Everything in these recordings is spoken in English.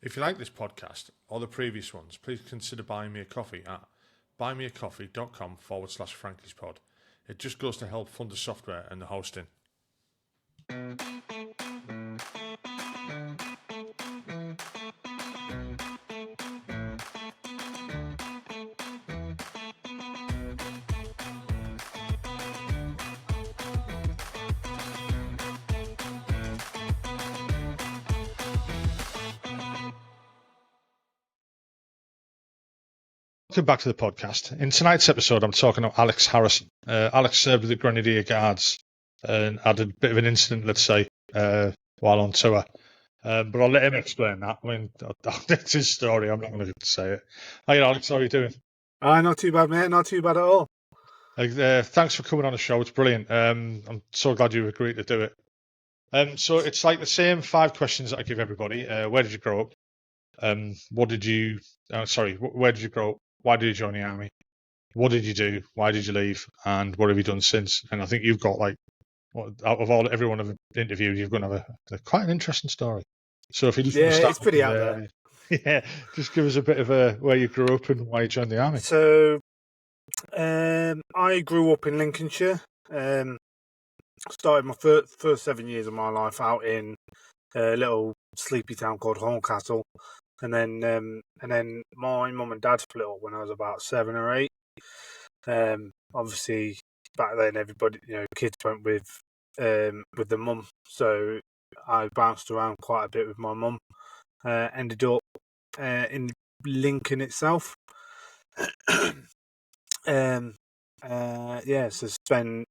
If you like this podcast or the previous ones, please consider buying me a coffee at buymeacoffee.com/Frankie'sPod. It just goes to help fund the software and the hosting. Welcome back to the podcast. In tonight's episode, I'm talking about Alex Harrison. Alex served with the Grenadier Guards and had a bit of an incident, let's say, while on tour. But I'll let him explain that. I mean, it's his story. I'm not going to say it. Hi, Alex. How are you doing? Not too bad, mate. Not too bad at all. Thanks for coming on the show. It's brilliant. I'm so glad you agreed to do it. So it's like the same 5 questions that I give everybody. Where did you grow up? Where did you grow up? Why did you join the army? What did you do? Why did you leave? And what have you done since? And I think you've got out of everyone I've interviewed, you're going to have quite an interesting story. So if you just want to start, it's pretty out there. Yeah, just give us a bit of where you grew up and why you joined the army. So, I grew up in Lincolnshire. Started my first 7 years of my life out in a little sleepy town called Horncastle, and then my mum and dad split up when I was about 7 or 8. Obviously, back then everybody, kids went with the mum, so I bounced around quite a bit with my mum. Ended up in Lincoln itself. So spent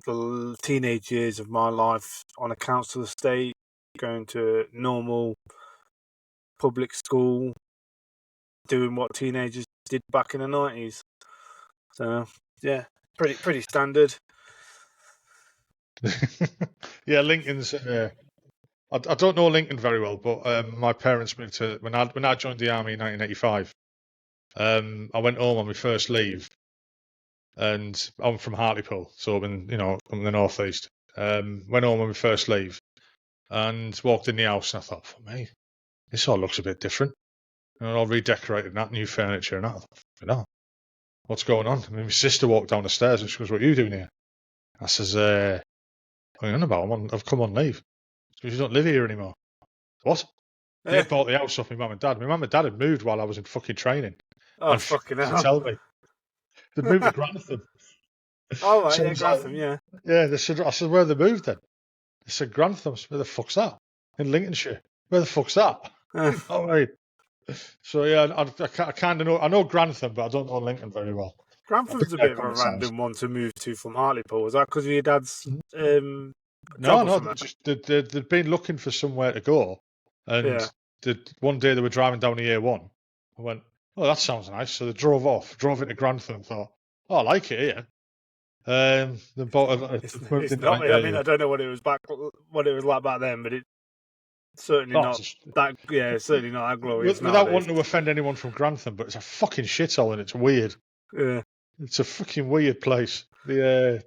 the teenage years of my life on a council estate, going to normal public school, doing what teenagers did back in the 90s. So yeah, pretty standard. Yeah, Lincoln's. I don't know Lincoln very well, but my parents moved to when I joined the army in 1985. I went home on my first leave, and I'm from Hartlepool, so I'm in the northeast. Went home on my first leave, and walked in the house, and I thought, for me, this all looks a bit different. And all redecorated, and that new furniture, and that. I thought, what's going on? I mean, my sister walked down the stairs, and she goes, "What are you doing here?" I says, "What are you on about? I've come on leave." She goes, "You don't live here anymore." What? They bought the house off my mum and dad. My mum and dad had moved while I was in fucking training. Oh, fucking hell. To tell me. They moved to Grantham. Oh, right, so Grantham, yeah. Yeah, I said, where they moved then? They said, Grantham. Where the fuck's that? In Lincolnshire. Where the fuck's that? All right. So, yeah, I kind of know. I know Grantham, but I don't know Lincoln very well. Grantham,'s a bit of a random one to move to from Hartlepool. Was that because of your dad's No, they'd been looking for somewhere to go. And one day they were driving down the A1. I went, oh, that sounds nice. So they drove into Grantham and thought, oh, I like it here. It's not, I mean, I don't know what it was like back then, but it's certainly not that. Yeah, it's certainly not that glorious. Without wanting to offend anyone from Grantham, but it's a fucking shithole and it's weird. Yeah, it's a fucking weird place. Yeah.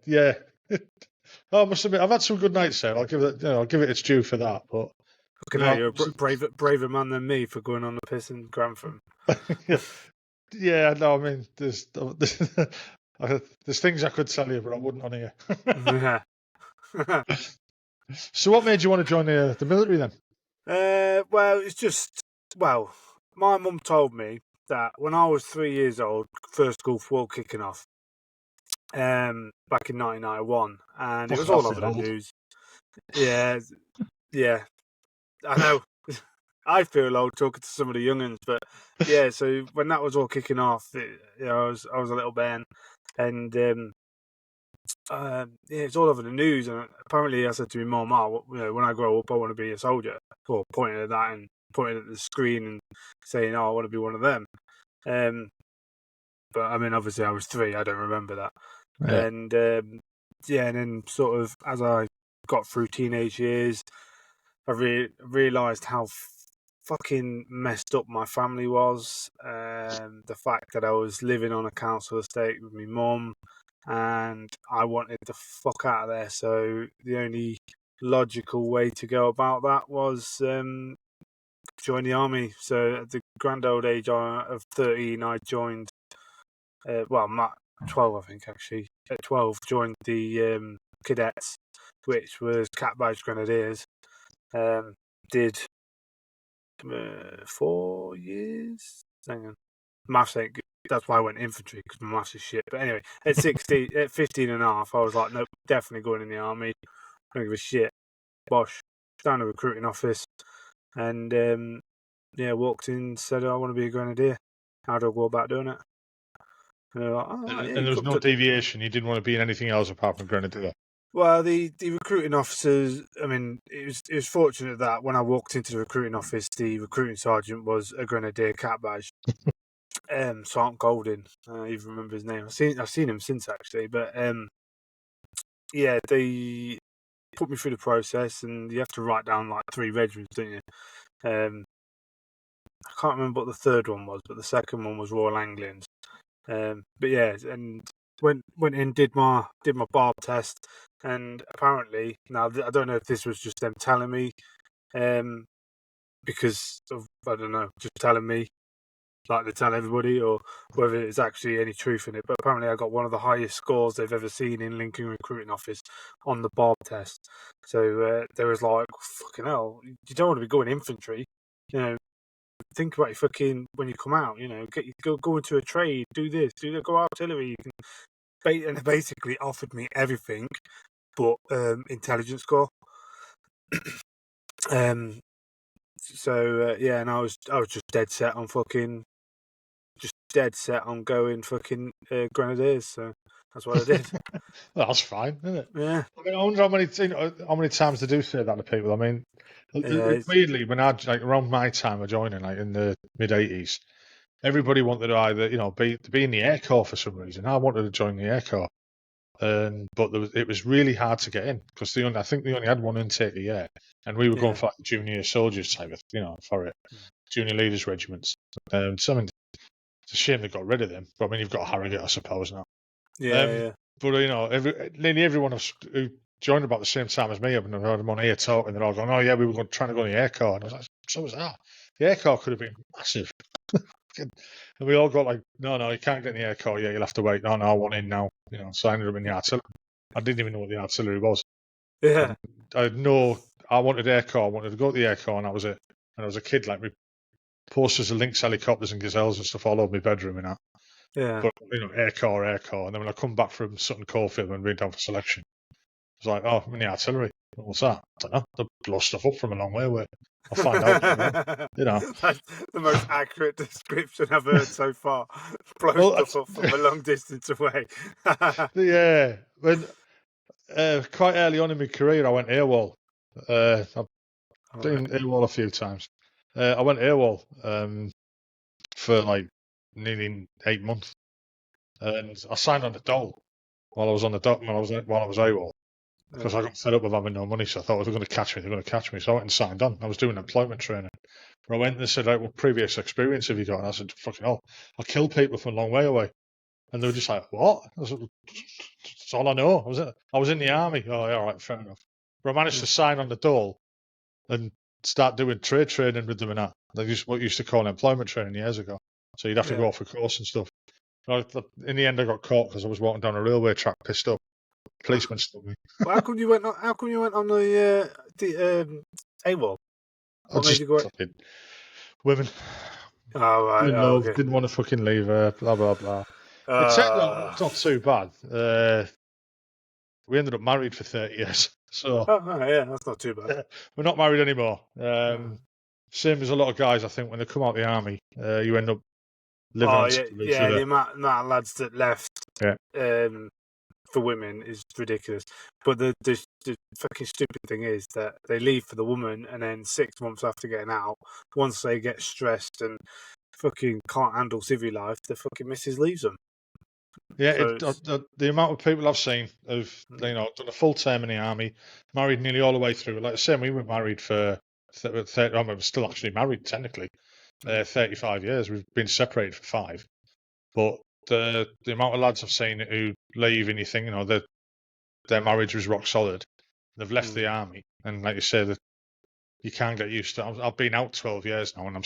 I must admit, I've had some good nights there. I'll give it its due for that. But you're a braver man than me for going on the piss in Grantham. Yeah, no, I mean, there's things I could tell you, but I wouldn't on here. So, what made you want to join the military then? Well, it's just my mum told me that when I was 3 years old, first Gulf War kicking off, back in 1991, and it was all over the news. Yeah, I know. I feel old talking to some of the young'uns, but yeah. So when that was all kicking off, I was a little Ben, and it's all over the news. And apparently, I said to my mum, when I grow up, I want to be a soldier. Or pointing at that and pointing at the screen and saying, "Oh, I want to be one of them." But I mean, obviously, I was 3. I don't remember that. Yeah. And and then sort of as I got through teenage years, I realised how fucking messed up my family was. The fact that I was living on a council estate with my mum, and I wanted the fuck out of there. So the only logical way to go about that was join the army. So at the grand old age of 13, I joined. Not 12, I think actually. At 12, joined the cadets, which was Cat Badge Grenadiers. Did 4 years. Hang on, maths ain't good. That's why I went infantry, because my maths is shit. But anyway, at 16, at 15 and a half, I was like, nope, definitely going in the army. Don't give a shit. Bosh. Down to the recruiting office, and walked in, said, I want to be a grenadier. How do I go about doing it? And they're like, oh, right, yeah, And there was no deviation. You didn't want to be in anything else apart from grenadier. Well, the recruiting officers, I mean, it was fortunate that when I walked into the recruiting office, the recruiting sergeant was a grenadier Cat Badge. Sergeant Golding, I even remember his name. I've seen him since actually, but they put me through the process, and you have to write down like 3 regiments, don't you? I can't remember what the third one was, but the second one was Royal Anglians. But yeah, and went in, did my barb test, and apparently, now I don't know if this was just them telling me, because of, I don't know, just telling me like they tell everybody, or whether there's actually any truth in it. But apparently, I got one of the highest scores they've ever seen in Lincoln Recruiting Office on the barb test. So there was like, fucking hell, you don't want to be going infantry, you know. Think about it fucking when you come out, you know, go into a trade, do this, go artillery. And they basically offered me everything but intelligence score. And I was just dead set on going fucking grenadiers. So that's what I did. Well, that's fine, isn't it? Yeah. I mean, I wonder how many times they do say that to people. I mean, Yeah, weirdly, when around my time of joining, like in the mid-80s, everybody wanted to either be in the Air Corps for some reason. I wanted to join the Air Corps, but it was really hard to get in because I think they only had one intake a year, and we were going for like junior soldiers type of, for it, junior leaders regiments. It's a shame they got rid of them. But I mean, you've got Harrogate, I suppose now. yeah. But nearly everyone who joined about the same time as me, I've heard them on here talking. They're all going, "Oh yeah, we were trying to go in the Air Corps," and I was like, "So was that? The Air Corps could have been massive." And we all got like, "No, you can't get in the Air Corps. Yeah, you'll have to wait." No, I want in now. So I ended up in the artillery. I didn't even know what the artillery was. Yeah. I had no. I wanted Air Corps. I wanted to go to the Air Corps, and that was it. And I was a kid, like, we posters of Lynx helicopters and gazelles and stuff all over my bedroom and that. Yeah. But Air Corps. And then when I come back from Sutton Coldfield and been down for selection, I was like, "Oh, I'm in the artillery. What's that?" I don't know. They blow stuff up from a long way away. I'll find out. That's the most accurate description I've heard so far. Blow stuff up from a long distance away. Yeah. When quite early on in my career, I went AWOL. I've been AWOL a few times. I went AWOL for like nearly 8 months, and I signed on the dole while I was on the dock while I was AWOL. Because I got fed up with having no money, so I thought if they're going to catch me, they're going to catch me. So I went and signed on. I was doing employment training. But I went and they said, "Right, what previous experience have you got?" And I said, "Fucking hell, I kill people from a long way away." And they were just like, "What?" I said, "That's all I know. I was in the army." "Oh, yeah, all right, fair enough." But I managed to sign on the dole and start doing trade training with them and that. What used to call employment training years ago. So you'd have to go off a course and stuff. In the end, I got caught because I was walking down a railway track pissed up. Policeman stopped me. Well, how come you went on the AWOL? What made you go? Women. Oh right, okay. Didn't want to fucking leave her. Blah blah blah. It turned out it's not too bad. We ended up married for 30 years, so yeah, that's not too bad. we're not married anymore. Same as a lot of guys, I think, when they come out of the army, you end up living on separate each other. The amount of lads that left. For women is ridiculous. But the fucking stupid thing is that they leave for the woman, and then 6 months after getting out, once they get stressed and fucking can't handle civvy life, the fucking missus leaves them. Yeah, the amount of people I've seen who've done a full term in the army, married nearly all the way through. Like I said, we were married for 30. I'm still actually married technically. 35 years. We've been separated for 5. But the amount of lads I've seen who leave and you think, their marriage was rock solid. They've left the army, and like you say, you can get used to. I've been out 12 years now, and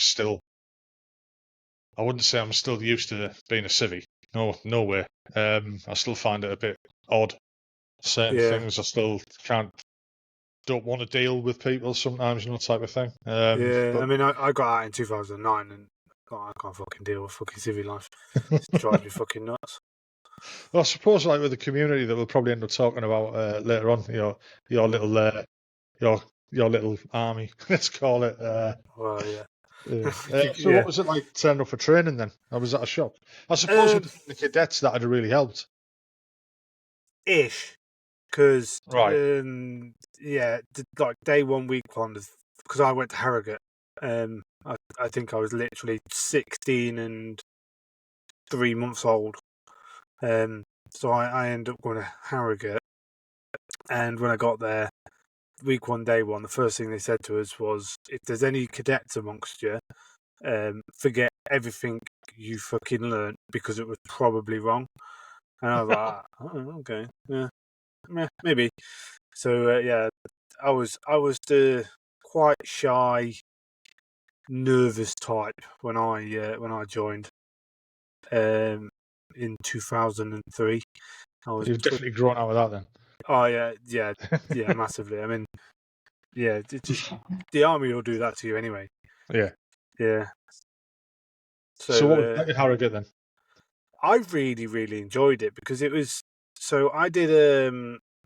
I wouldn't say I'm still used to being a civvy. No way. I still find it a bit odd. Certain things I still don't want to deal with people sometimes, type of thing. Yeah, But I mean, I got out in 2009, and I can't fucking deal with fucking civvy life. It drives me fucking nuts. well, I suppose like with the community that we'll probably end up talking about later on, your little your little army, let's call it. Well, yeah. So Yeah. what was it like turning up for training then? Or was that a shock? I suppose Um, with the cadets that had really helped. ish, because Right. yeah, like day one, week one, because I went to Harrogate. I think I was literally 16 and 3 months old. So I ended up going to Harrogate, and when I got there, week one, day one, the first thing they said to us was, if there's any cadets amongst you, forget everything you fucking learned because it was probably wrong. And I was like, oh, okay, yeah, maybe. So yeah, I was the quite shy, nervous type when I joined in 2003. I was You've definitely grown out of that then. oh yeah, massively. I mean, yeah, the army will do that to you anyway. Yeah. Yeah. So So what was that at Harrogate then? I really, really enjoyed it because it was. So I did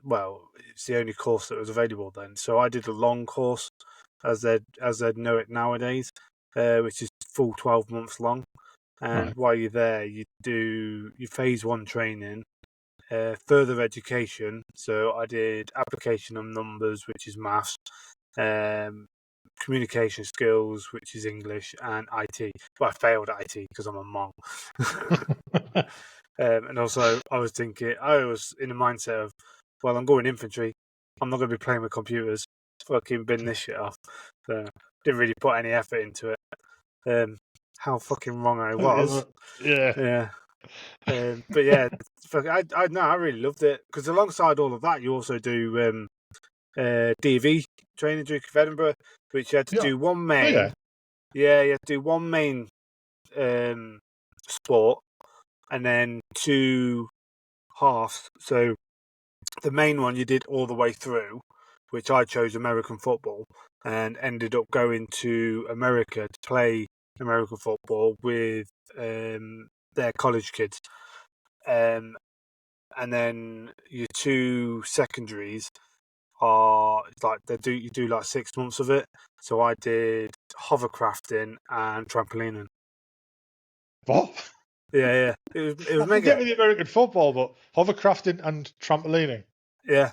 well, it's the only course that was available then. So I did a long course, as they'd know it nowadays, which is full 12 months long. And Right. while you're there, you do your phase one training, further education. So I did application of numbers, which is maths, um, communication skills, which is English, and IT. Well, I failed IT because I'm a mong. And also, I was in the mindset of, well, I'm going infantry. I'm not going to be playing with computers. Fucking bin this shit off. So, didn't really put any effort into it. How fucking wrong I was. Yeah. Yeah. But yeah, I really loved it because alongside all of that, you also do DV training, Duke of Edinburgh, which you had to Yeah. do one Oh main. yeah. Yeah, you had to do one main sport and then two halves. So the main one you did all the way through, which I chose American football and ended up going to America to play American football with their college kids. Um, and then your two secondaries are like you do like 6 months of it. So I did hovercrafting and trampolining. What? Yeah, it was I can get mega. with the American football, but hovercrafting and trampolining. Yeah,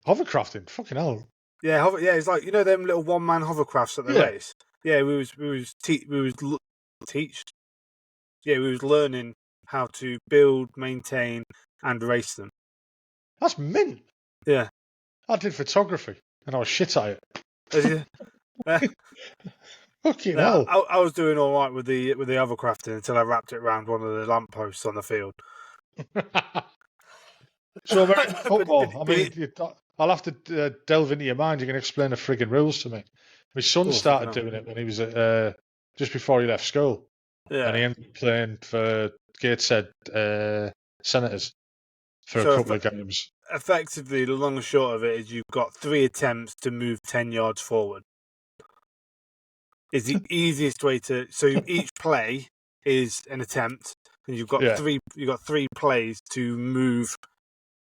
Hovercrafting, fucking hell. yeah, it's like them little one man hovercrafts at the Yeah, race. Yeah, teach. Yeah, we was learning how to build, maintain, and race them. that's mint. Yeah, I did photography, and I was shit at yeah. it. Fucking Yeah, hell. I was doing all right with the hovercrafting until I wrapped it around one of the lampposts on the field. So American but football. I but mean, it, I'll have to delve into your mind. You can explain the frigging rules to me. My son oh fucking started hell. doing it when he was just before he left school, and he Yeah. ended up playing for Gateshead Senators for a So couple of games. effectively, the long and short of it is you've got 3 attempts to move 10 yards forward. Is the easiest way to. So each play is an attempt, and you've got Yeah. three. You've got 3 plays to move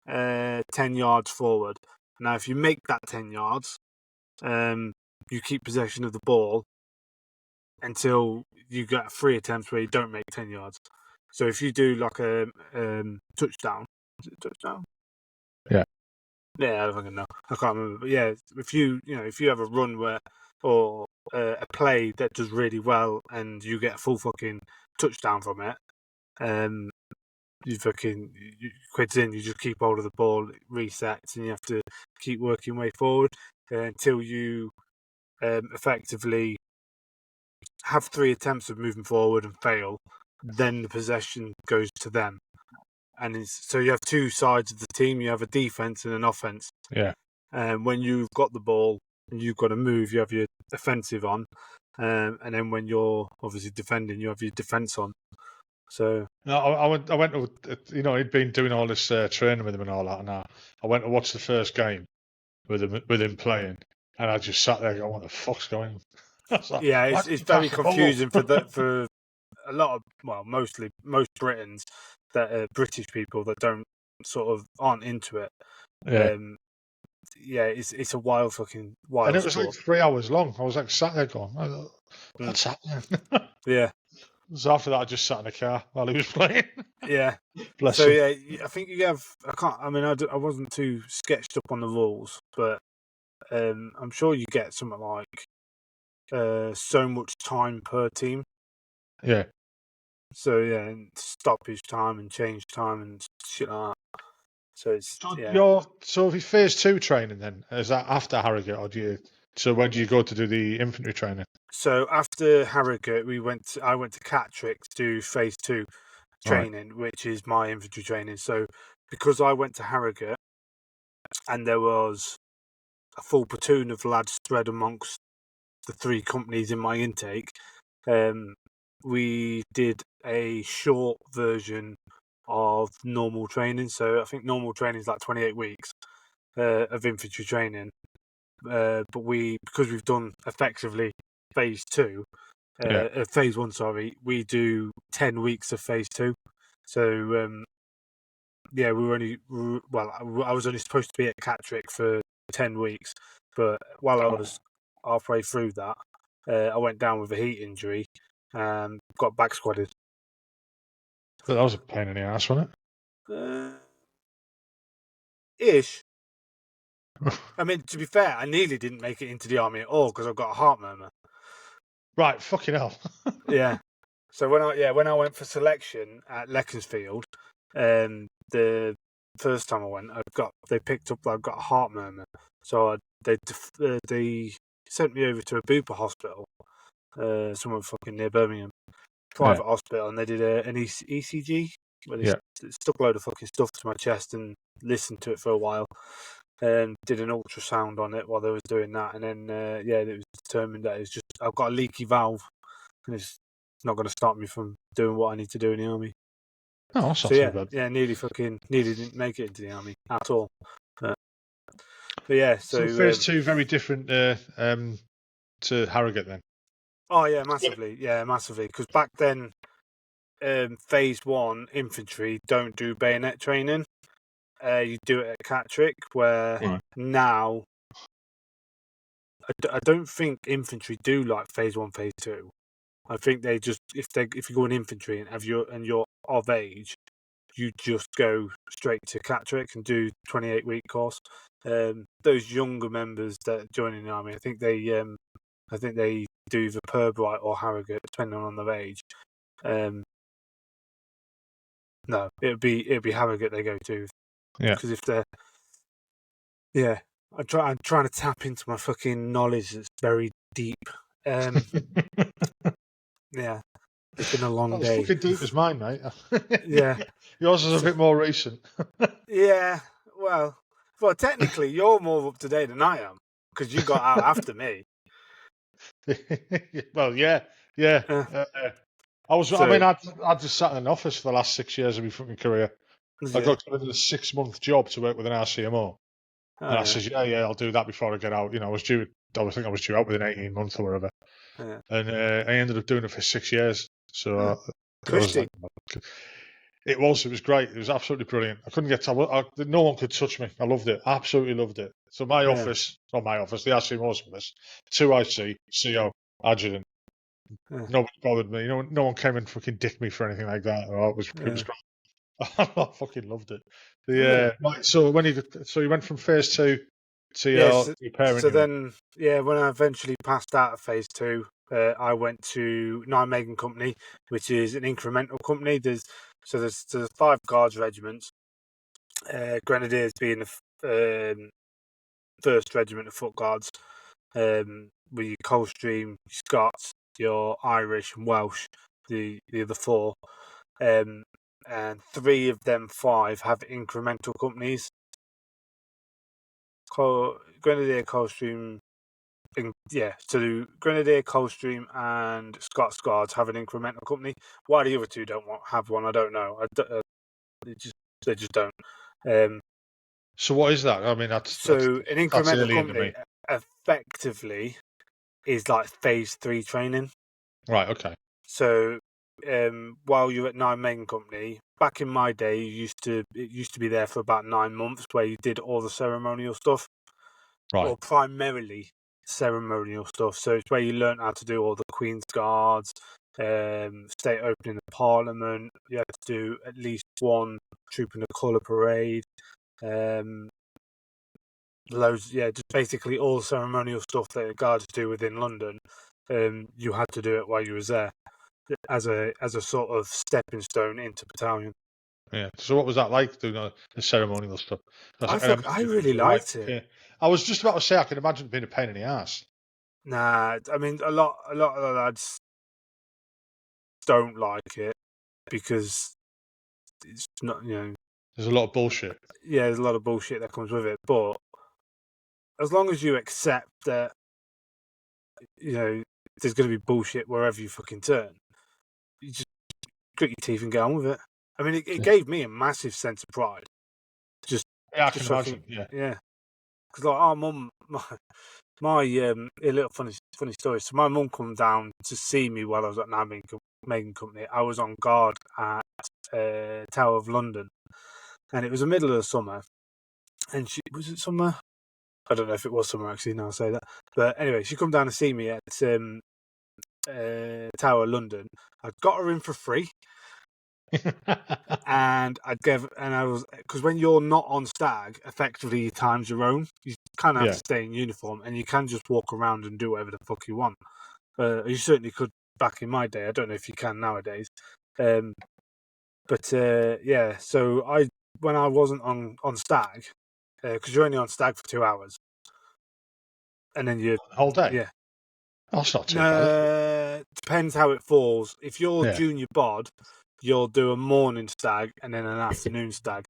10 yards forward. Now, if you make that 10 yards, you keep possession of the ball until you get 3 attempts where you don't make 10 yards. So if you do like a touchdown, is it a touchdown? Yeah. Yeah, I don't fucking know. I can't remember. But yeah, if you have a run where or a play that does really well and you get a full fucking touchdown from it, you quit in. You just keep hold of the ball, it resets, and you have to keep working way forward until you effectively have 3 attempts of moving forward and fail. Then the possession goes to them, and so you have two sides of the team. You have a defense and an offense. Yeah. And when you've got the ball, you've got to move. You have your offensive on, and then when you're obviously defending, you have your defence on. So No, I went to, he'd been doing all this training with him and all that, and I went to watch the first game with him playing, and I just sat there going, "What the fuck's going on?" I was like, yeah, "Why it's didn't it's you very pass the ball confusing up?" for a lot of most Britons that are British people that aren't into it. Yeah, Yeah, it's a and wild it was like sport. 3 hours long. I was like sat there going, Mm. "What's happening?" Yeah, So after that, I just sat in the car while he was playing. yeah. Bless So him. yeah, I think you have. I can't. I mean, I wasn't too sketched up on the rules, but I'm sure you get something like so much time per team. Yeah. So yeah, and stoppage time and change time and shit like that. So it's So yeah. if you phase 2 training, then is that after Harrogate, or do you? So when do you go to do the infantry training? So after Harrogate, I went to Catterick to do phase 2 Right. training, which is my infantry training. So because I went to Harrogate and there was a full platoon of lads spread amongst the 3 companies in my intake, we did a short version of normal training. So I think normal training is like 28 weeks of infantry training. But because we've done effectively phase 2, Yeah. phase 1, sorry, we do 10 weeks of phase 2. So yeah, I was only supposed to be at Catterick for 10 weeks, but while I was halfway through that, I went down with a heat injury and got back squadded. But that was a pain in the ass, wasn't Uh, ish. it? I mean, to be fair, I nearly didn't make it into the army at all because I've got a heart murmur. Right. Fucking hell. Yeah. So when I went for selection at Leckensfield, the first time I went, they picked up that I've got a heart murmur, so they sent me over to a Bupa hospital, somewhere fucking near Birmingham, Yeah. private hospital, and they did an ECG where they Yeah. stuck a load of fucking stuff to my chest and listened to it for a while, and did an ultrasound on it while they was doing that, and then it was determined that I've got a leaky valve, and it's not going to stop me from doing what I need to do in the army. Oh, that's So not too bad. nearly didn't make it into the army at all. But, but yeah, So phase 2 very different to Harrogate then. oh yeah, massively, because back then, phase 1 infantry don't do bayonet training. You do it at Catterick, where Right. now I don't think infantry do like phase 1, phase 2. I think they just if you go in infantry and you're of age, you just go straight to Catterick and do 28-week course. Those younger members that are joining the army, I think they do either Purbright or Harrogate, depending on their age. No, it'd be Harrogate they go to, Yeah. because if they're I'm trying to tap into my fucking knowledge that's very deep. Um, yeah, it's been a long Not as day. fucking deep as mine, mate. Yeah, Yours is a so, bit more recent. yeah. Well, technically, you're more up to date than I am because you got out after me. Well, yeah, yeah. Uh, I mean, so I just sat in an office for the last 6 years of my fucking career. I yeah, got given a 6-month job to work with an RCMO, oh and I yeah, says, yeah, I'll do that before I get out. I was due. I think I was due out within 18 months or whatever, yeah. and I ended up doing it for 6 years. So Oh, I was cushy. like, it was great. It was absolutely brilliant. I couldn't get no one could touch me. I loved it. Absolutely loved it. So my Yeah, office, not my office, the RCMO's office, 2IC, CO, adjutant. yeah, Nobody bothered me. No one came and fucking dicked me for anything like that. It was yeah. great. I fucking loved it. Yeah. Right, so you went from phase 2 to Yes. your parent So unit. then, yeah, when I eventually passed out of phase 2, I went to Nijmegen Company, which is an incremental company. There's 5 guards regiments. Grenadiers being the first regiment of foot guards, with your Coldstream, Scots, your Irish and Welsh, the other 4. Um, and 3 of them 5 have incremental companies. Grenadier, Coldstream, So Grenadier, Coldstream, and Scots Guards have an incremental company. Why the other two don't have one, I don't know. They just don't. So what is that? I mean, that's an incremental alien to company me. effectively is like phase 3 training. Right. Okay. So while you're at 9 Main Company, back in my day, it used to be there for about 9 months, where you did all the ceremonial stuff, Right. or primarily ceremonial stuff. So it's where you learn how to do all the Queen's Guards, state opening of Parliament. You had to do at least one troop in the colour parade. Just basically all ceremonial stuff that the guards do within London. You had to do it while you was there, as a sort of stepping stone into battalion. Yeah. So what was that like doing the ceremonial stuff? I really liked it. Yeah. I was just about to say I can imagine it being a pain in the ass. Nah, I mean a lot of the lads don't like it because it's not, There's a lot of bullshit. yeah, there's a lot of bullshit that comes with it. But as long as you accept that, there's going to be bullshit wherever you fucking turn, you just grit your teeth and get on with it. I mean, it gave me a massive sense of pride. Yeah, I Just can fucking, imagine. Yeah. yeah. Because like, our mum, my a little funny story. So my mum come down to see me while I was at Megan Company. I was on guard at Tower of London, and it was the middle of the summer. And was it summer? I don't know if it was summer actually. Now I say that, but anyway, she come down to see me at Tower of London. I got her in for free. And I was, because when you're not on stag, effectively your time's your own. You kind of have to stay in uniform, and you can just walk around and do whatever the fuck you want. You certainly could back in my day. I don't know if you can nowadays. So when I wasn't on stag, because you're only on stag for 2 hours, and then The whole day. yeah. Oh, that's not too bad, is it? Depends how it falls. If you're Yeah. junior bod, you'll do a morning stag and then an afternoon stag.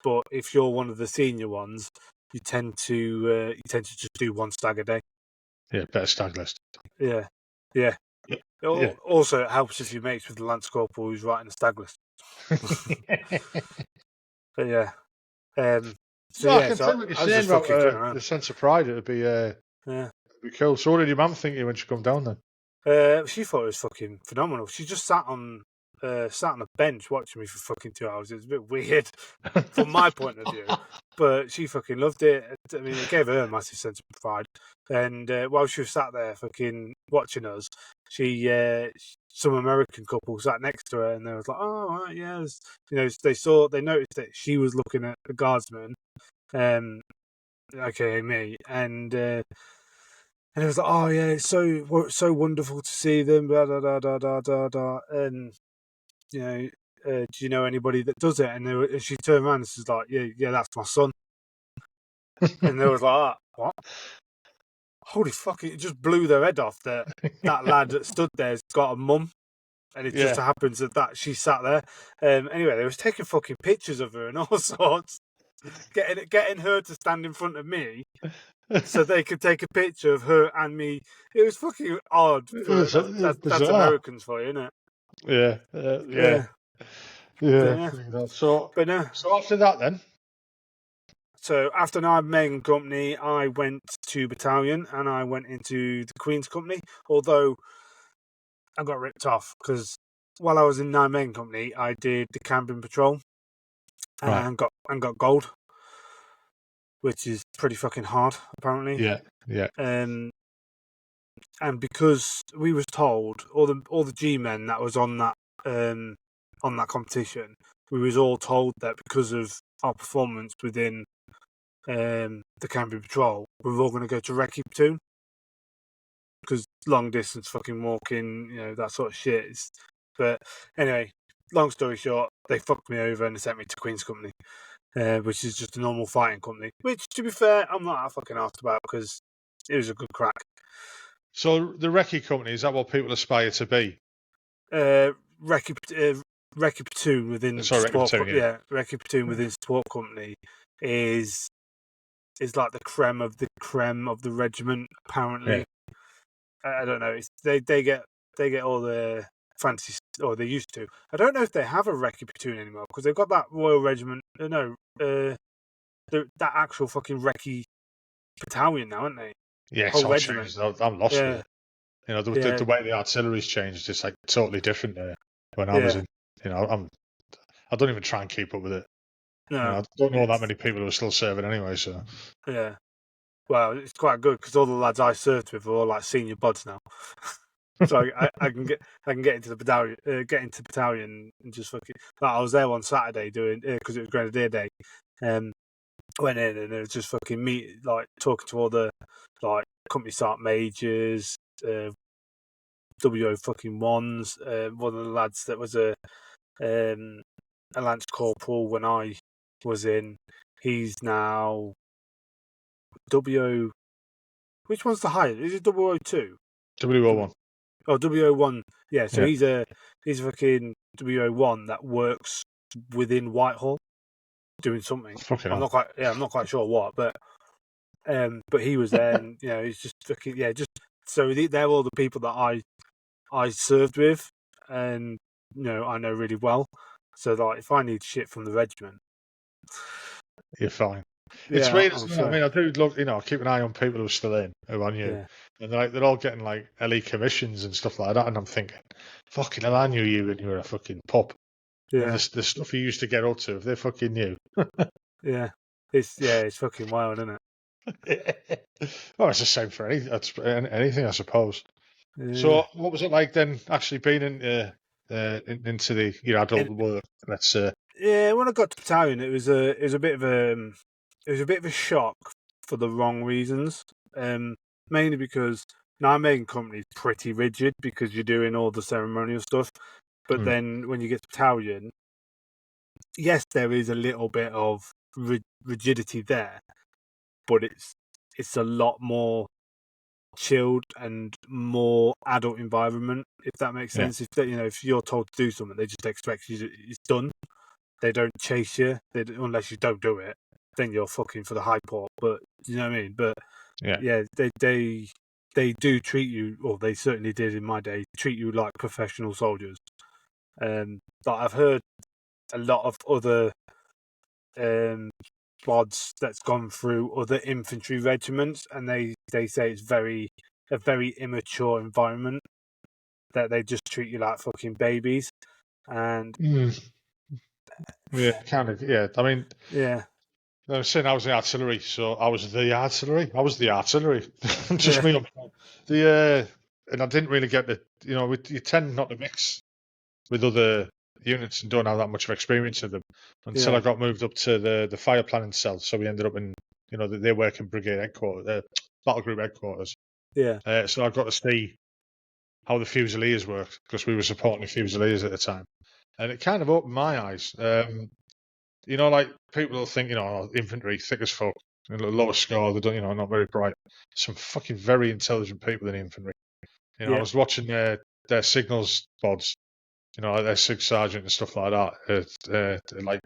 But if you're one of the senior ones, you tend to just do one stag a day. Yeah, better stag list. Yeah. Yeah. Also, it helps if you mates with the Lance Corporal who's writing the stag list. But yeah. No, I can tell what you're I was saying just fucking about going around. the sense of pride. It'd be cool. So what did your mum think of you when she come down then? She thought it was fucking phenomenal. She just sat on a bench watching me for fucking 2 hours. It was a bit weird from my point of view, but she fucking loved it. I mean, it gave her a massive sense of pride. And while she was sat there fucking watching us, some American couple sat next to her, and they was like, "Oh, right, yeah." They noticed that she was looking at the guardsman, aka me, and it was like, "Oh yeah, it's so wonderful to see them." Blah, blah, blah, blah, blah, blah, blah. And do you know anybody that does it? And she turned around and she's like, "Yeah, that's my son." And they was like, "What? Holy fuck!" It just blew their head off that lad that stood there's got a mum, and it just happens that she sat there. Anyway, they was taking fucking pictures of her and all sorts, getting her to stand in front of me, so they could take a picture of her and me. It was fucking odd. That's Americans for you, isn't it? Yeah. So after that, then. So after 9 Main Company, I went to battalion and I went into the Queen's Company. Although I got ripped off because while I was in 9 Main Company, I did the Cambrian Patrol and got gold, which is pretty fucking hard, apparently. Yeah. And because we was told, all the G-men that was on that competition, we was all told that because of our performance within the Cambrian Patrol, we were all going to go to Recce Platoon because long distance fucking walking, that sort of shit. But anyway, long story short, they fucked me over and they sent me to Queen's Company, which is just a normal fighting company. Which, to be fair, I'm not that fucking asked about because it was a good crack. So the Recce Company, is that what people aspire to be? Recce Platoon within Recce Platoon, Recce Platoon within Support Company is like the creme of the regiment, apparently. I don't know. They get all the fancy, or they used to. I don't know if they have a recce platoon anymore because they've got that Royal Regiment. That actual fucking recce battalion now, haven't they? Yeah, it's Whole all regiment. changed. I'm lost with Yeah, it. You know, yeah, the way the artillery's changed is like totally different when I was yeah. in. You know, I don't even try and keep up with it. You know, No, I don't know that it's many people who are still serving anyway. So yeah. Well, it's quite good because all the lads I served with are all like senior buds now. So I can get into the battalion and just fucking. Like I was there one Saturday doing because it was Grenadier Day. Went in and it was just fucking talking to all the like company sergeant majors, WO fucking ones. One of the lads that was a lance corporal when I was in. He's now WO. Which one's the highest? Is it WO2? WO1. Oh, WO1. Yeah, so Yeah, he's a fucking WO1 that works within Whitehall doing something. fucking hell. I'm not quite sure what, but he was there, and he's just fucking just so they're all the people that I served with, and I know really well. So like, if I need shit from the regiment, You're fine. It's yeah, weird, I'm isn't it? I sure. mean, I do look, I keep an eye on people who are still in, who I knew, Yeah, and they're all getting like LE commissions and stuff like that, and I'm thinking, fucking hell, I knew you when you were a fucking pup, and yeah, the stuff you used to get up to, if they fucking knew. yeah. It's fucking wild, isn't Well, it's the same for anything, I suppose. it? So, what was it like then, actually being into your Yeah. adult work? Let's say. Yeah, when I got to battalion, it was a bit of a shock for the wrong reasons. Mainly because now making company's pretty rigid because you're doing all the ceremonial stuff. But Hmm. then when you get to battalion, yes, there is a little bit of rigidity there, but it's a lot more chilled and more adult environment. If that makes Yeah, sense, if you're told to do something, they just expect you it's done. They don't chase you unless you don't do it. Then you're fucking for the high port. But you know what I mean. But yeah. yeah, they do treat you, or they certainly did in my day, treat you like professional soldiers. But I've heard a lot of other bods that's gone through other infantry regiments, and they say it's a very immature environment that they just treat you like fucking babies. And Hmm. Yeah, kind of. Yeah, I mean, yeah, I was saying I was the artillery, so I was the artillery. I was the artillery. Just yeah, me up. And I didn't really get you tend not to mix with other units and don't have that much of experience of them until I yeah, got moved up to the fire planning cell. So we ended up in, they work in brigade headquarters, battle group headquarters. yeah. So I got to see how the Fusiliers worked because we were supporting the Fusiliers at the time. And it kind of opened my eyes. Like people will think, infantry, thick as fuck, lower score, they don't, not very bright. Some fucking very intelligent people in the infantry. I Yeah, was watching their signals pods, like their SIG sergeant and stuff like that, like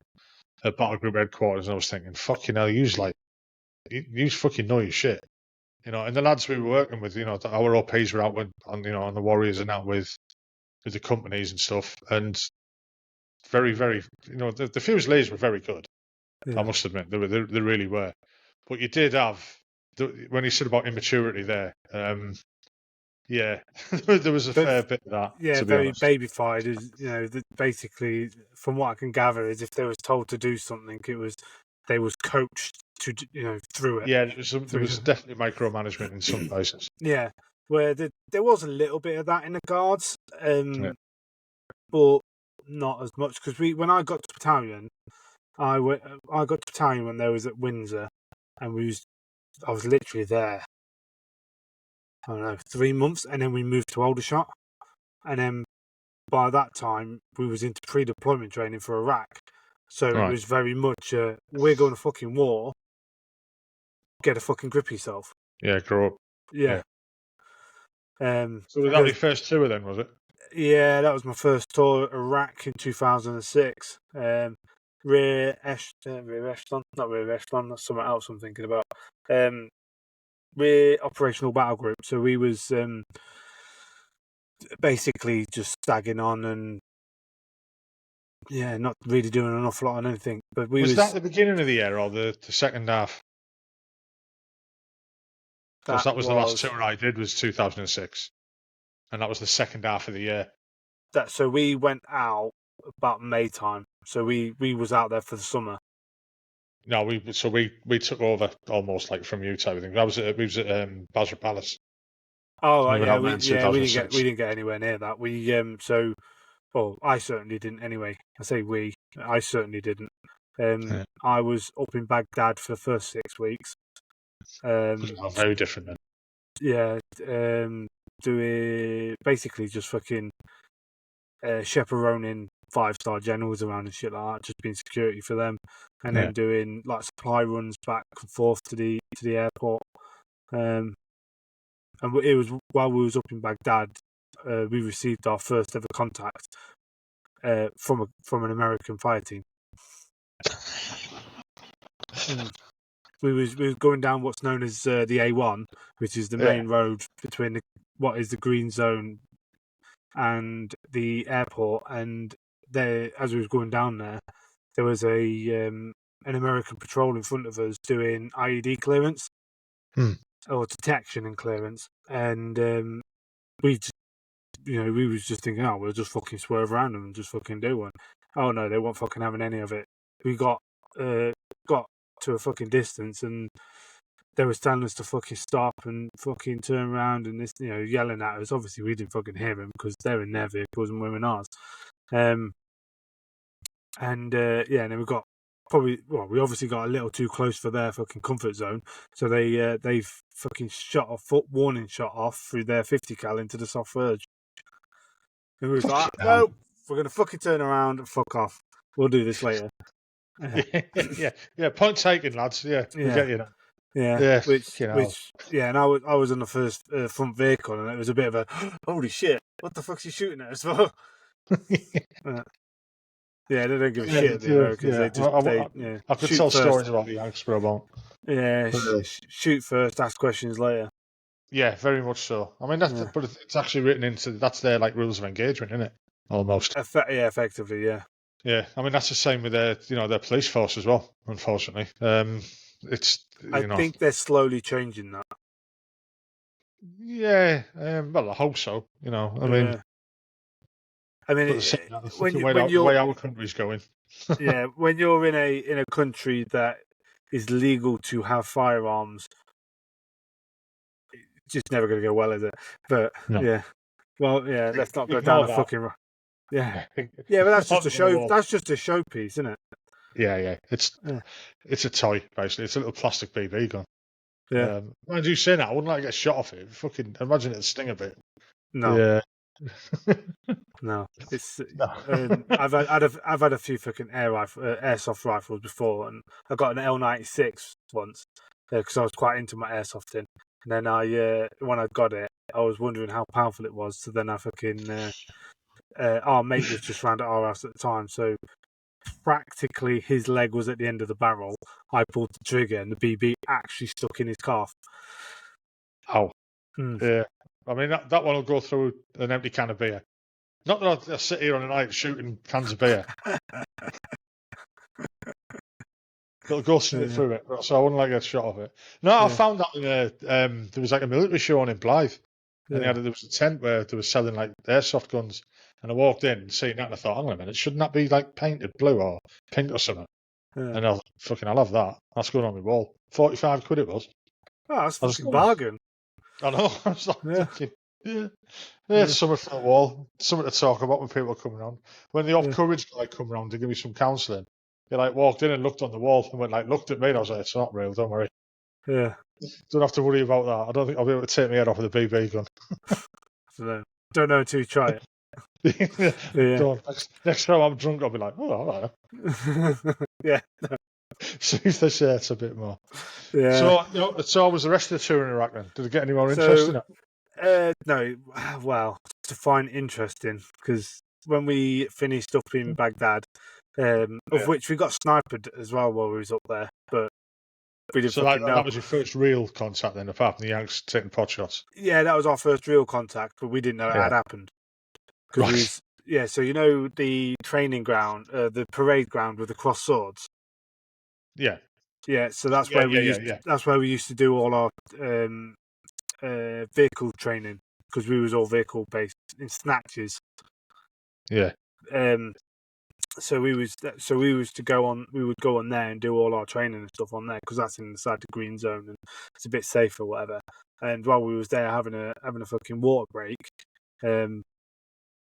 at battle group headquarters, and I was thinking, fucking hell, you fucking know your shit. And the lads we were working with, our OPs were out on the Warriors and out with the companies and stuff, and very, very, the Fusiliers were very good. I yeah. must admit, they really were. But you did have, when you said about immaturity there, yeah, there was a But fair bit of that, yeah, to be very honest. babyfied. Is basically, from what I can gather, is if they was told to do something, they was coached to through it Yeah, there through. was definitely micromanagement in some places. Yeah, where there was a little bit of that in the guards, Yeah. but not as much because when I got to battalion, I got to battalion when they was at Windsor, and I was literally there. I don't know, 3 months, and then we moved to Aldershot, and then by that time we was into pre-deployment training for Iraq, so it Right. was very much we're going to fucking war. Get a fucking grip of yourself. Yeah, grow up. Yeah. Yeah. So was that Because your first tour then, was it? yeah, that was my first tour Iraq in 2006. Rear echelon, not rear echelon. That's something else I'm thinking about. we're operational battle group, so we was basically just stagging on and not really doing an awful lot on anything. But we Was was that the beginning of the year or the second half? Because that was the last tour I did was 2006, and that was the second half of the year. So we went out about May time. So we was out there for the summer. No, we took over almost like from you type of thing. We was at Basra Palace. Oh So right, we went out there in we 2006. didn't get anywhere near that. Well, I certainly didn't anyway. I say we, I certainly didn't. Yeah. I was up in Baghdad for the first 6 weeks. Very different then. Yeah, doing basically just fucking chaperoning 5-star generals around and shit like that, just being security for them, and then doing like supply runs back and forth to the airport. And it was while we was up in Baghdad, we received our first ever contact from an American fire team. We was going down what's known as the A1, which is the main road between what is the green zone and the airport. And there, as we was going down there was an American patrol in front of us doing IED clearance or detection and clearance, and we just, we was just thinking, oh, we'll just fucking swerve around them and just fucking do one. Oh no, they weren't fucking having any of it. We got to a fucking distance, and they was telling us to fucking stop and fucking turn around and this, yelling at us. Obviously, we didn't fucking hear them because they're in their vehicles and we're in ours. And then we obviously got a little too close for their fucking comfort zone. So they fucking shot a warning shot off through their 50 cal into the soft verge. And we was like, no, we're gonna fucking turn around and fuck off. We'll do this later. Yeah. Point taken, lads. Yeah, we get you now. Yeah, and I was on the first front vehicle, and it was a bit of a holy shit. What the fuck's he shooting at us for? They don't give a shit at the Americans. They just I could shoot tell first. stories about the Yanks, but I won't. Yeah, shoot first, ask questions later. Yeah, very much so. I mean, but it's actually written into that's their like rules of engagement, isn't it? Almost. Effectively, yeah. Yeah, I mean that's the same with their their police force as well. Unfortunately, I think they're slowly changing that. Yeah, well, I hope so. I mean, when the way our country's going. Yeah, when you're in a country that is legal to have firearms, it's just never going to go well, is it? But no. let's not go down the fucking. Yeah, but that's just a show. That's just a showpiece, isn't it? Yeah. It's a toy basically. It's a little plastic BB gun. Yeah. Mind you saying that, I wouldn't like to get shot off it. Fucking imagine it'd sting a bit. No. Yeah. No. It's. I've had a few fucking airsoft rifles before, and I got an L96 once because I was quite into my airsofting. And then when I got it, I was wondering how powerful it was. So then I fucking our mate was just round at our house at the time, so practically his leg was at the end of the barrel. I pulled the trigger, and the BB actually stuck in his calf. Oh, yeah. I mean that one will go through an empty can of beer. Not that I sit here on a night shooting cans of beer. It'll go through it, so I wouldn't like to get shot off it. No, I found that in there was like a military show on in Blythe, and there was a tent where they were selling like airsoft guns, and I walked in and seen that, and I thought, hang on a minute, shouldn't that be like painted blue or pink or something? And I was fucking, I'll have that. That's going on my wall. 45 quid it was. Oh, that's a fucking bargain. I know. I was like thinking, it's something for the wall, something to talk about when people come around. When the Op Courage guy come around to give me some counselling, he like walked in and looked on the wall and went like looked at me, and I was like, it's not real, don't worry. Yeah. Don't have to worry about that. I don't think I'll be able to take my head off with a BB gun. Don't know until you try it. Don't. Next time I'm drunk, I'll be like, oh, all right. Yeah. See if the shirt's a bit more. Yeah. So was the rest of the tour in Iraq then? Did it get any more interesting? No. Well, to find interesting, because when we finished up in Baghdad, of which we got sniped as well while we was up there, but We didn't So fucking know. that was your first real contact then, apart from the Yanks taking pot shots. Yeah, that was our first real contact, but we didn't know it had happened. Because we was, so you know the training ground, the parade ground with the cross swords. Yeah. Yeah, so that's where we used. That's where we used to do all our vehicle training because we was all vehicle based in snatches. Yeah. So we was to go on. We would go on there and do all our training and stuff on there because that's inside the green zone and it's a bit safer, whatever. And while we was there having a fucking water break, there's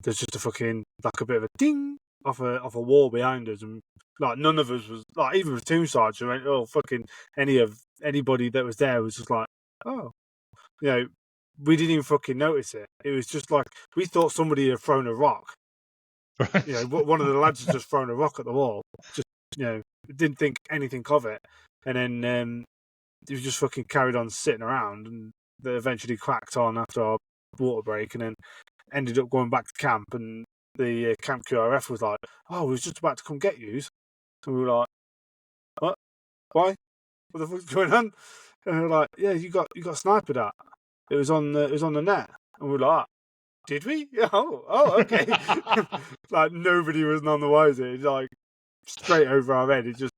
just a fucking like a bit of a ding off a wall behind us, and like none of us was like even the team sergeant or fucking anybody that was there was just like, oh, we didn't even fucking notice it. It was just like we thought somebody had thrown a rock. One of the lads had just thrown a rock at the wall. Just didn't think anything of it, and then he just fucking carried on sitting around, and they eventually cracked on after our water break, and then ended up going back to camp, and the camp QRF was like, "Oh, we was just about to come get you," and we were like, "What? Why? What the fuck's going on?" And they were like, "Yeah, you got sniped at. It was on the net," and we were like, "Did we? Oh, okay." Like nobody was none the wiser. It's like straight over our head. It just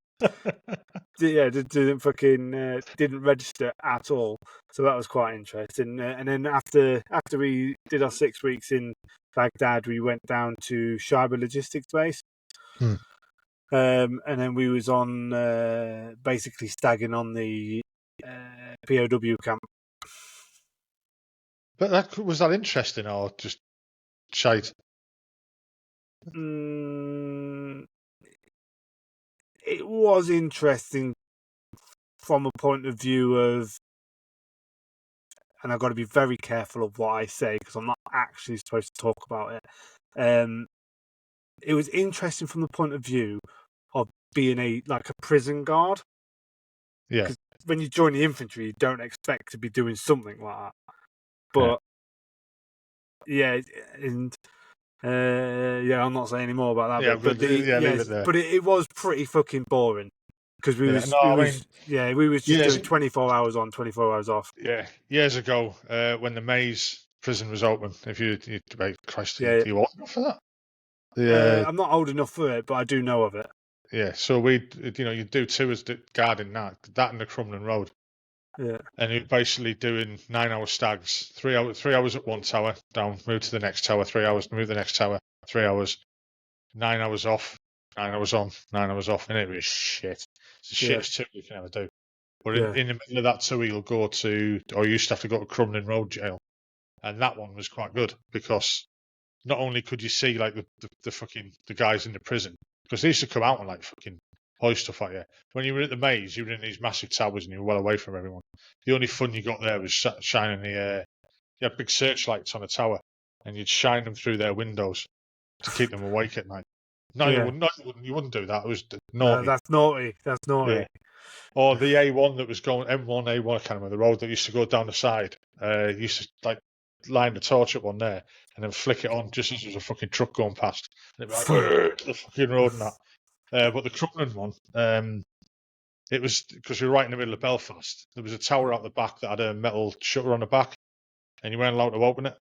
didn't fucking didn't register at all. So that was quite interesting. And then after we did our 6 weeks in Baghdad, we went down to Shaiba Logistics Base. And then we was on basically stagging on the POW camp. But was that interesting or just shite? It was interesting from a point of view of, and I've got to be very careful of what I say because I'm not actually supposed to talk about it. It was interesting from the point of view of being a prison guard. Yeah. Because when you join the infantry, you don't expect to be doing something like that. But I'm not saying any more about that. But it was pretty fucking boring because we was just doing 24 hours on, 24 hours off. Yeah, years ago when the Maze prison was open, if you Christ, are you old enough for that? I'm not old enough for it, but I do know of it. Yeah, so you do tours guarding that and the Crumlin Road. Yeah. And you're basically doing 9-hour stags, 3 hours at one tower, down, move to the next tower, 3 hours, move to the next tower, 3 hours, 9 hours off, 9 hours on, 9 hours off, and it was shit. It's the shittest tour you can ever do. But in the middle of that tour, you'll go to, or you used to have to go to Crumlin Road jail, and that one was quite good because not only could you see like the guys in the prison, because they used to come out and like fucking hoist stuff like that. When you were at the Maze, you were in these massive towers and you were well away from everyone. The only fun you got there was shining you had big searchlights on a tower, and you'd shine them through their windows to keep them awake at night. No, you wouldn't do that. It was naughty. No, that's naughty. That's naughty. Yeah. Or the A1 that was going M1, A1, I can't remember the road that used to go down the side. Used to like line the torch up on there and then flick it on just as there was a fucking truck going past. And it'd be like, the fucking road and that. But the Crumlin one, it was because we were right in the middle of Belfast. There was a tower out the back that had a metal shutter on the back, and you weren't allowed to open it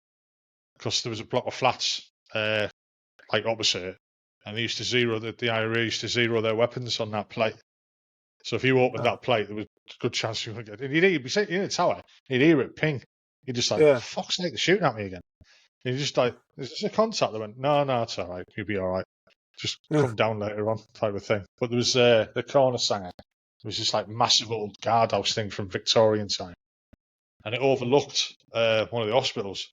because there was a block of flats like opposite it, and they used to zero the IRA used to zero their weapons on that plate. So if you opened that plate, there was a good chance you would get. And you'd be sitting in the tower, you'd hear it ping. You'd just like, fuck's sake, they're shooting at me again. And you're just like, is this a contact? They went, no, it's all right. You'll be all right. Just come down later on, type of thing. But there was the corner singer. It was this like massive old guardhouse thing from Victorian time, and it overlooked one of the hospitals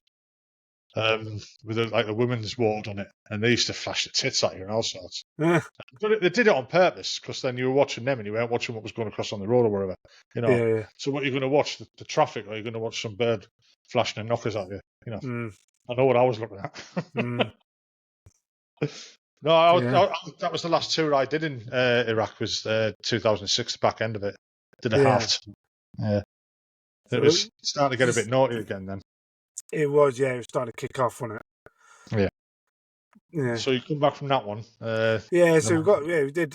with the women's ward on it, and they used to flash the tits at you and all sorts. But they did it on purpose because then you were watching them and you weren't watching what was going across on the road or wherever, So what you're going to watch the traffic, or you're going to watch some bird flashing and knockers at you, I know what I was looking at. No, that was the last tour I did in Iraq. Was 2006, the back end of it. Did a half. Yeah, so it was starting to get a bit naughty again then. It was, it was starting to kick off, wasn't it? Yeah. Yeah. So you come back from that one. Yeah, so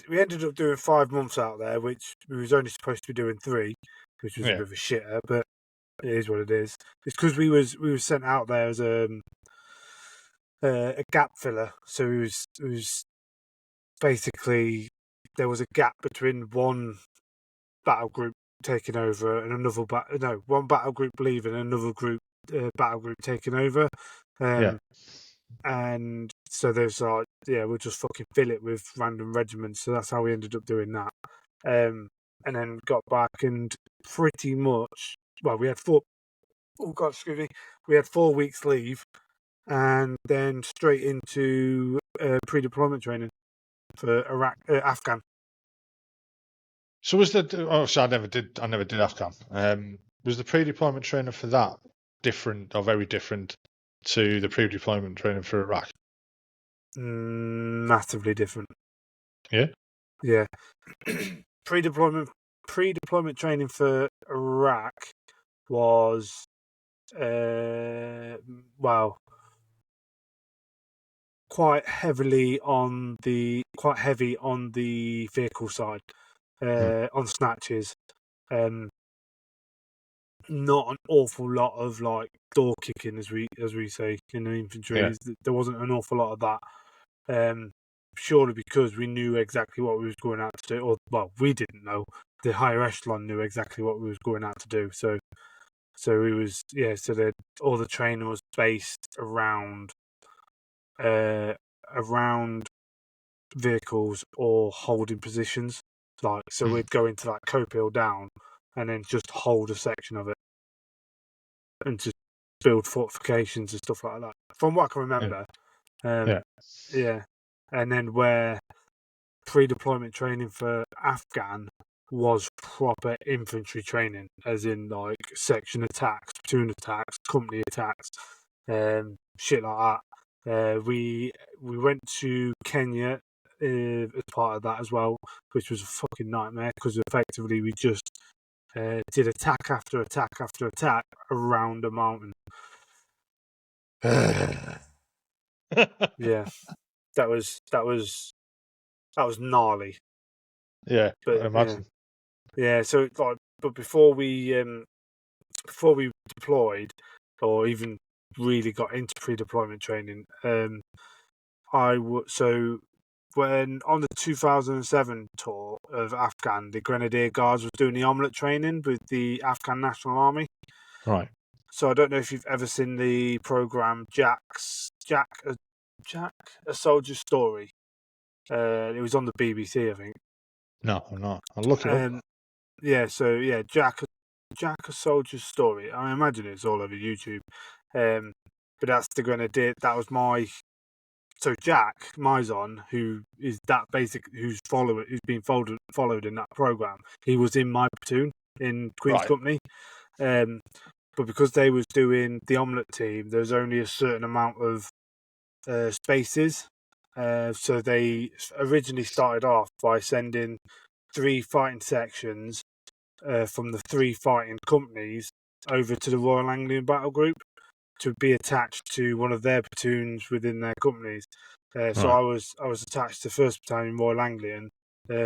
we ended up doing 5 months out there, which we was only supposed to be doing 3, which was a yeah, bit of a shitter, but it is what it is. It's because we was sent out there as a gap filler. So it was basically there was a gap between one battle group taking over and one battle group leaving and another battle group taking over. yeah. And so there's like, yeah, we'll just fucking fill it with random regiments. So that's how we ended up doing that. And then got back and pretty much, well, we had oh God, excuse me, we had 4 weeks leave and then straight into pre-deployment training for Iraq, Afghan. So was the so I never did Afghan. Was the pre-deployment training for that different or very different to the pre-deployment training for Iraq? Massively different. Yeah. Yeah. pre-deployment training for Iraq was well, quite heavy on the vehicle side, on snatches. Not an awful lot of like door kicking, as we say in the infantry. Yeah. There wasn't an awful lot of that. Surely because we knew exactly what we was going out to do, or well, we didn't know. The higher echelon knew exactly what we was going out to do. So it was, yeah. So all the training was based around around vehicles or holding positions. Like, so Mm. we'd go into like Copill down and then just hold a section of it and just build fortifications and stuff like that. From what I can Yeah. remember, Yeah. yeah. And then where pre-deployment training for Afghan was proper infantry training, as in like section attacks, platoon attacks, company attacks, shit like that. We went to Kenya as part of that as well, which was a fucking nightmare because effectively we just did attack after attack after attack around a mountain. Yeah, that was gnarly, Yeah, but I imagine. yeah. So like, but before we deployed or even really got into pre-deployment training, so when on the 2007 tour of Afghan, the Grenadier Guards was doing the omelette training with the Afghan National Army. Right. So I don't know if you've ever seen the program Jack, a Soldier's Story. It was on the BBC, I think. No, I'm not. I'll look it up. Yeah, so yeah, Jack, a Soldier's Story. I imagine it's all over YouTube. But that's the Grenadier. That was Jack Mizon, who is that who's been followed in that program. He was in my platoon in Queen's Right. Company. But because they was doing the omelette team, there's only a certain amount of spaces. So they originally started off by sending 3 fighting sections from the 3 fighting companies over to the Royal Anglian Battle Group to be attached to one of their platoons within their companies. So Right. I was attached to 1st Battalion Royal Anglian,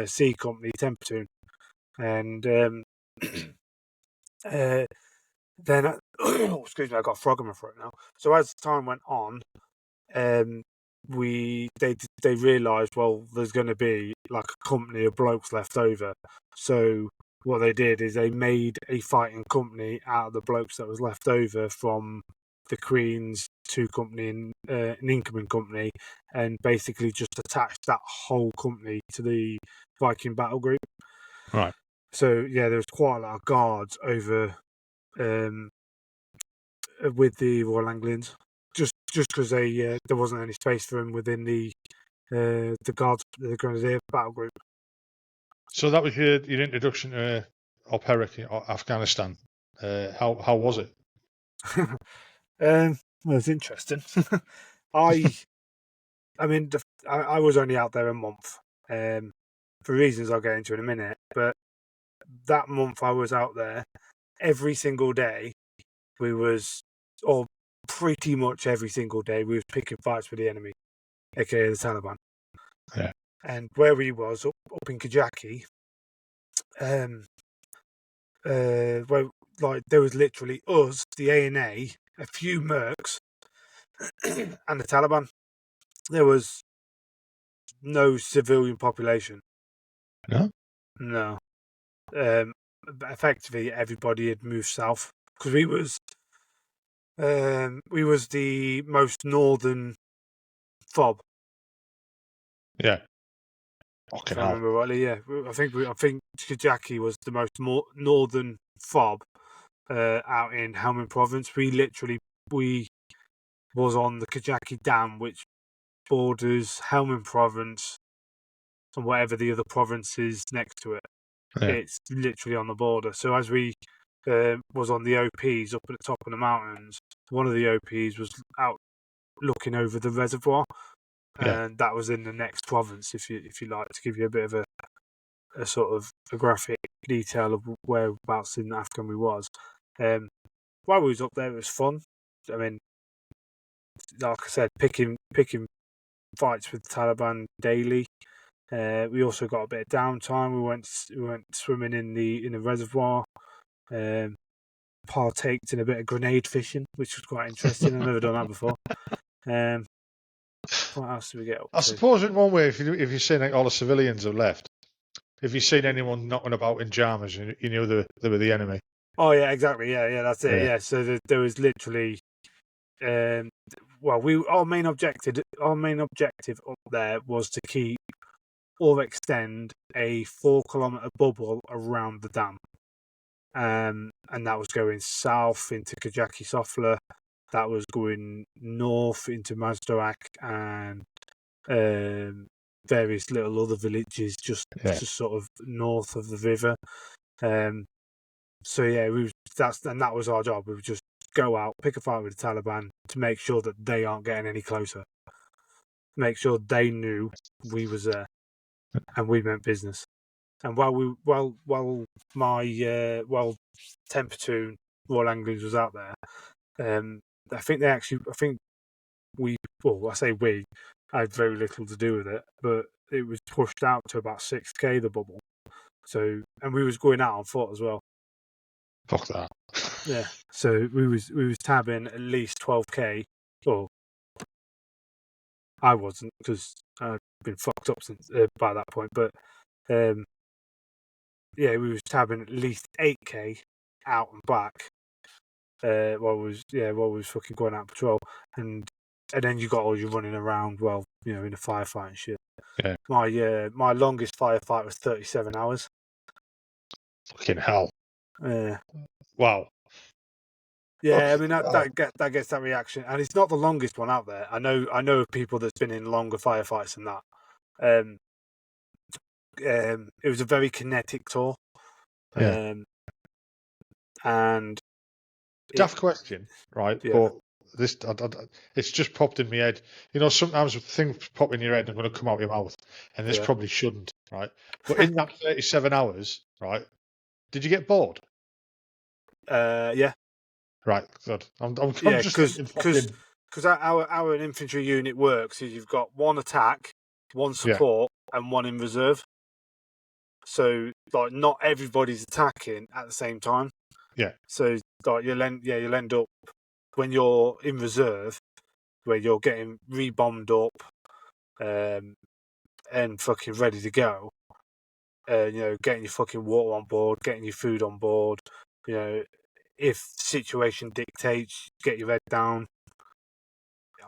C Company 10 platoon, and then excuse me, I got a frog in my throat now. So as time went on, they realised, well, there's going to be like a company of blokes left over. So what they did is they made a fighting company out of the blokes that was left over from the Queen's 2 company and an incoming company, and basically just attached that whole company to the Viking battle group. Right. So yeah, there was quite a lot of guards over with the Royal Anglians, just because there wasn't any space for them within the guards, the Grenadier battle group. So that was your introduction to Afghanistan. How was it? Well, it's interesting. I I mean, I was only out there a month, for reasons I'll get into in a minute. But that month I was out there, every single day we was, or pretty much every single day we was picking fights with the enemy. aka the Taliban. Yeah. And where we was up in Kajaki, where like there was literally us, the ANA, a few mercs, and the Taliban. There was no civilian population. No. No. Effectively, everybody had moved south because we was the most northern fob. Yeah. If Fucking I hell. remember rightly, yeah. I think Kajaki was the most northern fob out in Helmand province. We was on the Kajaki Dam, which borders Helmand province and whatever the other province is next to it. Yeah. It's literally on the border. So as we was on the OPs up at the top of the mountains, one of the OPs was out looking over the reservoir, Yeah. and that was in the next province. If you like, to give you a bit of a sort of a graphic detail of whereabouts in Afghan we was. While we was up there, it was fun. I mean, like I said, picking fights with the Taliban daily. We also got a bit of downtime. We went swimming in the reservoir. Partaked in a bit of grenade fishing, which was quite interesting. I've never done that before. What else did we get up I to? suppose in one way, if you've seen like all the civilians have left, if you've seen anyone knocking about in jammers, you knew they were the enemy. Oh yeah, exactly. Yeah, that's it. Yeah. Yeah, so there was literally, our main objective up there was to keep or extend a 4 kilometre bubble around the dam. And that was going south into Kajaki Sofla. That was going north into Mazdarak and various little other villages just sort of north of the river. So yeah, that was our job. We would just go out, pick a fight with the Taliban to make sure that they aren't getting any closer. Make sure they knew we was there and we meant business. And while my 10 platoon Royal Anglers was out there, I think I say we, I had very little to do with it, but it was pushed out to about 6k the bubble. So, and we was going out on foot as well. Fuck that. Yeah. So we was tabbing at least 12k. Or I wasn't, because I'd been fucked up since by that point. But yeah, we was tabbing at least 8k out and back. While we was fucking going out patrol, and then you got all you running around. Well, in a firefight and shit. Yeah. My longest firefight was 37 hours. Fucking hell. Wow. Yeah, I mean that gets that reaction, and it's not the longest one out there. I know of people that's been in longer firefights than that. It was a very kinetic tour. And daft question, right? Yeah. But this, it's just popped in my head. Sometimes things pop in your head and going to come out your mouth, and this probably shouldn't, right? But in that 37 hours, right? Did you get bored? Yeah. Right, good. I'm Yeah, just thinking fucking. Because our infantry unit works is you've got one attack, one support, and one in reserve. So like not everybody's attacking at the same time. Yeah. So like you'll end up when you're in reserve, where you're getting rebombed up, and fucking ready to go. Getting your fucking water on board, getting your food on board. If situation dictates, get your head down.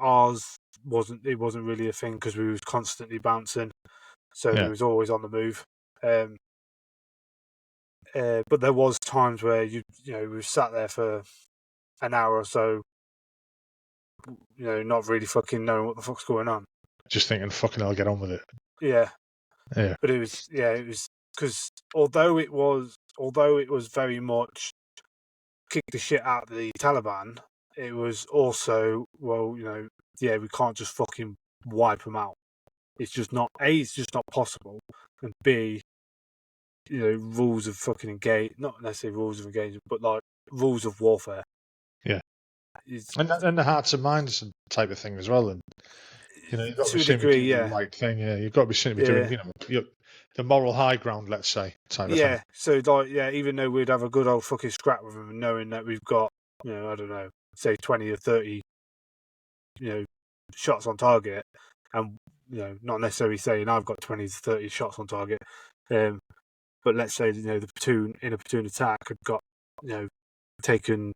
Ours wasn't really a thing because we was constantly bouncing, so we was always on the move. But there was times where we sat there for an hour or so, not really fucking knowing what the fuck's going on. Just thinking, fucking, I'll get on with it. Yeah. Yeah. But it was because although it was very much kick the shit out of the Taliban, it was also, we can't just fucking wipe them out. It's just not it's just not possible, and B, rules of fucking not necessarily rules of engagement, but like rules of warfare. Yeah, and the hearts and minds type of thing as well. And You know, you've got to be to a seen to degree, do the yeah, right thing. Yeah, you've got to be seen to be doing, yeah, you know, the moral high ground, let's say, type of thing. yeah. So like, yeah, even though we'd have a good old fucking scrap with them, and knowing that we've got, I don't know, say 20 or 30, shots on target, and not necessarily saying I've got 20 to 30 shots on target, but let's say the platoon in a platoon attack had got taken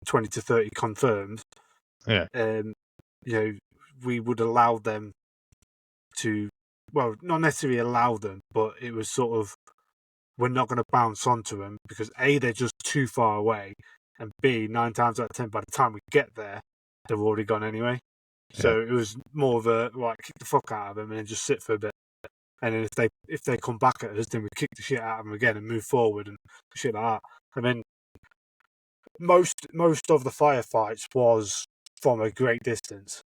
20 to 30 confirmed. Yeah, We would allow them to, well, not necessarily allow them, but it was sort of, we're not going to bounce onto them because A, they're just too far away, and B, 9 times out of 10, by the time we get there, they're already gone anyway. yeah, So it was more of a, right, kick the fuck out of them and then just sit for a bit. And then if they come back at us, then we kick the shit out of them again and move forward and shit like that. I mean, most of the firefights was from a great distance.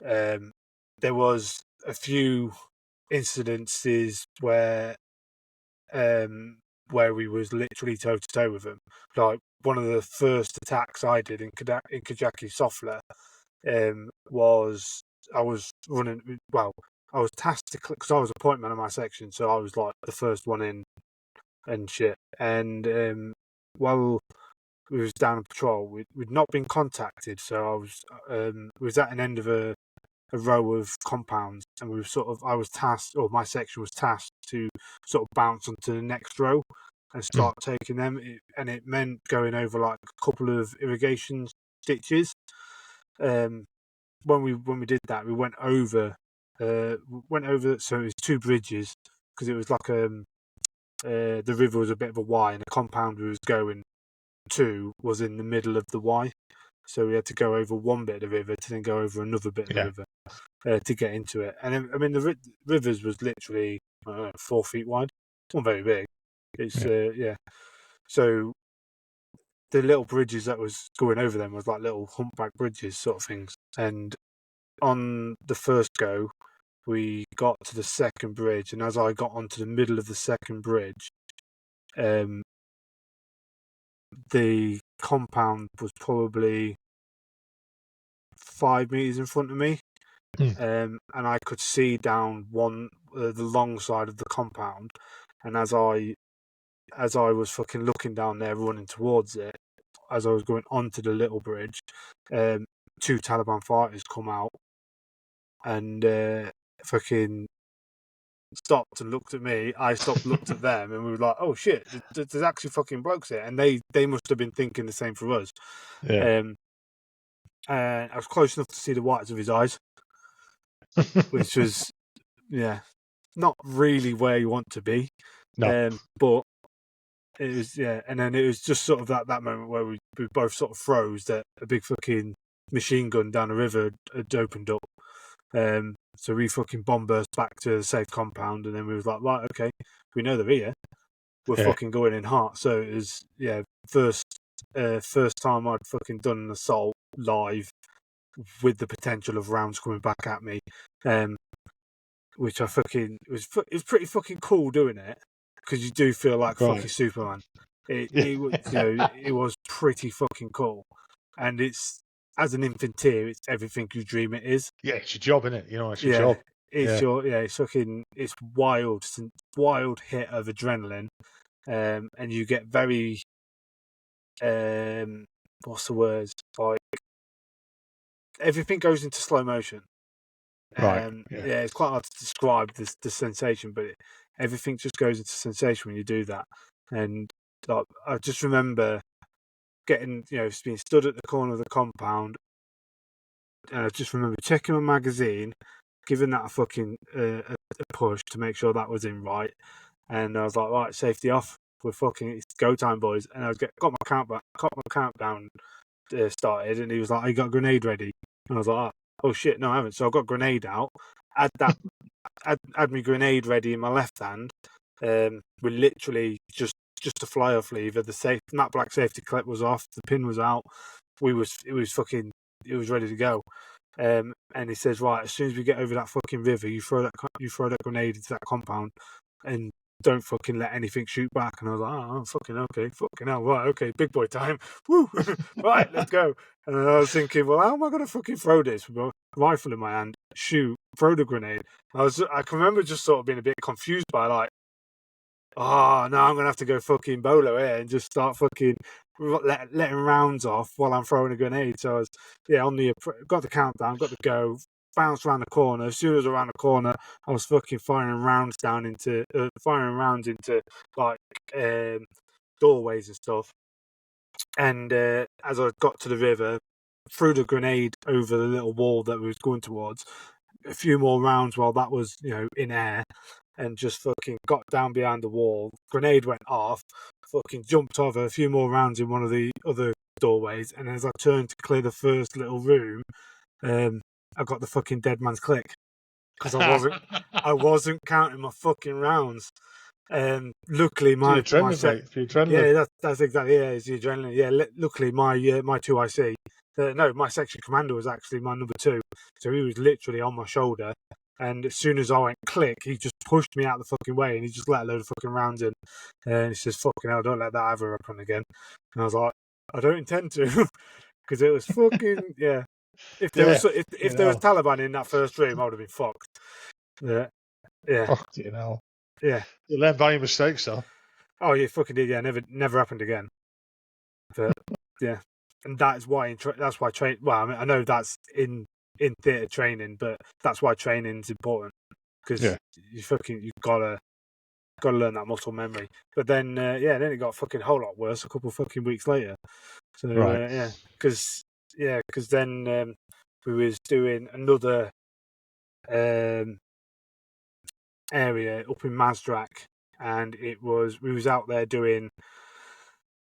There was a few incidences where we was literally toe to toe with them. Like one of the first attacks I did in Kajaki Sofla was, I was running. Well, I was tasked to because I was a point man in my section, so I was like the first one in and shit. And while we was down on patrol, we'd not been contacted, so we was at an end of a row of compounds, and we were I was tasked, or my section was tasked to sort of bounce onto the next row and start taking them, and it meant going over like a couple of irrigation ditches. When we did that, we went over, so it was two bridges because it was like the river was a bit of a Y, and the compound we was going to was in the middle of the Y. So we had to go over one bit of the river to then go over another bit of the yeah. river to get into it. And I mean, the rivers was literally 4 feet wide. It's not very big. It's yeah. So the little bridges that was going over them was like little humpback bridges sort of things. And on the first go, we got to the second bridge, and as I got onto the middle of the second bridge, the compound was probably 5 meters in front of me, and I could see down the long side of the compound. And as I was fucking looking down there, running towards it, as I was going onto the little bridge, two Taliban fighters come out and fucking stopped and looked at me. I stopped, looked at them, and we were like, "Oh shit, there's actually fucking blokes here." And they must have been thinking the same for us. Yeah. And I was close enough to see the whites of his eyes, which was, yeah, not really where you want to be. No. But it was, yeah. And then it was just sort of that moment where we both sort of froze, that a big fucking machine gun down the river had opened up. So we fucking bomb burst back to the safe compound, and then we was like, right, okay, we know they're here. We're fucking going in hot. So it was, yeah, first time I'd fucking done an assault live with the potential of rounds coming back at me, which I fucking, it was pretty fucking cool doing it, because you do feel like fucking Superman. It was, it was pretty fucking cool, and it's, as an infantry, it's everything you dream it is. Yeah, it's your job, isn't it? You know, it's your Yeah, job. it's it's fucking, it's wild, wild hit of adrenaline, and you get very, what's the words, like, everything goes into slow motion. Right. Yeah, it's quite hard to describe the sensation, but everything just goes into sensation when you do that. And like, I just remember getting, being stood at the corner of the compound, and I just remember checking my magazine, giving that a fucking a push to make sure that was in right, and I was like, right, safety off. We're fucking, it's go time, boys. And I got my countdown started, and he was like, "I got a grenade ready," and I was like, "Oh shit, no, I haven't." So I got a grenade out, had my grenade ready in my left hand. We literally just a fly off lever. The matte black safety clip was off. The pin was out. It was ready to go. And he says, right, as soon as we get over that fucking river, you throw that grenade into that compound, and don't fucking let anything shoot back. And I was like, oh, fucking okay, fucking hell, right, okay, big boy time. Woo, right, let's go. And I was thinking, well, how am I going to fucking throw this with a rifle in my hand, shoot, throw the grenade? I can remember just sort of being a bit confused by like, oh, no, I'm going to have to go fucking bolo here and just start fucking letting rounds off while I'm throwing a grenade. So I was, got the countdown, got the go, bounced around the corner. As soon as I was around the corner, I was fucking firing rounds into like doorways and stuff. And as I got to the river, threw the grenade over the little wall that we was going towards. A few more rounds while that was, in air, and just fucking got down behind the wall. Grenade went off, fucking jumped over a few more rounds in one of the other doorways, and as I turned to clear the first little room, I got the fucking dead man's click because I wasn't counting my fucking rounds. Luckily, my adrenaline, mate. The adrenaline. yeah, that's exactly it's the adrenaline. Yeah, luckily my 2IC, my section commander was actually my number 2, so he was literally on my shoulder. And as soon as I went click, he just pushed me out the fucking way, and he just let a load of fucking rounds in. And he says, "Fucking hell, don't let that ever happen again." And I was like, "I don't intend to," because it was fucking yeah. If there was Taliban in that first room, I would have been fucked. Yeah. Fucking hell. Yeah. You learn by your mistakes, though. Oh, you fucking did. Yeah, never happened again. But yeah, and that's why train. Well, I mean, I know that's in theatre training, but that's why training's important because you've gotta learn that muscle memory. But then then it got fucking a whole lot worse a couple of fucking weeks later. So because then we was doing another area up in Mazrak, and we was out there doing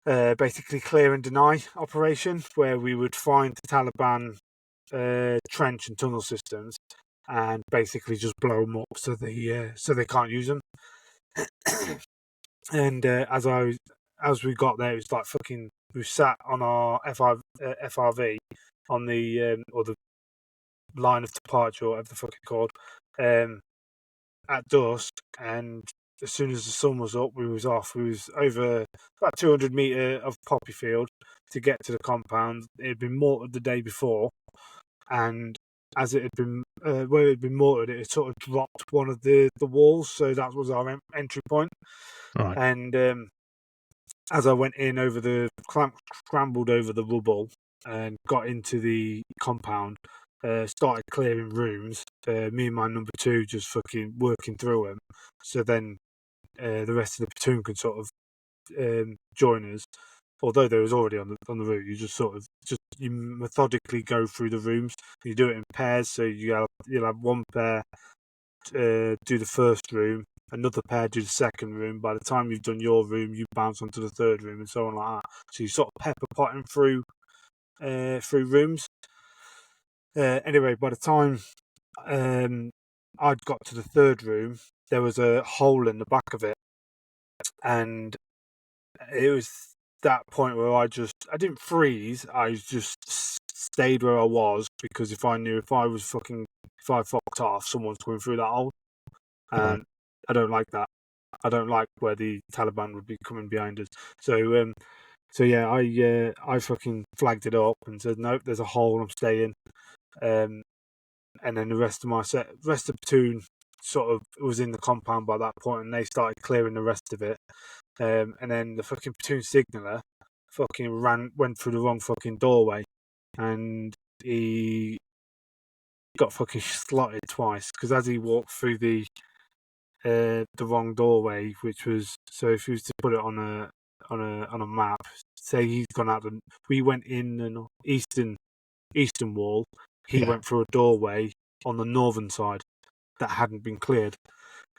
basically clear and deny operation, where we would find the Taliban trench and tunnel systems and basically just blow them up so they can't use them. And as we got there, it was like fucking. We sat on our FRV on the or the line of departure, or whatever the fuck it's called, at dusk, and as soon as the sun was up, we was off. We was over about 200 metre of poppy field to get to the compound. It had been mortared the day before, and as it had been where it had been mortared, it had sort of dropped one of the walls, so that was our entry point. Right. And as I went in scrambled over the rubble and got into the compound, started clearing rooms. Me and my number 2 just fucking working through them. So then the rest of the platoon can sort of join us. Although they was already on the route, you just sort of you methodically go through the rooms. You do it in pairs, so you'll have one pair do the first room, another pair do the second room. By the time you've done your room, you bounce onto the third room, and so on like that. So you sort of pepper potting through rooms. Anyway, by the time I'd got to the third room, there was a hole in the back of it, and it was that point where I didn't freeze. I just stayed where I was, because if I fucked off, someone's coming through that hole, and Right. I don't like that. I don't like where the Taliban would be coming behind us. So yeah, I fucking flagged it up and said, nope, there's a hole, I'm staying. And then the rest of the platoon sort of was in the compound by that point, and they started clearing the rest of it. And then the fucking platoon signaller fucking went through the wrong fucking doorway, and he got fucking slotted twice, because as he walked through the wrong doorway, which was, so if you was to put it on a map, say he's gone out we went in an eastern wall, he went through a doorway on the northern side that hadn't been cleared.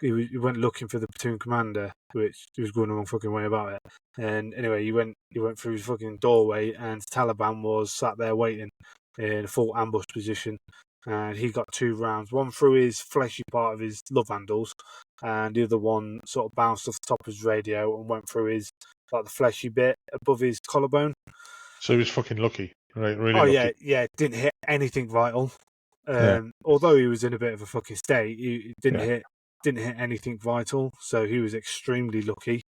He went looking for the platoon commander, which he was going the wrong fucking way about it. And anyway, he went through his fucking doorway, and Taliban was sat there waiting in a full ambush position. And he got 2 rounds, one through his fleshy part of his love handles, and the other one sort of bounced off the top of his radio and went through his, like, the fleshy bit above his collarbone. So he was fucking lucky, right? Really lucky. Yeah, didn't hit anything vital. Although he was in a bit of a fucking state, he didn't hit didn't hit anything vital, so he was extremely lucky.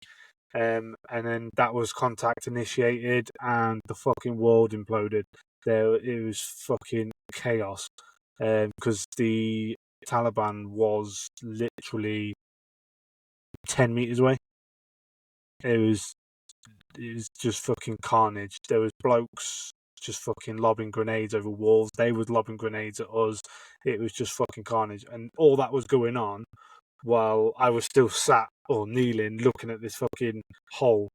And then that was contact initiated, and the fucking world imploded. It was fucking chaos, because the Taliban was literally 10 meters away. It was just fucking carnage. There was blokes just fucking lobbing grenades over walls. They was lobbing grenades at us. It was just fucking carnage, and all that was going on while I was still sat or kneeling, looking at this fucking hole,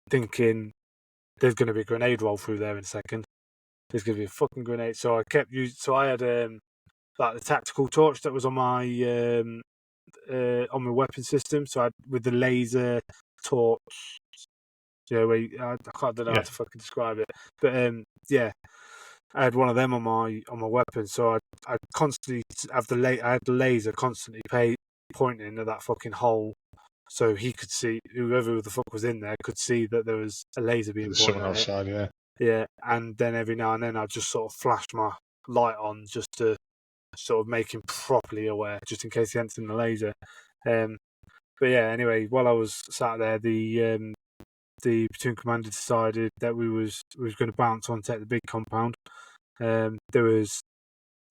thinking there's going to be a grenade roll through there in a second. There's going to be a fucking grenade. So I kept using. So I had like the tactical torch that was on my weapon system. So I with the laser torch. Yeah, I don't know how to fucking describe it, but yeah, I had one of them on my weapon. So I constantly I had the laser constantly pointing at that fucking hole, so he could see, whoever the fuck was in there could see that there was a laser being There's pointed someone at it. outside, yeah. Yeah, and then every now and then I'd just sort of flash my light on just to sort of make him properly aware, just in case he hadn't seen the laser. But yeah, anyway, while I was sat there, the platoon commander decided that we was going to bounce on, take the big compound. There was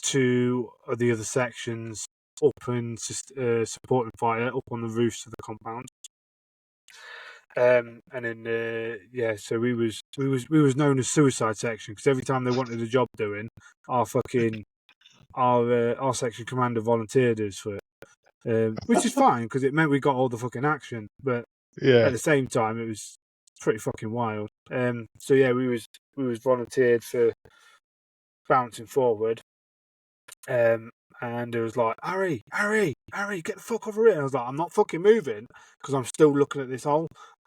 two of the other sections up and supporting fire up on the roofs of the compound. And then so we was known as suicide section, because every time they wanted a job doing, our section commander volunteered us for it, which is fine because it meant we got all the fucking action. But at the same time, it was pretty fucking wild. So yeah, we was volunteered for bouncing forward. And it was like, Harry, get the fuck over here. And I was like, I'm not fucking moving because I'm still looking at this hole.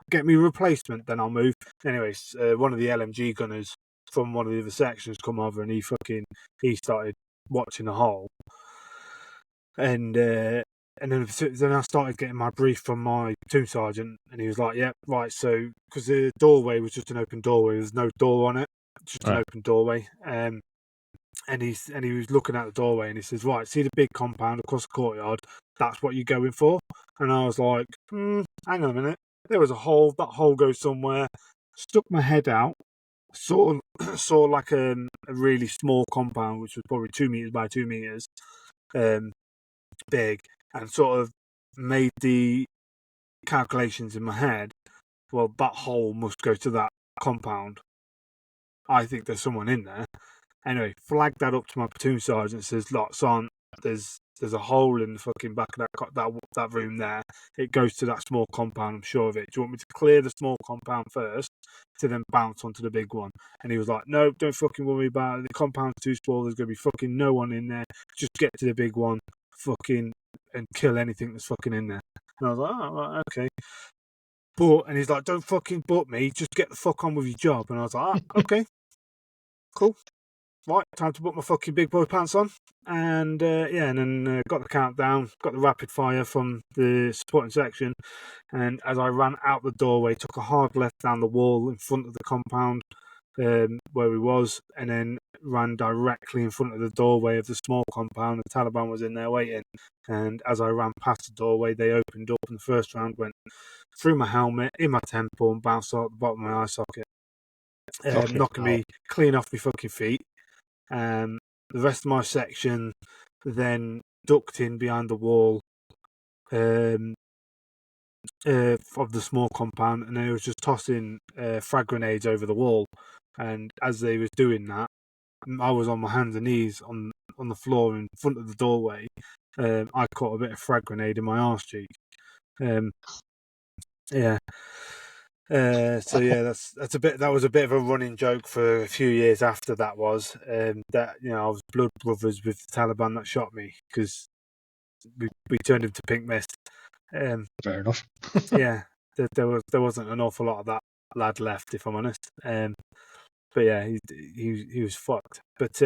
Get me a replacement, then I'll move. Anyways, one of the LMG gunners from one of the other sections come over, and he started watching the hole. And then I started getting my brief from my platoon sergeant, and he was like, "Yeah, right." So because the doorway was just an open doorway, there's no door on it, just an open doorway. And he was looking at the doorway, and he says, "Right, see the big compound across the courtyard? That's what you're going for." And I was like, "Hang on a minute. There was a hole. That hole goes somewhere." Stuck my head out, saw like a really small compound, which was probably 2 meters by 2 meters, big, and sort of made the calculations in my head. Well, that hole must go to that compound. I think there's someone in there. Anyway, flagged that up to my platoon sergeant. Says, "Look, son, there's a hole in the fucking back of that room there. It goes to that small compound. I'm sure of it. Do you want me to clear the small compound first, to then bounce onto the big one?" And he was like, "No, don't fucking worry about it. The compound's too small. There's gonna be fucking no one in there. Just get to the big one, fucking, and kill anything that's fucking in there." And I was like, "Oh, right, okay." And he's like, "Don't fucking butt me. Just get the fuck on with your job." And I was like, "Okay, cool. Right, time to put my fucking big boy pants on." And and then got the countdown, got the rapid fire from the supporting section, and as I ran out the doorway, took a hard left down the wall in front of the compound where we was, and then ran directly in front of the doorway of the small compound. The Taliban was in there waiting, and as I ran past the doorway, they opened up, and the first round went through my helmet, in my temple, and bounced out the bottom of my eye socket, knocking me clean off my fucking feet. The rest of my section then ducked in behind the wall of the small compound, and they was just tossing frag grenades over the wall. And as they was doing that, I was on my hands and knees on the floor in front of the doorway. I caught a bit of frag grenade in my arse cheek. Yeah. So yeah, that was a bit of a running joke for a few years after that was that I was blood brothers with the Taliban that shot me, because we turned him to pink mist. Fair enough. Yeah, there wasn't an awful lot of that lad left, if I'm honest. But yeah, he was fucked. But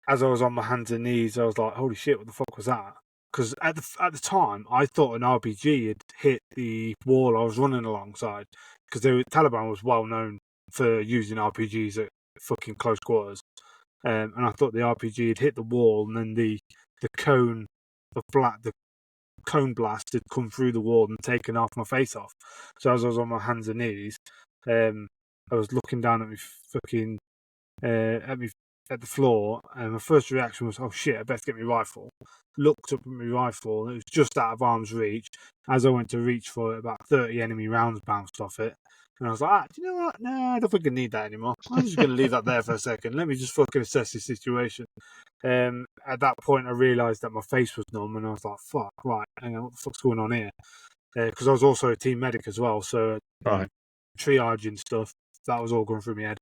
as I was on my hands and knees, I was like, "Holy shit, what the fuck was that?" Because at the time, I thought an RPG had hit the wall I was running alongside, because Taliban was well known for using RPGs at fucking close quarters, and I thought the RPG had hit the wall, and then the the cone blast had come through the wall and taken half my face off. So as I was on my hands and knees, I was looking down at me fucking at the floor, and my first reaction was, "Oh shit! I better get my rifle." Looked up at my rifle, and it was just out of arm's reach. As I went to reach for it, about 30 enemy rounds bounced off it, and I was like, "Do you know what? No, I don't think I need that anymore. I'm just going to leave that there for a second. Let me just fucking assess the situation." At that point, I realised that my face was numb, and I was like, "Fuck, right, hang on, what the fuck's going on here?" Because I was also a team medic as well, so Right. triaging stuff, that was all going through my head.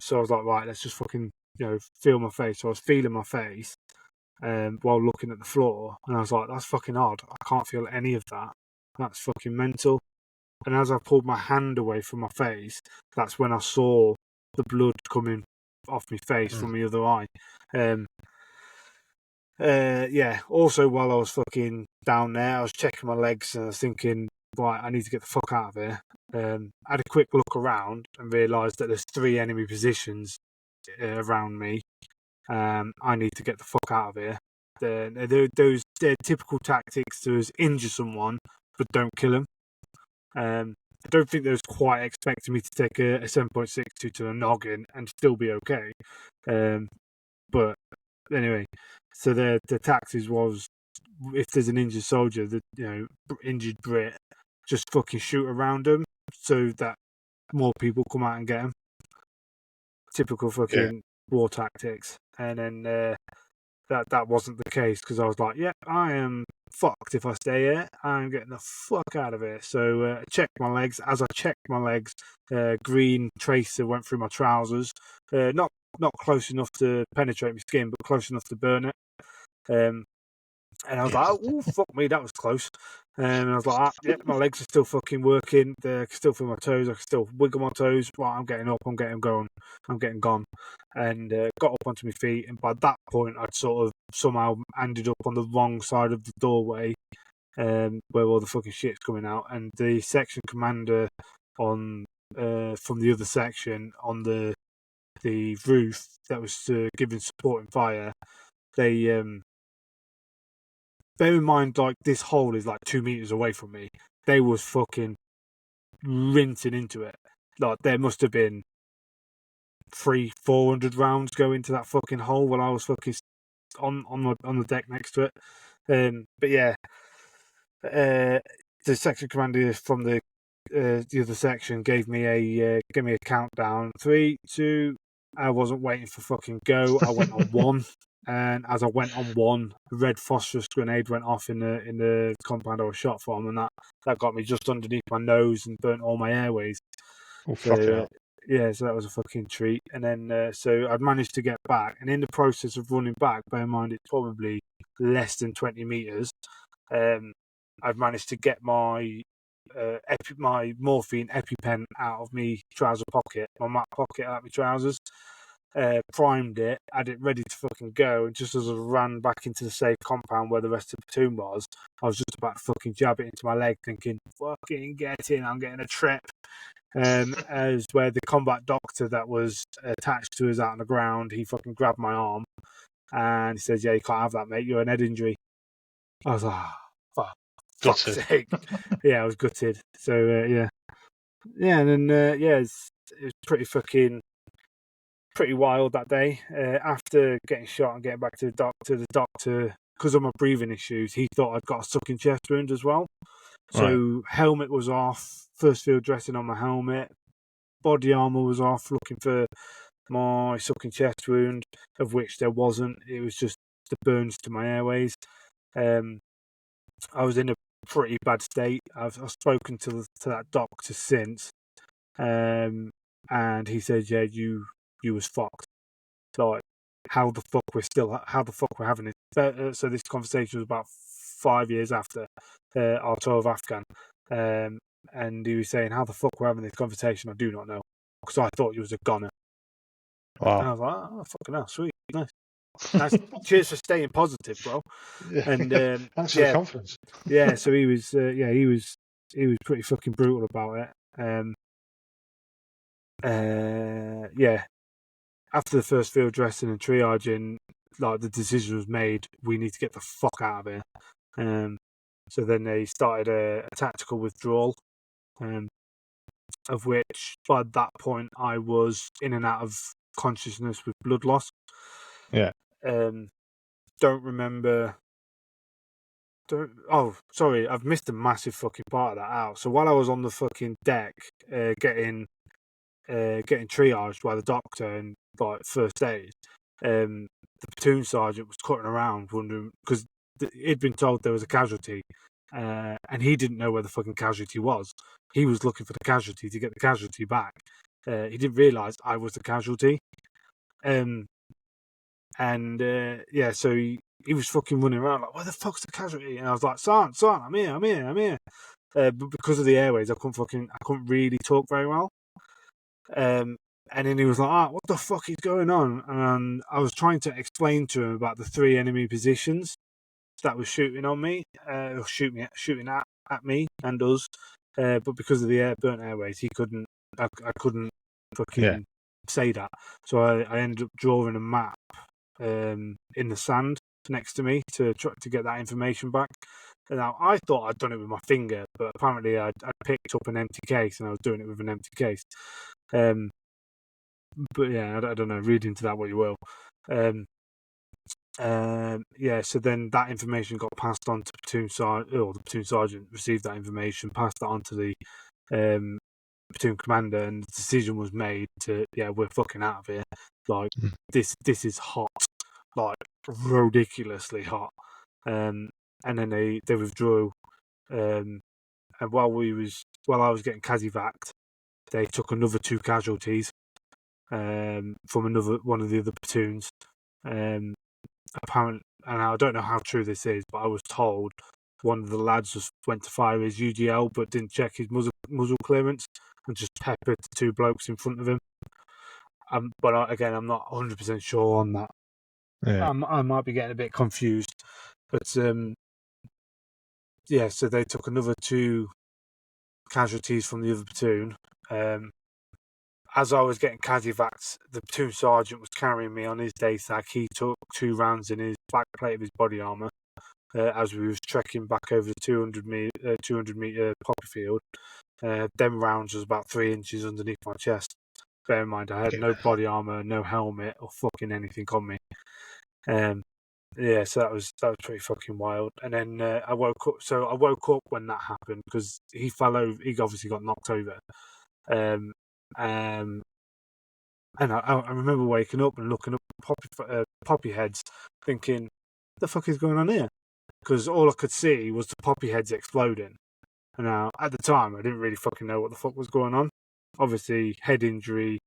So I was like, right, let's just fucking, feel my face. So I was feeling my face while looking at the floor, and I was like, that's fucking odd. I can't feel any of that. That's fucking mental. And as I pulled my hand away from my face, that's when I saw the blood coming off my face from the other eye. Yeah. Also, while I was fucking down there, I was checking my legs and I was thinking, right, I need to get the fuck out of here. I had a quick look around and realised that there's 3 enemy positions around me. I need to get the fuck out of here. They're typical tactics to injure someone, but don't kill him. I don't think they was quite expecting me to take a 7.62 to the noggin and still be okay. But anyway, so the tactics was, if there's an injured soldier, injured Brit, just fucking shoot around them so that more people come out and get him. Typical fucking war tactics. And then that wasn't the case, because I was like, yeah, I am fucked if I stay here. I'm getting the fuck out of here. So I checked my legs. As I checked my legs, green tracer went through my trousers. Not close enough to penetrate my skin, but close enough to burn it. And I was like, oh, fuck me, that was close. And I was like, yeah, my legs are still fucking working. I can still feel my toes. I can still wiggle my toes. Right, I'm getting up. I'm getting going. I'm getting gone. And got up onto my feet. And by that point, I'd sort of somehow ended up on the wrong side of the doorway, where all the fucking shit's coming out. And the section commander from the other section on the roof that was giving supporting fire, they bear in mind, like, this hole is like 2 meters away from me. They was fucking rinsing into it. Like, there must have been 400 rounds go into that fucking hole while I was fucking on the deck next to it. But yeah, the section commander from the other section gave me a countdown. 3, 2. I wasn't waiting for fucking go. I went on 1. And as I went on 1, a red phosphorus grenade went off in the compound I was shot from, and that got me just underneath my nose and burnt all my airways. Oh, fucking hell. Yeah, so that was a fucking treat. And then so I'd managed to get back, and in the process of running back, bear in mind it's probably less than 20 meters. I've managed to get my my morphine EpiPen out of my trouser pocket, my mat pocket out of my trousers. Primed it, had it ready to fucking go, and just as I ran back into the safe compound where the rest of the platoon was, I was just about to fucking jab it into my leg, thinking, fucking get in, I'm getting a trip. As where the combat doctor that was attached to us out on the ground, he fucking grabbed my arm, and he says, yeah, you can't have that, mate, you're an head injury. I was like, oh, fuck's sake. Yeah, I was gutted. So, yeah. Yeah, and then, it was pretty wild that day. After getting shot and getting back to the doctor, because of my breathing issues, he thought I'd got a sucking chest wound as well. So helmet was off, first field dressing on my helmet, body armour was off, looking for my sucking chest wound, of which there wasn't. It was just the burns to my airways. I was in a pretty bad state. I've spoken to that doctor since, and he said, yeah, you was fucked. Like, how the fuck we're having it. So this conversation was about 5 years after our tour of Afghan, and he was saying, how the fuck we're having this conversation, I do not know, because I thought you was a goner. Wow. And I was like, oh, fucking hell, sweet, nice. Cheers for staying positive, bro. Yeah. And thanks for the confidence. Yeah, so he was pretty fucking brutal about it. Yeah. After the first field dressing and triaging, like the decision was made, we need to get the fuck out of here. So then they started a tactical withdrawal, of which by that point I was in and out of consciousness with blood loss. Yeah. Don't remember. Oh, sorry, I've missed a massive fucking part of that out. So while I was on the fucking deck, getting triaged by the doctor and like first aid, the platoon sergeant was cutting around wondering because he'd been told there was a casualty, and he didn't know where the fucking casualty was. He was looking for the casualty to get the casualty back. He didn't realise I was the casualty. So he was fucking running around like, where the fuck's the casualty? And I was like, son, I'm here. But because of the airways, I couldn't really talk very well. And then he was like, what the fuck is going on? And I was trying to explain to him about the 3 enemy positions that were shooting on me, or shooting at me and us. But because of the burnt airways, I couldn't fucking say that. So I ended up drawing a map in the sand next to me to try to get that information back. And now I thought I'd done it with my finger, but apparently I'd picked up an empty case and I was doing it with an empty case. But yeah, I don't know. Read into that what you will. So then that information got passed on to platoon sergeant, or the platoon sergeant received that information, passed that on to the platoon commander, and the decision was made to, we're fucking out of here. Like, this is hot, like ridiculously hot. And then they withdrew. And while I was getting casevaced, they took another 2 casualties from one of the other platoons. Apparently, and I don't know how true this is, but I was told one of the lads just went to fire his UGL but didn't check his muzzle clearance and just peppered the 2 blokes in front of him. But again, I'm not 100% sure on that. Yeah. I might be getting a bit confused. But so they took another 2 casualties from the other platoon. As I was getting casevaced, the platoon sergeant was carrying me on his day sack. He took 2 rounds in his back plate of his body armour as we was trekking back over the 200 metre poppy field. Them rounds was about 3 inches underneath my chest. Bear in mind, I had no body armour, no helmet, or fucking anything on me. So that was pretty fucking wild. And then I woke up. So I woke up when that happened because he fell over. He obviously got knocked over. And I remember waking up and looking up poppy heads, thinking, "The fuck is going on here?" Because all I could see was the poppy heads exploding. And now, at the time, I didn't really fucking know what the fuck was going on. Obviously, head injury,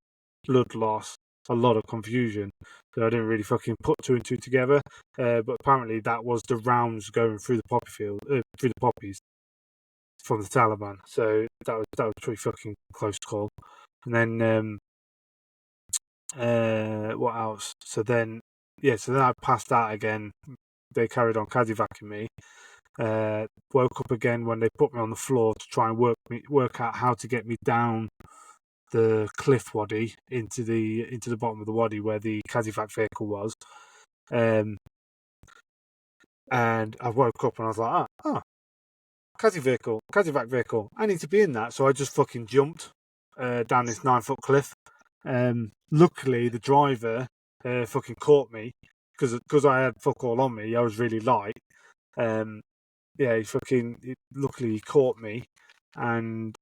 blood loss, a lot of confusion. So I didn't really fucking put 2 and 2 together. But apparently, that was the rounds going through the poppy field, through the poppies from the Taliban. So that was pretty fucking close call. And then what else? So then I passed out again. They carried on caddyvacking me. Woke up again when they put me on the floor to try and work out how to get me down the cliff wadi into the bottom of the wadi where the caddyvac vehicle was. And I woke up and I was like, caddyvac vehicle. I need to be in that. So I just fucking jumped down this 9-foot cliff. Luckily, the driver fucking caught me because I had fuck all on me. I was really light. Luckily he caught me and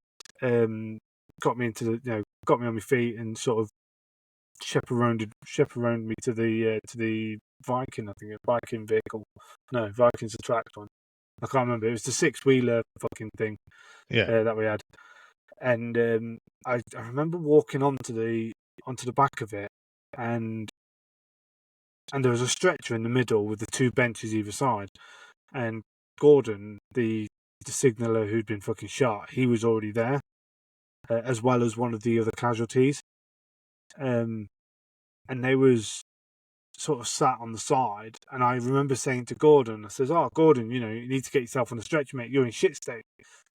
got me got me on my feet and sort of chaperoned me to the Viking. I think a Viking vehicle. No, Viking's a tracked one. I can't remember. It was the 6-wheeler fucking thing that we had. And I remember walking onto the back of it, and there was a stretcher in the middle with the 2 benches either side. And Gordon, the signaller who'd been fucking shot, he was already there, as well as one of the other casualties. And they was sort of sat on the side. And I remember saying to Gordon, I says, "Oh, Gordon, you need to get yourself on the stretcher, mate. You're in shit state.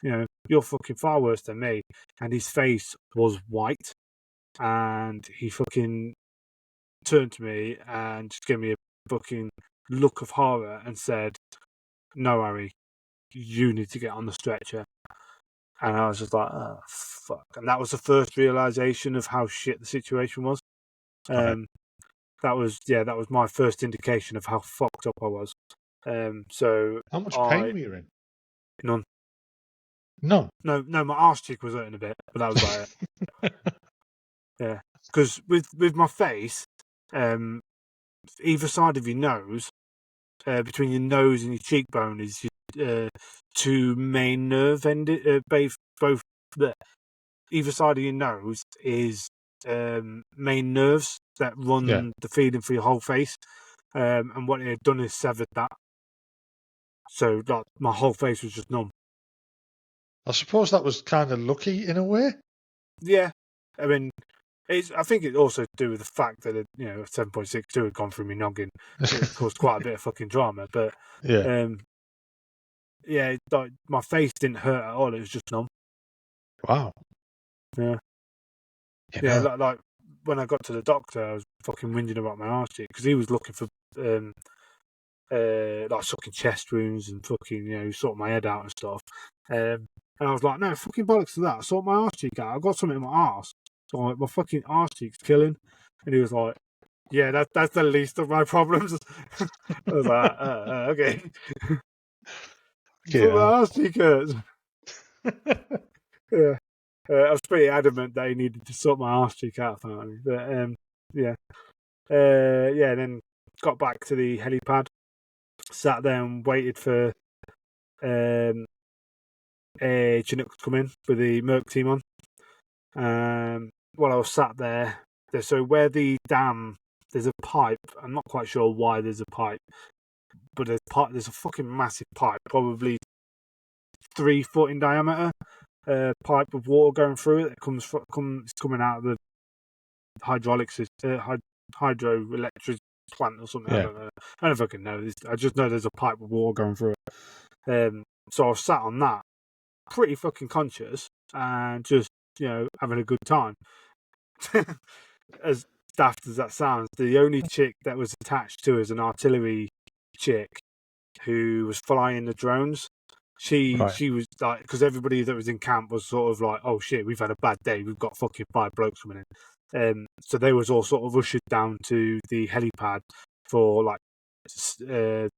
You're fucking far worse than me." And his face was white, and he fucking turned to me and just gave me fucking look of horror and said, "No, Harry, you need to get on the stretcher." And I was just like, "Oh fuck!" And that was the first realization of how shit the situation was. Right. That was my first indication of how fucked up I was. So How much pain I were you in? none. No. No, my arse cheek was hurting a bit, but that was about it. Yeah, because with my face, either side of your nose, between your nose and your cheekbone, is your two main nerve ended. Both either side of your nose is main nerves that Yeah. run the feeling for your whole face. And what it had done is severed that. So like my whole face was just numb. I suppose that was kind of lucky in a way. Yeah, I mean, I think it also to do with the fact that 7.62 had gone through my noggin. It caused quite a bit of fucking drama, but Yeah. um, yeah, like my face didn't hurt at all. It was just numb. Wow. Yeah, You yeah. know. Like when I got to the doctor, I was fucking whinging about my arse cheek because he was looking for like sucking chest wounds and fucking sorting my head out and stuff. And I was like, no, fucking bollocks to that. I sort my arse cheek out. I got something in my arse. So like, my fucking arse cheek's killing. And he was like, yeah, that's the least of my problems. I was like, okay. You But my know. arse cheek hurts. Yeah. I was pretty adamant that he needed to sort my arse cheek out, apparently. But yeah. Yeah, and then got back to the helipad, sat there and waited for a Chinook to come in with the Merc team on. While I was sat there, so where the dam, there's a pipe. I'm not quite sure why there's a pipe, but there's a fucking massive pipe, probably 3 foot in diameter, pipe of water going through it that it's coming out of the hydroelectric plant or something. I Yeah. don't know. I don't fucking know. I just know there's a pipe of water going through it. So I was sat on that, pretty fucking conscious and just having a good time. As daft as that sounds, the only chick that was attached to us, an artillery chick who was flying the drones. She Right. was like, because everybody that was in camp was sort of like, oh shit, we've had a bad day, we've got fucking 5 blokes coming in. So they was all sort of ushered down to the helipad for like to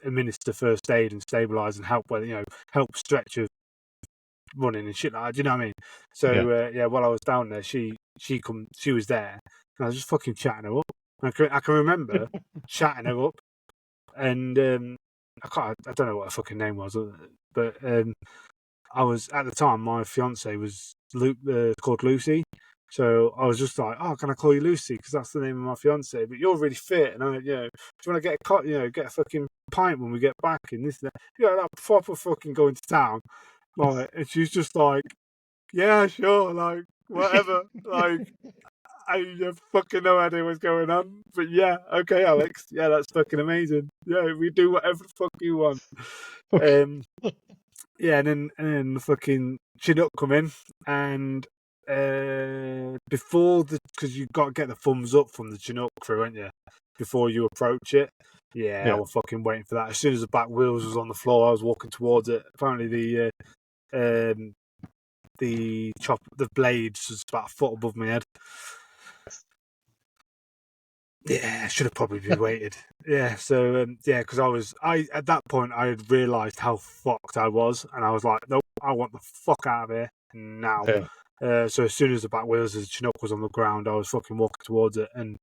administer first aid and stabilise and help help stretcher running and shit like that. Do you know what I mean? Yeah. So yeah, while I was down there, she was there, and I was just fucking chatting her up. I can remember chatting her up, and I don't know what her fucking name was, but I was at the time my fiance was called Lucy. So I was just like, oh, can I call you Lucy? Because that's the name of my fiance. But you're really fit, and do you want to get a fucking pint when we get back and this and that, like proper fucking going to town. Like, and she's just like, yeah, sure, like, whatever. Like, I have fucking no idea what's going on. But yeah, okay, Alex. Yeah, that's fucking amazing. Yeah, we do whatever the fuck you want. Yeah, and then the fucking Chinook come in, and because you got to get the thumbs up from the Chinook crew, ain't you? Before you approach it. Yeah, I Yeah. was fucking waiting for that. As soon as the back wheels was on the floor, I was walking towards it. Apparently, the blades was about a foot above my head. Yeah, I should have probably waited. Yeah, so yeah, because at that point I had realised how fucked I was, and I was like, nope, I want the fuck out of here now. Yeah. So as soon as the back wheels of the Chinook was on the ground, I was fucking walking towards it, and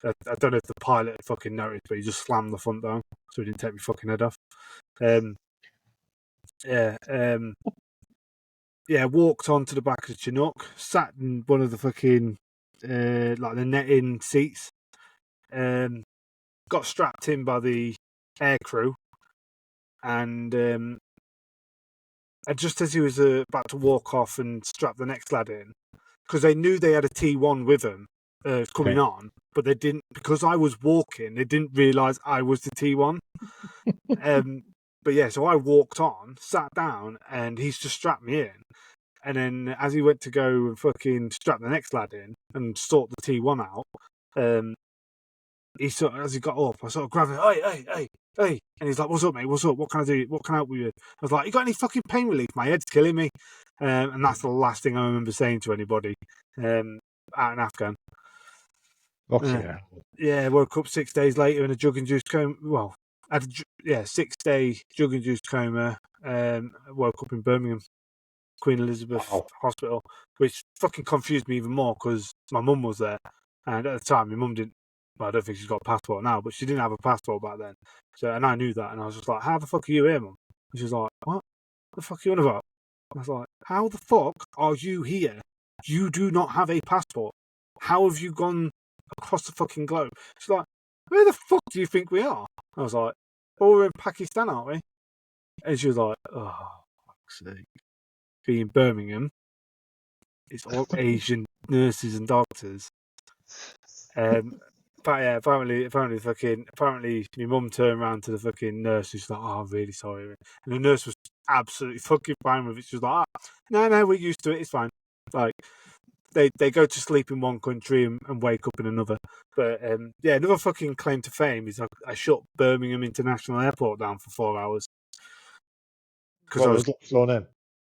I don't know if the pilot had fucking noticed, but he just slammed the front down, so he didn't take my fucking head off. Yeah, yeah, walked onto the back of the Chinook, sat in one of the fucking like the netting seats. Got strapped in by the air crew, and just as he was about to walk off and strap the next lad in, because they knew they had a T1 with them coming Okay. on, but they didn't, because I was walking, they didn't realise I was the T1. But yeah, so I walked on, sat down, and he's just strapped me in. And then as he went to go and fucking strap the next lad in and sort the T1 out, he sort of, as he got up, I sort of grabbed him, hey, and he's like, "What's up, mate? What's up? What can I do? What can I help you with?" I was like, "You got any fucking pain relief? My head's killing me." And that's the last thing I remember saying to anybody out in Afghan. Okay. Yeah, woke up 6 days later in a drug-induced coma. Well, had a 6-day drug-induced coma. Woke up in Birmingham, Queen Elizabeth Wow. Hospital, which fucking confused me even more because my mum was there, and at the time my mum didn't. Well, I don't think she's got a passport now, but she didn't have a passport back then. So, and I knew that, and I was just like, "How the fuck are you here, mum?" And she's like, "What the fuck are you on about?" I was like, "How the fuck are you here? You do not have a passport. How have you gone across the fucking globe?" She's like, "Where the fuck do you think we are?" I was like, "Well, we're in Pakistan, aren't we?" And she was like, "Oh, fuck's sake." Being Birmingham, it's all Asian nurses and doctors. But yeah, apparently, my mum turned around to the fucking nurse. She's like, "Oh, I'm really sorry," and the nurse was absolutely fucking fine with it. She was like, No, we're used to it. It's fine." Like they go to sleep in one country and wake up in another. But yeah, another fucking claim to fame is I shut Birmingham International Airport down for 4 hours because What was flown in?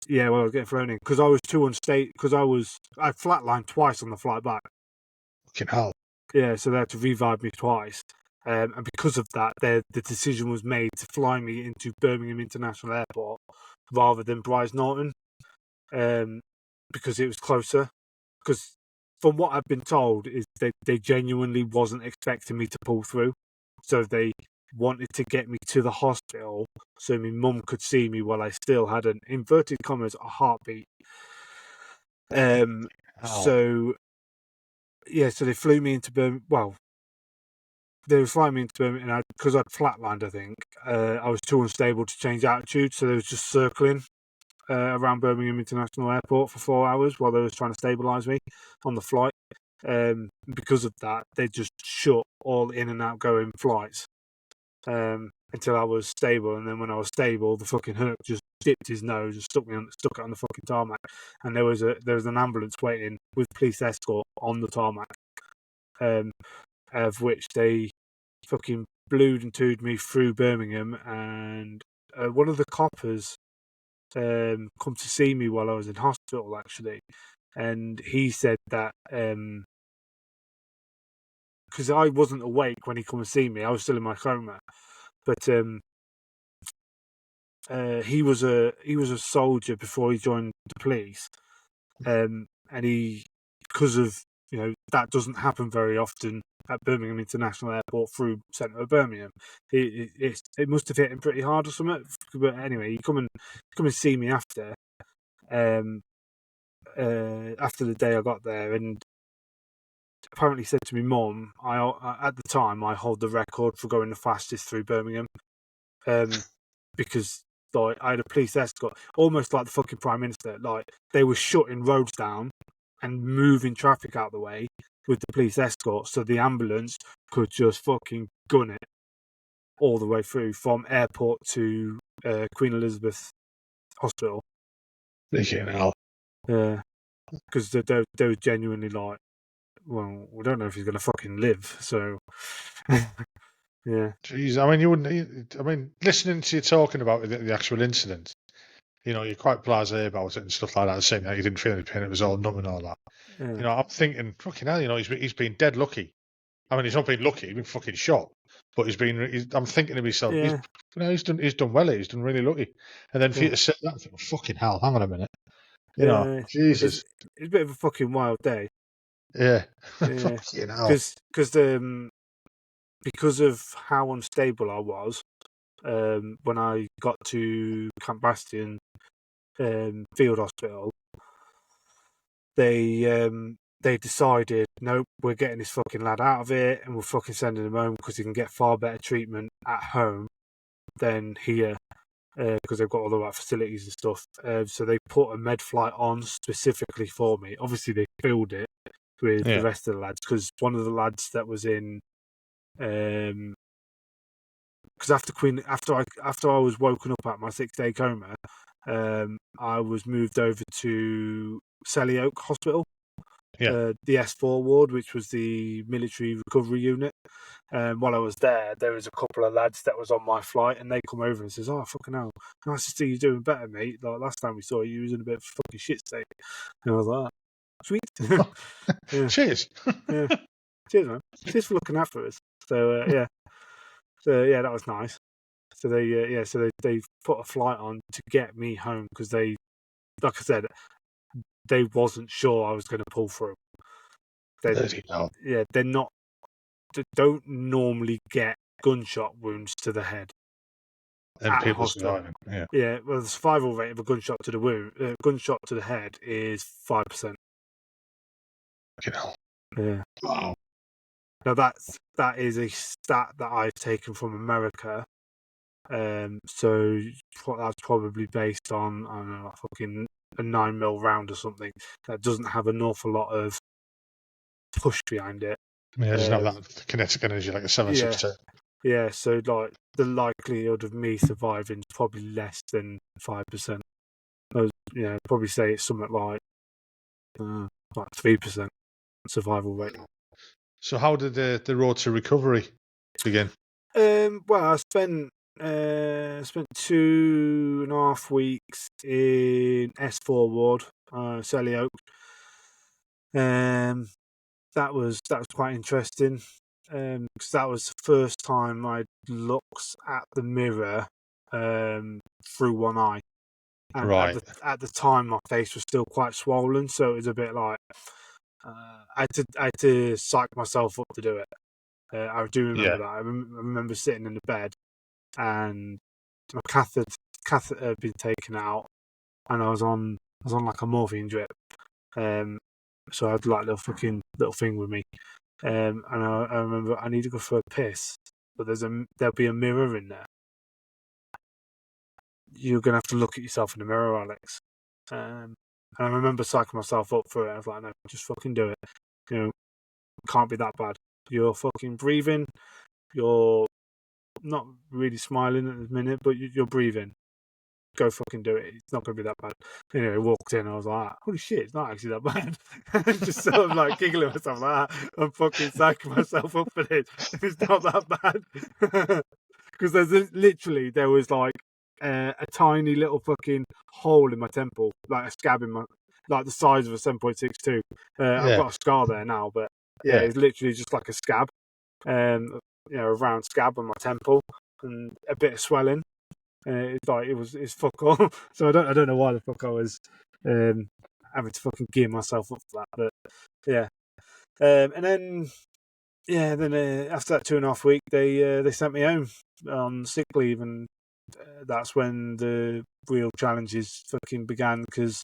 I was getting flown in because I was too unstable because I flatlined twice on the flight back. Fucking hell. Yeah, so they had to revive me twice. And because of that, the decision was made to fly me into Birmingham International Airport rather than Bryce Norton, because it was closer. Because from what I've been told, is they genuinely wasn't expecting me to pull through, so they wanted to get me to the hospital so my mum could see me while I still had an inverted commas a heartbeat. So yeah, so they flew me into Birmingham. Well, they were flying me into Birmingham, and because I'd flatlined, I think I was too unstable to change altitude, so they was just circling around Birmingham International Airport for 4 hours while they was trying to stabilise me on the flight. Because of that, they just shut all in and outgoing flights until I was stable, and then when I was stable, the fucking Herc just dipped his nose and stuck it on the fucking tarmac, and there was an ambulance waiting with police escort on the tarmac, of which they fucking blued and tooed me through Birmingham, and one of the coppers come to see me while I was in hospital, actually, and he said that because I wasn't awake when he come to see me, I was still in my coma, but he was a soldier before he joined the police, and he, because of that doesn't happen very often at Birmingham International Airport through centre of Birmingham. It must have hit him pretty hard or something. But anyway, he come and see me after the day I got there, and apparently said to me, "Mum, at the time I hold the record for going the fastest through Birmingham, because like I had a police escort, almost like the fucking Prime Minister. Like they were shutting roads down and moving traffic out of the way with the police escort, so the ambulance could just fucking gun it all the way through from airport to Queen Elizabeth Hospital." Fucking hell. Yeah, because they were genuinely like, "Well, we don't know if he's going to fucking live," so yeah. Jeez, I mean, you wouldn't. I mean, listening to you talking about the actual incident, you're quite blasé about it and stuff like that, saying that you didn't feel any pain, it was all numb and all that. Yeah. I'm thinking, fucking hell, he's been dead lucky. I mean, he's not been lucky; he's been fucking shot. But I'm thinking to myself, Yeah. he's done well. He's done really lucky. And then for you Yeah. to say that, I think, fucking hell, hang on a minute. Yeah. Jesus. It's a bit of a fucking wild day. Yeah. Yeah. Fucking hell. Because of how unstable I was, when I got to Camp Bastion Field Hospital, they decided, nope, we're getting this fucking lad out of it, and we're fucking sending him home because he can get far better treatment at home than here, because they've got all the right facilities and stuff. So they put a med flight on specifically for me. Obviously, they filled it with the rest of the lads, because one of the lads that was in, because after I was woken up at my 6-day coma, I was moved over to Selly Oak Hospital, the S4 ward, which was the military recovery unit. While I was there was a couple of lads that was on my flight, and they come over and says, "Oh, fucking hell, nice to see you doing better, mate. Like last time we saw you, you was in a bit of a fucking shit state." And I was like, "Sweet, yeah, Cheers. yeah, cheers, man. Cheers for looking after us." So that was nice. So they put a flight on to get me home because they, like I said, they wasn't sure I was going to pull through. Bloody hell. They're not. They don't normally get gunshot wounds to the head And at a people hospital. surviving. Yeah. Yeah, well, the survival rate of a gunshot to the head is 5%. You know. Yeah. Wow. Now that is a stat that I've taken from America. So that's probably based on, I don't know, fucking a 9mm round or something that doesn't have an awful lot of push behind it. Yeah, it doesn't have that kinetic energy like a 7.62. Yeah, so like the likelihood of me surviving is probably less than 5%. Probably say it's something like 3% survival rate. So how did the road to recovery begin? Well, I spent 2.5 weeks in S4 ward, Selly Oak. That was quite interesting. Because that was the first time I looked at the mirror through one eye, and Right. at the time my face was still quite swollen, so it was a bit like I had to psych myself up to do it. I do remember that. I remember sitting in the bed, and my catheter had been taken out, and I was on like a morphine drip. So I had like a little thing with me. And I remember I need to go for a piss, but there'll be a mirror in there. You're gonna have to look at yourself in the mirror, Alex. And I remember psyching myself up for it. I was like, no, just fucking do it. Can't be that bad. You're fucking breathing. You're not really smiling at the minute, but you're breathing. Go fucking do it. It's not going to be that bad. Anyway, walked in. I was like, holy shit, it's not actually that bad. Just sort of like giggling myself like that. I'm fucking psyching myself up for this. It's not that bad. Because there was like a tiny little fucking hole in my temple, like a scab in my, like the size of a 7.62. I've got a scar there now, but yeah, it's literally just like a scab, a round scab on my temple and a bit of swelling. It's fuck all. So I don't know why the fuck I was having to fucking gear myself up for that, but yeah. And then after that 2.5 week, they sent me home on sick leave, and that's when the real challenges fucking began because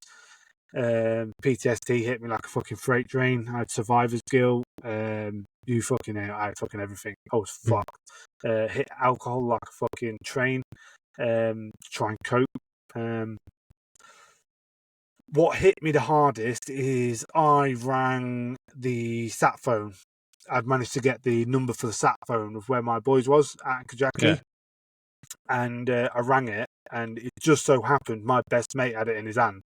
PTSD hit me like a fucking freight train. I had survivor's guilt. I had fucking everything. I was fucked. Hit alcohol like a fucking train. To try and cope. What hit me the hardest is I rang the sat phone. I'd managed to get the number for the sat phone of where my boys was at Kajakli, and I rang it, and it just so happened my best mate had it in his hand,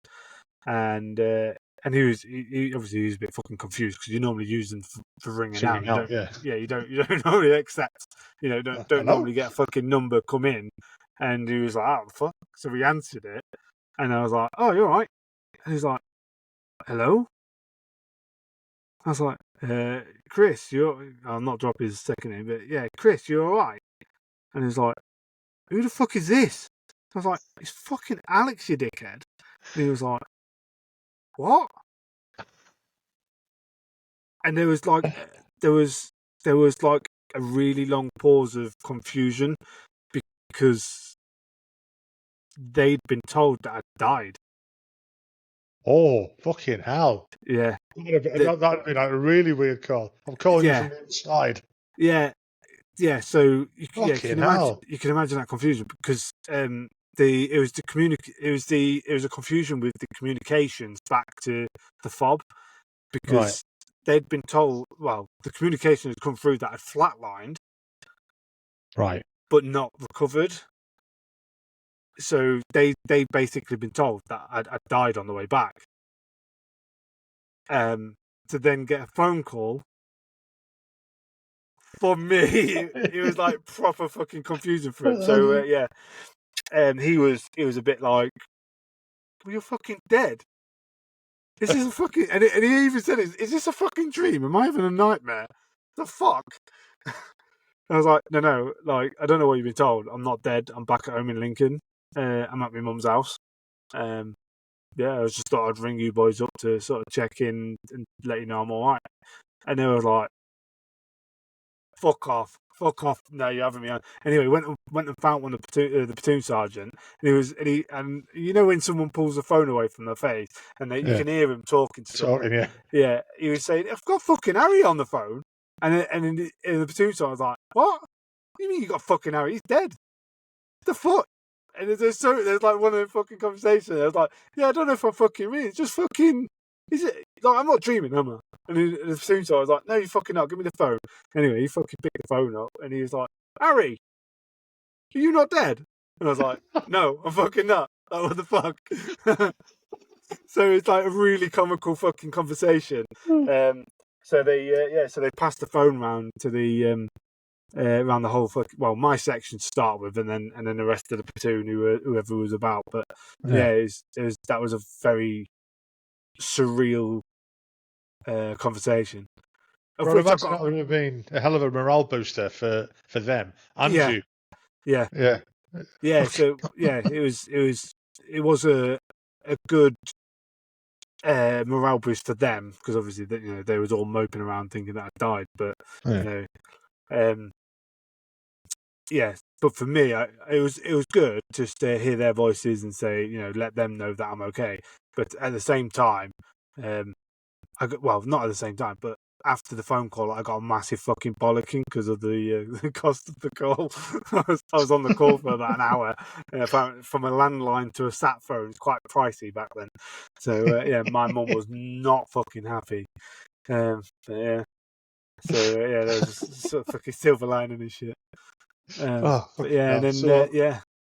and he obviously he was a bit fucking confused because you normally use them for ringing out. You don't normally accept. Don't normally get a fucking number come in. And he was like, "Oh, the fuck!" So we answered it, and I was like, "Oh, you're all right." And he's like, "Hello." I was like, "Chris, I'll not drop his second name, but yeah, Chris, you're all right." And he's like, "Who the fuck is this?" I was like, "It's fucking Alex, you dickhead." And he was like, "What?" And there was like a really long pause of confusion because they'd been told that I'd died. Oh, fucking hell. Yeah. That'd be like a really weird call. I'm calling you from the inside. Yeah. So you can imagine that confusion because it was a confusion with the communications back to the fob because they'd been told, well, the communication had come through that had flatlined, right, but not recovered. So they basically been told that I'd died on the way back. To to then get a phone call from me. It was like proper fucking confusing for him. So yeah, he was a bit like, well, you're fucking dead. This is a fucking, and he even said, is this a fucking dream? Am I having a nightmare? The fuck? I was like, no, like, I don't know what you've been told. I'm not dead. I'm back at home in Lincoln. I'm at my mum's house. Yeah, I just thought I'd ring you boys up to sort of check in and let you know I'm all right. And they were like, fuck off. No, you're having me on. Anyway, went and found one of the platoon sergeant, and you know when someone pulls the phone away from their face, and you can hear him talking to someone. Yeah, he was saying, "I've got fucking Harry on the phone," and the platoon sergeant was like, "What? What do you mean you got fucking Harry? He's dead. The fuck?" And there's like one of the fucking conversations. I was like, "Yeah, I don't know if I'm fucking real. It's just fucking. Is it like I'm not dreaming, am I?" And the platoon sergeant was like, "No, you fucking not. Give me the phone." Anyway, he fucking picked the phone up, and he was like, "Harry, are you not dead?" And I was like, "No, I'm fucking not. Like, what the fuck?" So it's like a really comical fucking conversation. So they passed the phone round to the around the whole my section to start with, and then the rest of the platoon, whoever was about. But it was that was a very surreal conversation. Well, I imagine that would have been a hell of a morale booster for them and you. Yeah. So it was a good morale boost for them, because obviously they was all moping around thinking that I died, but but for me, it was good just to hear their voices and say, let them know that I'm okay. But at the same time, not at the same time, but after the phone call, I got a massive fucking bollocking because of the cost of the call. I was on the call for about an hour. From a landline to a sat phone, it's quite pricey back then. So my mum was not fucking happy. But yeah. So there was a sort of fucking silver lining and shit. But yeah, and then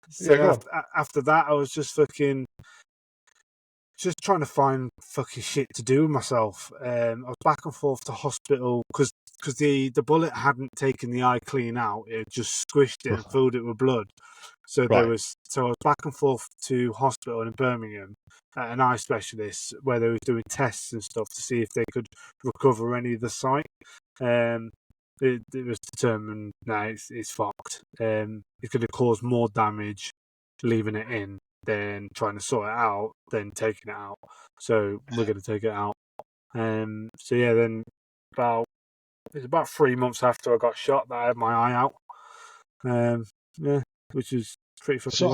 So after that, I was just trying to find fucking shit to do with myself. I was back and forth to hospital because the bullet hadn't taken the eye clean out; it just squished it and filled it with blood. So I was back and forth to hospital in Birmingham at an eye specialist where they were doing tests and stuff to see if they could recover any of the sight. It was determined, it's fucked. It's going to cause more damage leaving it in than trying to sort it out, than taking it out. So we're going to take it out. Then it's about 3 months after I got shot that I had my eye out. Which is pretty fucking. So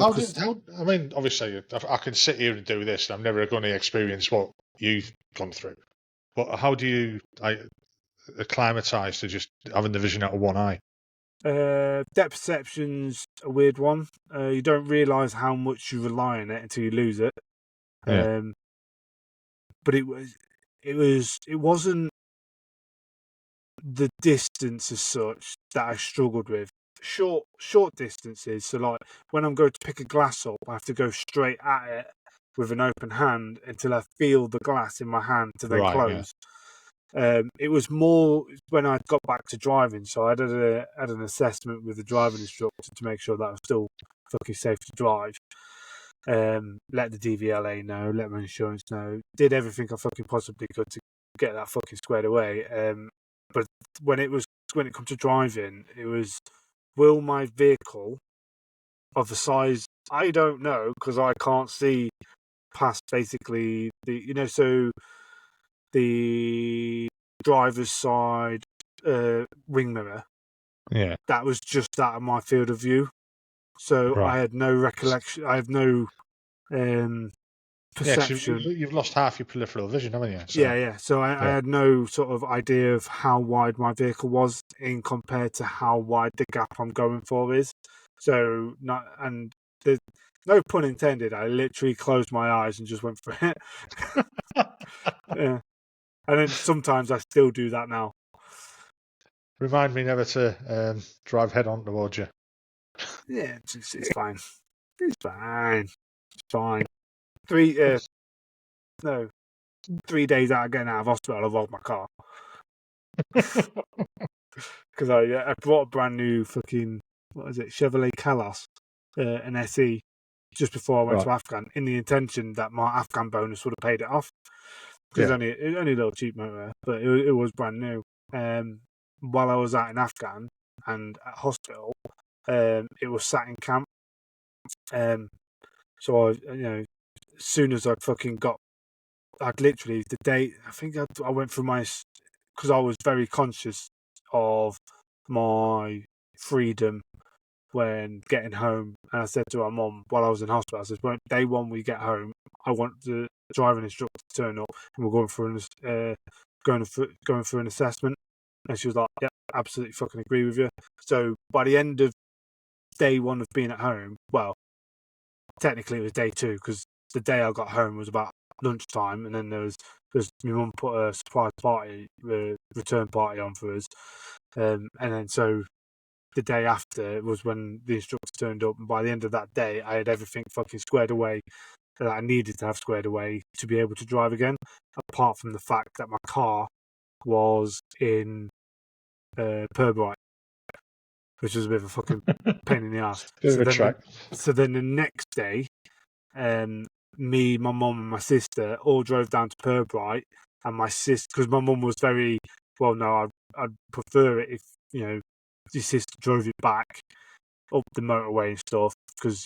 I mean, obviously, I can sit here and do this, and I'm never going to experience what you've gone through. But how do you acclimatise to just having the vision out of one eye? Depth perception's a weird one. You don't realise how much you rely on it until you lose it. But it wasn't the distance as such that I struggled with. Short distances. So like when I'm going to pick a glass up, I have to go straight at it with an open hand until I feel the glass in my hand to then close. It was more when I got back to driving, so I had an assessment with the driving instructor to make sure that I was still fucking safe to drive. Let the DVLA know, let my insurance know, did everything I fucking possibly could to get that fucking squared away. But when it come to driving, it was, will my vehicle of the size, I don't know, because I can't see past basically the driver's side wing mirror. Yeah. That was just out of my field of view. So I had no recollection. I have no perception. Yeah, you've lost half your peripheral vision, haven't you? So. Yeah. So I had no sort of idea of how wide my vehicle was in compared to how wide the gap I'm going for is. So no pun intended. I literally closed my eyes and just went for it. Yeah. And then sometimes I still do that now. Remind me never to drive head on towards you. Yeah, it's fine. It's fine. 3 no. 3 days out of getting out of hospital, I rolled my car. Because I brought a brand new fucking, what is it, Chevrolet Kalos, an SE, just before I went to Afghan, in the intention that my Afghan bonus would have paid it off. Because it was only a little cheap motor, but it was brand new. While I was out in Afghan and at hospital, it was sat in camp. So as soon as I'd literally, the day, I think I went through because I was very conscious of my freedom when getting home. And I said to my mum while I was in hospital, I said, "Well, day one we get home, I want the driving instructor to turn up and we're going through going through an assessment." And she was like, "Yeah, absolutely fucking agree with you." So by the end of day one of being at home, well, technically it was day two, because the day I got home was about lunchtime, and then because my mum put a surprise party, return party on for us, and then so the day after was when the instructor turned up, and by the end of that day, I had everything fucking squared away that I needed to have squared away to be able to drive again. Apart from the fact that my car was in Purbright, which was a bit of a fucking pain in the ass. So then the next day, me, my mum, and my sister all drove down to Purbright, and my sister, because my mum was very, well, no, I'd prefer it if your sister drove it back up the motorway and stuff, because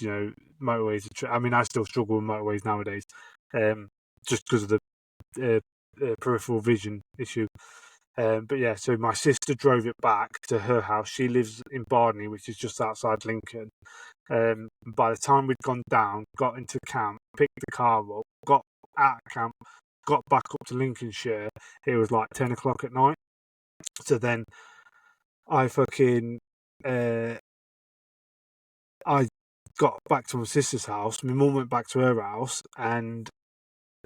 motorways I mean, I still struggle with motorways nowadays, just because of the peripheral vision issue. But yeah, so my sister drove it back to her house. She lives in Bardney, which is just outside Lincoln. By the time we'd gone down, got into camp, picked the car up, got out of camp, got back up to Lincolnshire, it was like 10 o'clock at night. So then I fucking I got back to my sister's house. My mum went back to her house, and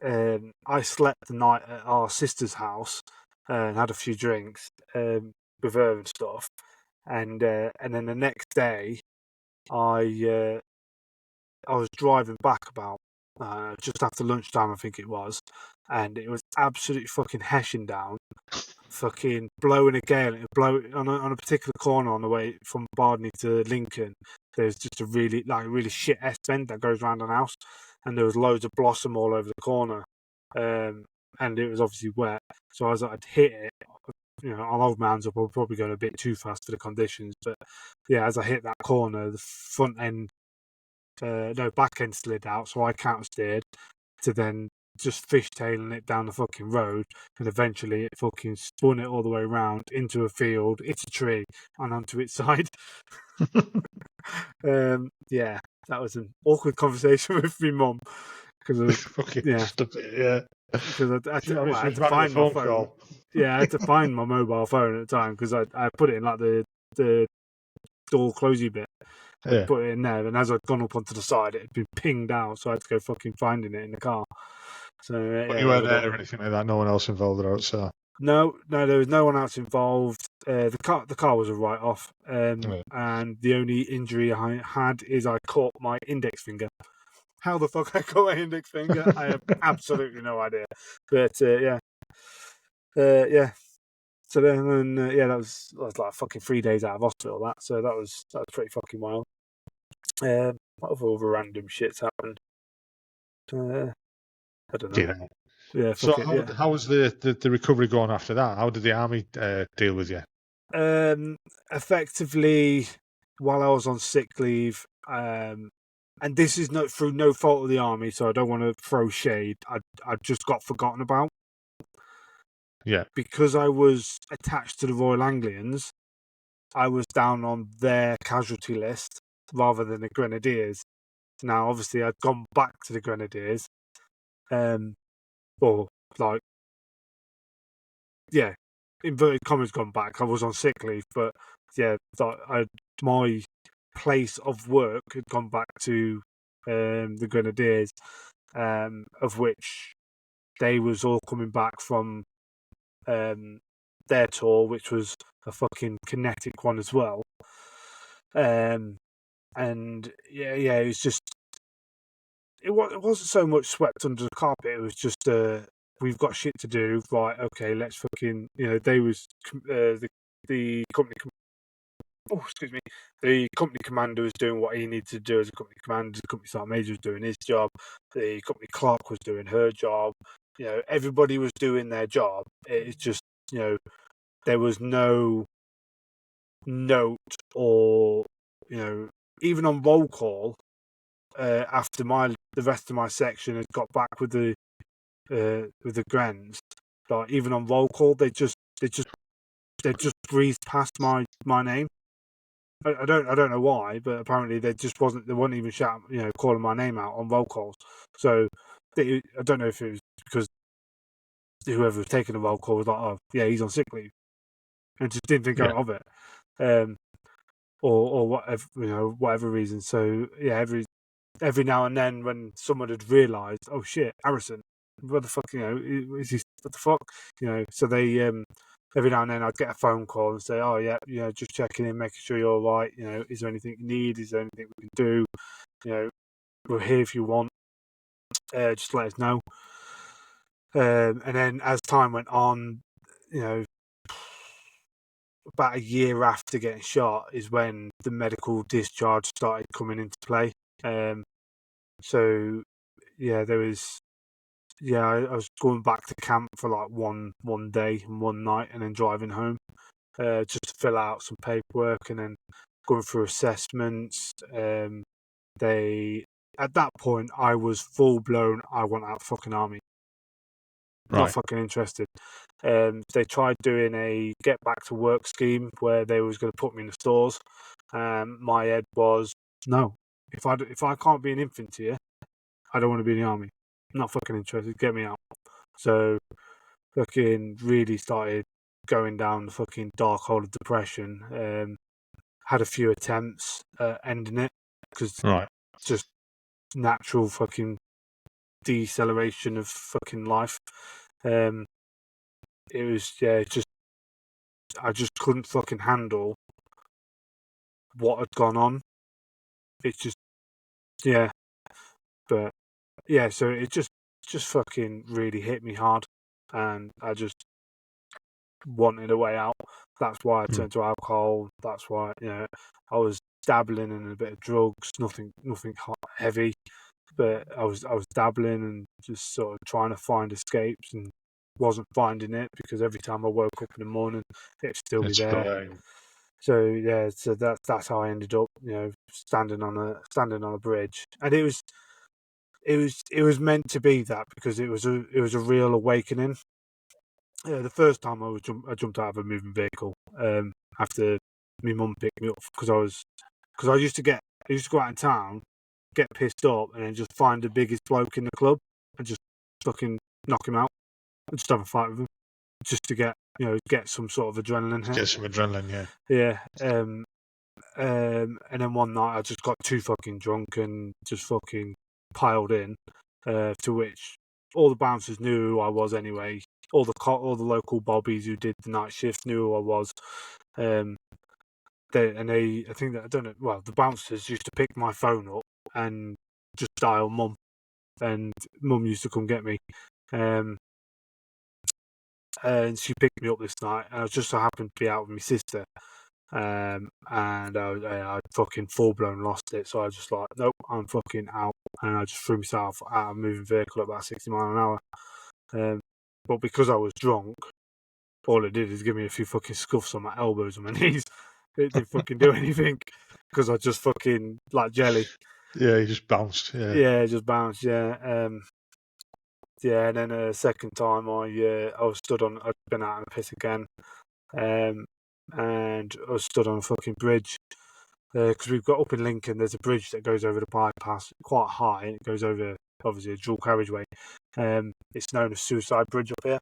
I slept the night at our sister's house and had a few drinks with her and stuff. And then the next day, I was driving back about just after lunchtime, I think it was, and it was absolutely fucking heshing down, fucking blowing a gale. It blew on a particular corner on the way from Bardney to Lincoln. There's just a really shit S bend that goes around an house, and there was loads of blossom all over the corner, and it was obviously wet. So as I'd hit it, I'll hold my hands up. I'm probably going a bit too fast for the conditions, but yeah, as I hit that corner, the front end, back end slid out, so I counter steered to then just fishtailing it down the fucking road, and eventually it fucking spun it all the way around into a field, it's a tree, and onto its side. Yeah, that was an awkward conversation with my mum, because because I had to find my phone. Yeah, I had to find my mobile phone at the time, because I put it in like the door closey bit. I put it in there, and as I'd gone up onto the side, it had been pinged out, so I had to go fucking finding it in the car. So but you weren't there or anything like that. No one else involved out. So no, there was no one else involved. The car was a write-off, and the only injury I had is I caught my index finger. How the fuck I caught my index finger, I have absolutely no idea. But yeah. So then, that was like fucking 3 days out of hospital. So that was pretty fucking wild. What other random shits happened? I don't know. Yeah. So how was the recovery going after that? How did the army deal with you? Effectively, while I was on sick leave, and this is not through no fault of the army, so I don't want to throw shade. I just got forgotten about. Yeah. Because I was attached to the Royal Anglians, I was down on their casualty list rather than the Grenadiers. Now, obviously, I'd gone back to the Grenadiers, inverted commas gone back. I was on sick leave, but yeah, my place of work had gone back to the Grenadiers, of which they was all coming back from their tour, which was a fucking kinetic one as well. And it was just it wasn't so much swept under the carpet. It was just we've got shit to do. Right, okay, let's fucking, they was the company. Oh, excuse me. The company commander was doing what he needed to do as a company commander. The company sergeant major was doing his job. The company clerk was doing her job. Everybody was doing their job. It's just, there was no note or, even on roll call, after the rest of my section had got back with the Grens, like even on roll call, they just breezed past my name. I don't know why, but apparently they weren't even shouting, calling my name out on roll calls. So I don't know if it was because whoever was taking the roll call was like, oh yeah, he's on sick leave, and just didn't think out of it, or whatever, whatever reason. So yeah, every now and then when someone had realised, oh shit, Harrison, what the fuck, is he, what the fuck, so they every now and then I'd get a phone call and say, oh yeah, just checking in, making sure you're all right, is there anything you need, is there anything we can do, we're here if you want, just let us know. And then as time went on, about a year after getting shot is when the medical discharge started coming into play. So yeah, there was. Yeah, I was going back to camp for like one day and one night, and then driving home, just to fill out some paperwork, and then going through assessments. They At that point I was full blown. I want out of fucking army. Not fucking interested. They tried doing a get back to work scheme where they was going to put me in the stores. My head was no. If I can't be an infantry, I don't want to be in the army. Not fucking interested. Get me out. So, fucking really started going down the fucking dark hole of depression. Had a few attempts at ending it because just natural fucking deceleration of fucking life. It was I just couldn't fucking handle what had gone on. It's just but yeah, so it just fucking really hit me hard, and I just wanted a way out. That's why I turned to alcohol. That's why I was dabbling in a bit of drugs, nothing hot, heavy, but I was dabbling and just sort of trying to find escapes and wasn't finding it because every time I woke up in the morning, it'd still be there. So yeah, so that's how I ended up, standing on a bridge, and it was meant to be that because it was a real awakening. The first time I jumped out of a moving vehicle after my mum picked me up because I used to go out in town, get pissed up, and then just find the biggest bloke in the club and just fucking knock him out and just have a fight with him, just to get some sort of adrenaline hit. Get some adrenaline, yeah. Yeah. And then one night I just got too fucking drunk and just fucking piled in, to which all the bouncers knew who I was anyway. All the local bobbies who did the night shift knew who I was. I think that, I don't know. Well, the bouncers used to pick my phone up and just dial mum, and mum used to come get me. And she picked me up this night, and I just so happened to be out with my sister. And I fucking full blown lost it. So I was just like, nope, I'm fucking out, and I just threw myself out of a moving vehicle at about 60 miles an hour. But because I was drunk, all it did is give me a few fucking scuffs on my elbows and my knees. It didn't fucking do anything because I just fucking like jelly. Yeah, you just bounced. Yeah, Yeah, just bounced. Yeah, yeah. And then a second time, I was stood on. I'd been out in the piss again, and I was stood on a fucking bridge because we've got up in Lincoln. There's a bridge that goes over the bypass, quite high, and it goes over obviously a dual carriageway. It's known as Suicide Bridge up here.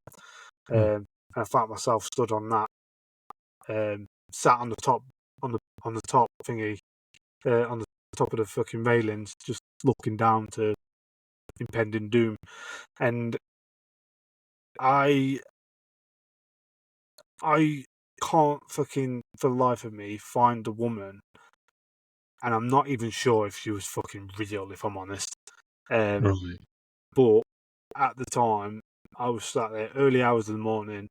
And I found myself stood on that, sat on the top thingy, on the top of the fucking railings, just looking down to impending doom. And I can't fucking for the life of me find the woman, and I'm not even sure if she was fucking real, if I'm honest. right. But at the time, I was sat there early hours of the morning,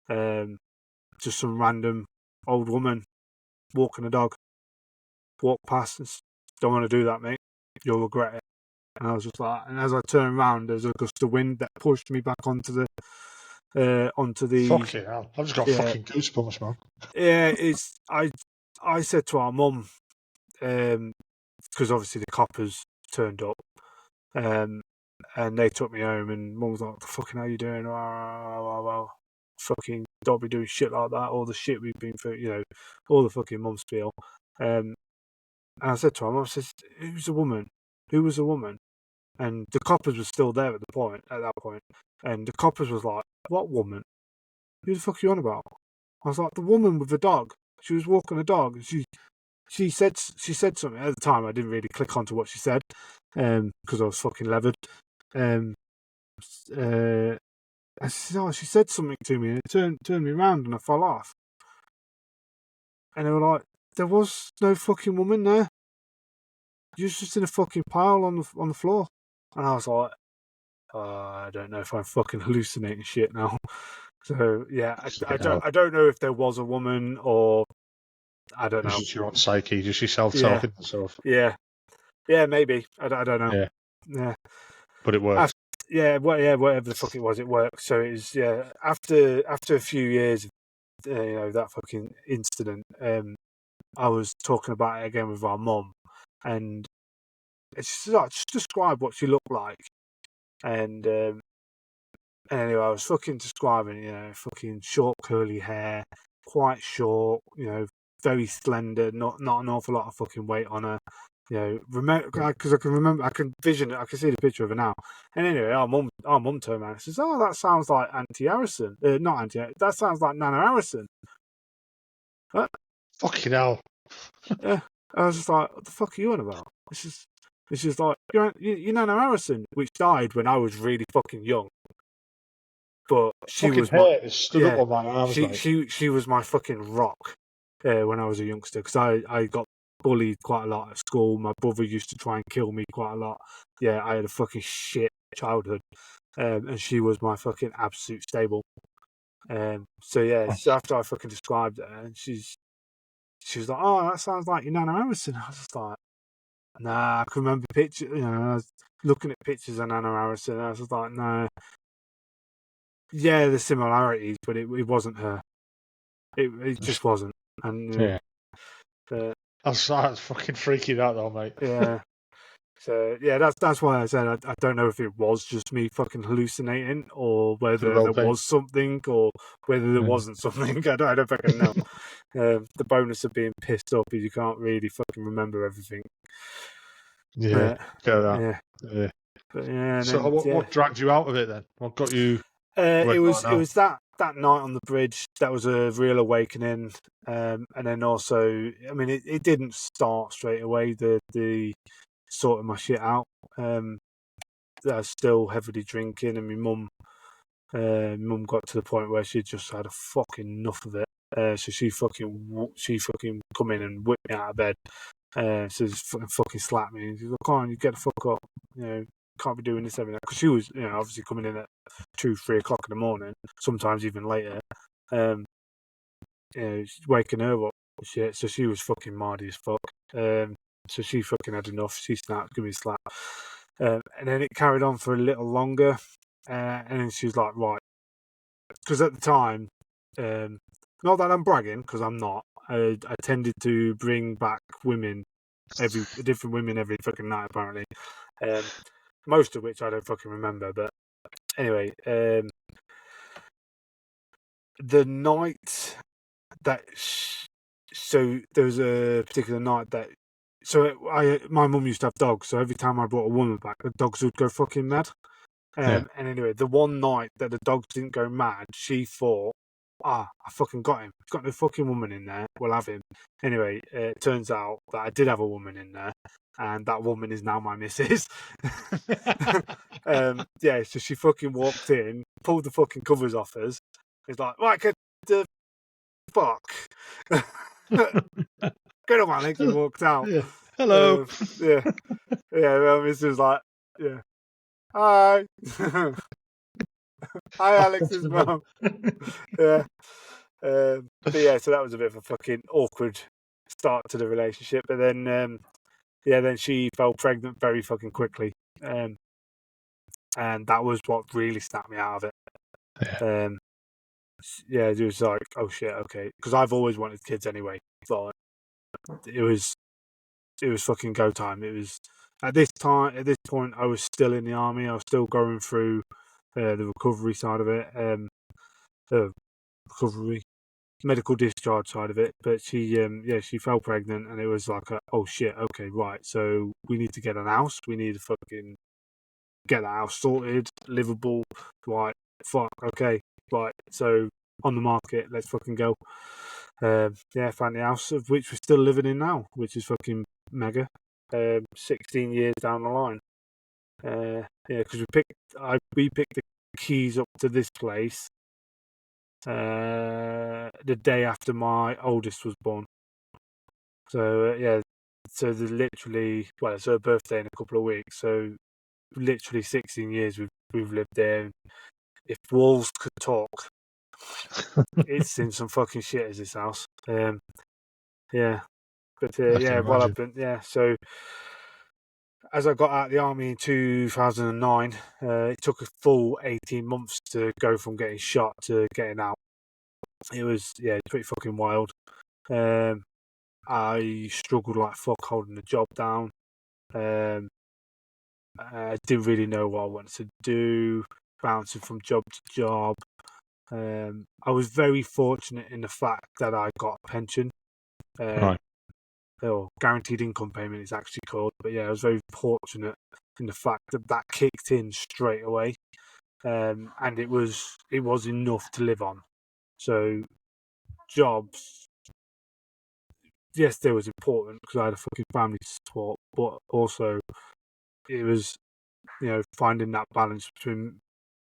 just some random old woman walking a dog, walked past and don't want to do that, mate. You'll regret it. And I was just like, and as I turned around, there's a gust of wind that pushed me back onto the Fucking hell. I've just got fucking goosebumps, man. Yeah, I said to our mum, because obviously the coppers turned up, and they took me home, and mum was like, "What the fucking hell are you doing? Fucking don't be doing shit like that. All the shit we've been through, all the fucking mum spiel." And I said to her, "Mum, I said, who's the woman? Who was the woman?" And the coppers was still there at that point, and the coppers was like, "What woman? Who the fuck are you on about?" I was like, "The woman with the dog. She was walking a dog. She said something at the time. I didn't really click onto what she said, because I was fucking levered. I said, "Oh, she said something to me, and it turned me around, and I fell off." And they were like, "There was no fucking woman there. You was just in a fucking pile on the floor." And I was like, I don't know if I'm fucking hallucinating shit now. So yeah, I don't know if there was a woman or I don't It's know. just your own psyche, just yourself Yeah, talking to yourself. yeah, maybe. I don't know. Yeah. Yeah, But it worked. whatever the fuck it was, it worked. So it was After a few years, that fucking incident. I was talking about it again with our mum, and it's like, just describe what she looked like, and anyway, I was fucking describing, fucking short curly hair, quite short, very slender, not an awful lot of fucking weight on her. Remember because I can remember, I can vision it, I can see the picture of her now. And anyway, our mum turned around and says, "Oh, that sounds like Auntie Harrison. Not Auntie. That sounds like Nana Harrison." Fucking hell. Yeah, I was just like, "What the fuck are you on about?" It's just like you're Nana Harrison, which died when I was really fucking young. But she Fucking was my hair is stood up on my arms, mate. she was my fucking rock when I was a youngster, because I got bullied quite a lot at school. My brother used to try and kill me quite a lot. Yeah, I had a fucking shit childhood, and she was my fucking absolute stable. So after I fucking described her, and she was like, "Oh, that sounds like your Nana Harrison." I was just like, "Nah, I can remember pictures." I was looking at pictures of Nana Harrison, and I was just like, "No." Yeah, the similarities, but it wasn't her. It just wasn't. And Yeah. uh, That's fucking freaky, that though, mate. yeah. So yeah, that's why I said I don't know if it was just me fucking hallucinating, or Could whether well there be. was something, or whether there wasn't something. I don't fucking know. The bonus of being pissed off is you can't really fucking remember everything. Yeah, get that. Yeah. Yeah. But yeah, and So then what dragged you out of it then? What got you it where you are was now? that night on the bridge that was a real awakening, and then also, I mean, it didn't start straight away. The sorting my shit out. I was still heavily drinking, and my mum got to the point where she just had a fucking enough of it. So she fucking come in and whipped me out of bed. So just fucking slapped me. And she's like, "Come on, you get the fuck up. Can't be doing this every night." Because she was, obviously coming in at 2-3 o'clock in the morning, sometimes even later. Waking her up and shit. So she was fucking mardy as fuck. So she fucking had enough. She snapped, give me a slap. And then it carried on for a little longer. And then she was like, "Right." Because at the time, not that I'm bragging, because I'm not, I tended to bring back different women every fucking night, apparently. Most of which I don't fucking remember. But anyway, the night that. So there was a particular night that. So my mum used to have dogs, so every time I brought a woman back, the dogs would go fucking mad. Yeah. And anyway, the one night that the dogs didn't go mad, she thought, I fucking got him. He's got no fucking woman in there. We'll have him. Anyway, it turns out that I did have a woman in there, and that woman is now my missus. So she fucking walked in, pulled the fucking covers off us. It's like, "Right, get the fuck." Get on my legs and walked out. Yeah. Hello. Yeah. Yeah, well, missus was like, yeah. Hi. Hi, Alex's mum. Yeah. But yeah, so that was a bit of a fucking awkward start to the relationship. But then, then she fell pregnant very fucking quickly. And that was what really snapped me out of it. Yeah. Yeah, it was like, oh shit, okay. Because I've always wanted kids anyway. So it was fucking go time. It was at this point, I was still in the army. I was still going through the recovery side of it, the recovery medical discharge side of it. But she fell pregnant, and it was like, oh shit, okay, right. So we need to get an house. We need to fucking get that house sorted, livable. Right, fuck, okay, right. So on the market, let's fucking go. Found the house of which we're still living in now, which is fucking mega. 16 years down the line. Because we picked the keys up to this place the day after my oldest was born. So so there's literally, well, it's her birthday in a couple of weeks. So literally 16 years we've lived there. If walls could talk, it's seen some fucking shit as this house. Yeah, but I can well, imagine. So as I got out of the army in 2009, it took a full 18 months to go from getting shot to getting out. It was pretty fucking wild. I struggled like fuck holding the job down. I didn't really know what I wanted to do, bouncing from job to job. I was very fortunate in the fact that I got a pension. Right. Or guaranteed income payment is actually called. But yeah, I was very fortunate in the fact that that kicked in straight away. And it was enough to live on. So jobs, yes, they was important because I had a fucking family to support, but also it was finding that balance between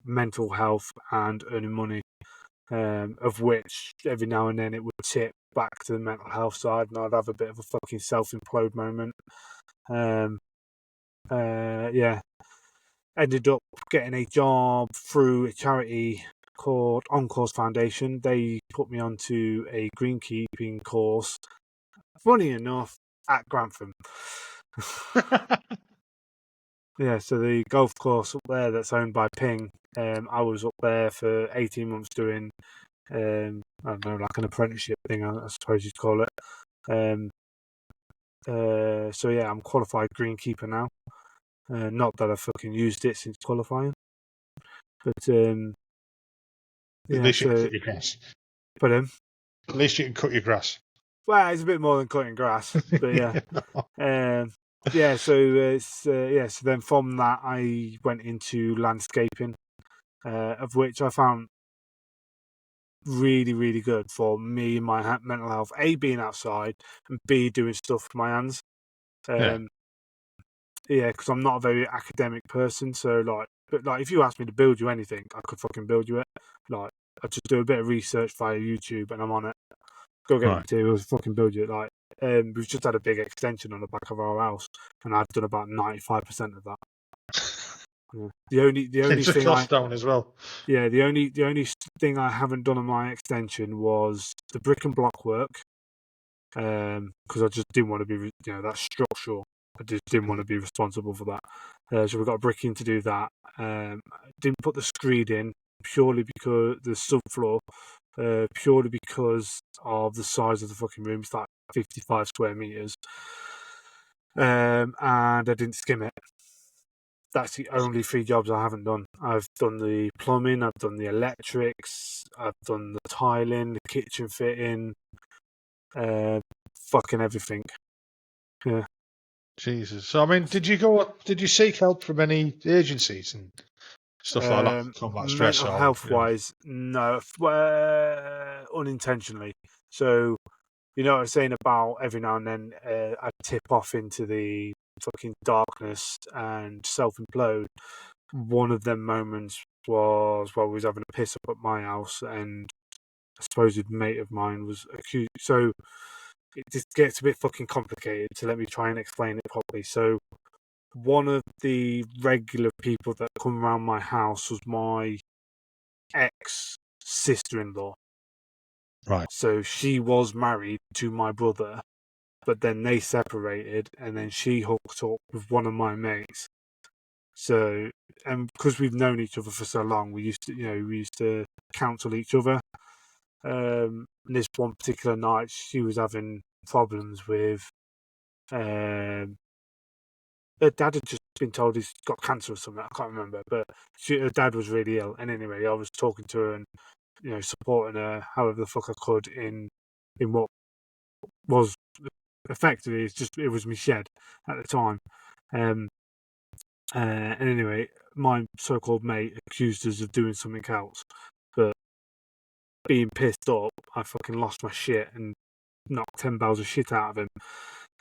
mental health and earning money. Of which every now and then it would tip back to the mental health side, and I'd have a bit of a fucking self-implode moment. Ended up getting a job through a charity called On Course Foundation. They put me onto a greenkeeping course. Funny enough, at Grantham. Yeah, so the golf course up there that's owned by Ping. I was up there for 18 months doing, I don't know, like an apprenticeship thing, I suppose you'd call it. I'm qualified greenkeeper now. Not that I've fucking used it since qualifying, but At least you can so cut your grass. but At least you can cut your grass. well, it's a bit more than cutting grass, but yeah. So then from that I went into landscaping, of which I found really, really good for me and my mental health. A, being outside, and B, doing stuff with my hands. Yeah. Because I'm not a very academic person. So if you ask me to build you anything, I could fucking build you it. Like, I just do a bit of research via YouTube and I'm on it. Go get the Right. materials, fucking build you it. Like, we've just had a big extension on the back of our house, and I've done about 95% of that. Yeah. The only Keeps the thing cost down as well. the only thing I haven't done on my extension was the brick and block work, because I just didn't want to be, that's structural. I just didn't want to be responsible for that. So we got a brick in to do that. Didn't put the screed in purely because the subfloor, purely because of the size of the fucking room. It's like 55 square meters, and I didn't skim it. That's the only 3 jobs I haven't done. I've done the plumbing, I've done the electrics, I've done the tiling, the kitchen fitting, fucking everything. Yeah. Jesus. So I mean, did you seek help from any agencies and stuff like that to combat stress Mental or health wise, no, unintentionally. So, what I was saying about every now and then I tip off into the fucking darkness and self implode. One of them moments was while we was having a piss up at my house, and a supposed mate of mine was accused. So it just gets a bit fucking complicated. So let me try and explain it properly. So one of the regular people that come around my house was my ex-sister-in-law. Right. So she was married to my brother, but then they separated, and then she hooked up with one of my mates. So, and because we've known each other for so long, we used to counsel each other. And this one particular night, she was having problems with. Her dad had just been told he's got cancer or something. I can't remember, but her dad was really ill. And anyway, I was talking to her and supporting her however the fuck I could in what was effectively it was my shed at the time. And anyway, my so-called mate accused us of doing something else, but being pissed up, I fucking lost my shit and knocked 10 barrels of shit out of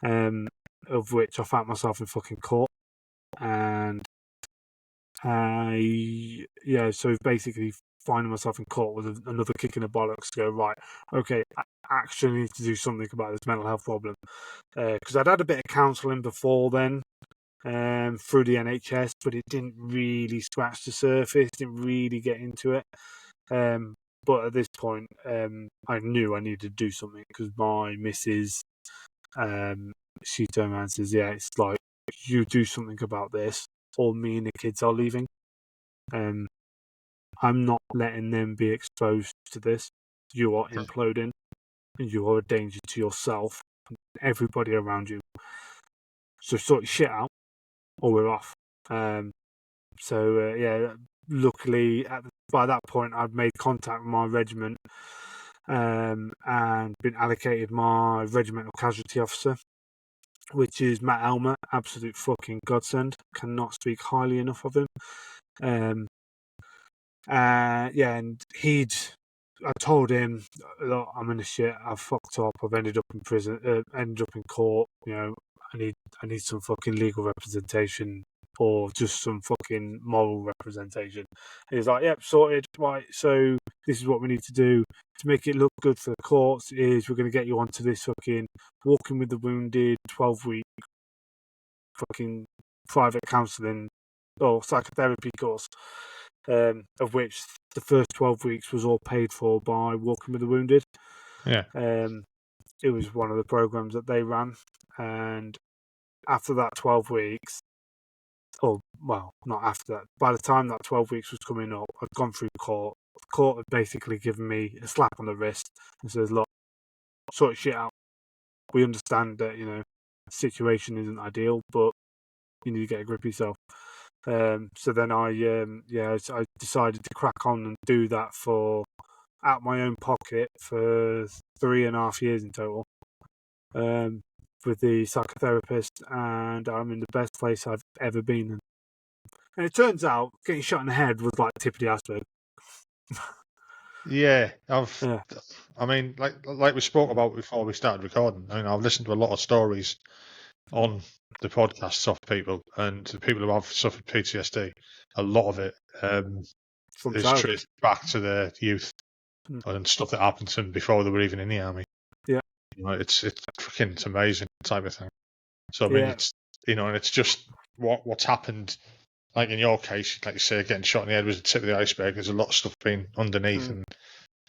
him, of which I found myself in fucking court. And so basically finding myself in court with another kick in the bollocks to go, right, okay, I actually need to do something about this mental health problem. Because I'd had a bit of counselling before then, through the NHS, but it didn't really scratch the surface, didn't really get into it. But at this point, I knew I needed to do something because my missus, she turned around and says, yeah, it's like, you do something about this, or me and the kids are leaving. I'm not letting them be exposed to this. You are imploding, and you are a danger to yourself and everybody around you. So sort your shit out, or we're off. Luckily, by that point, I'd made contact with my regiment and been allocated my regimental casualty officer, which is Matt Elmer, absolute fucking godsend. Cannot speak highly enough of him. And I told him, look, I'm in a shit. I've fucked up. I've ended up in prison. Ended up in court. I need some fucking legal representation or just some fucking moral representation. And he's like, yep, sorted. Right, so this is what we need to do to make it look good for the courts is we're going to get you onto this fucking Walking with the Wounded 12-week fucking private counselling or psychotherapy course, of which the first 12 weeks was all paid for by Walking with the Wounded. Yeah. It was one of the programs that they ran, and after that 12 weeks, not after that, by the time that 12 weeks was coming up, I'd gone through court. The court had basically given me a slap on the wrist and says, look, sort of shit out. We understand that, the situation isn't ideal, but you need to get a grip of yourself. So then I decided to crack on and do that out my own pocket for 3.5 years in total, with the psychotherapist, and I'm in the best place I've ever been in. And it turns out getting shot in the head was like tip of the iceberg. Yeah, Yeah. I mean, like we spoke about before we started recording. I mean, I've listened to a lot of stories on the podcasts of people, and the people who have suffered PTSD. A lot of it From is childhood. traced back to their youth and stuff that happened to them before they were even in the army. Yeah. It's freaking amazing type of thing. So I mean, it's and it's just what's happened. Like in your case, like you say, getting shot in the head was the tip of the iceberg. There's a lot of stuff being underneath, and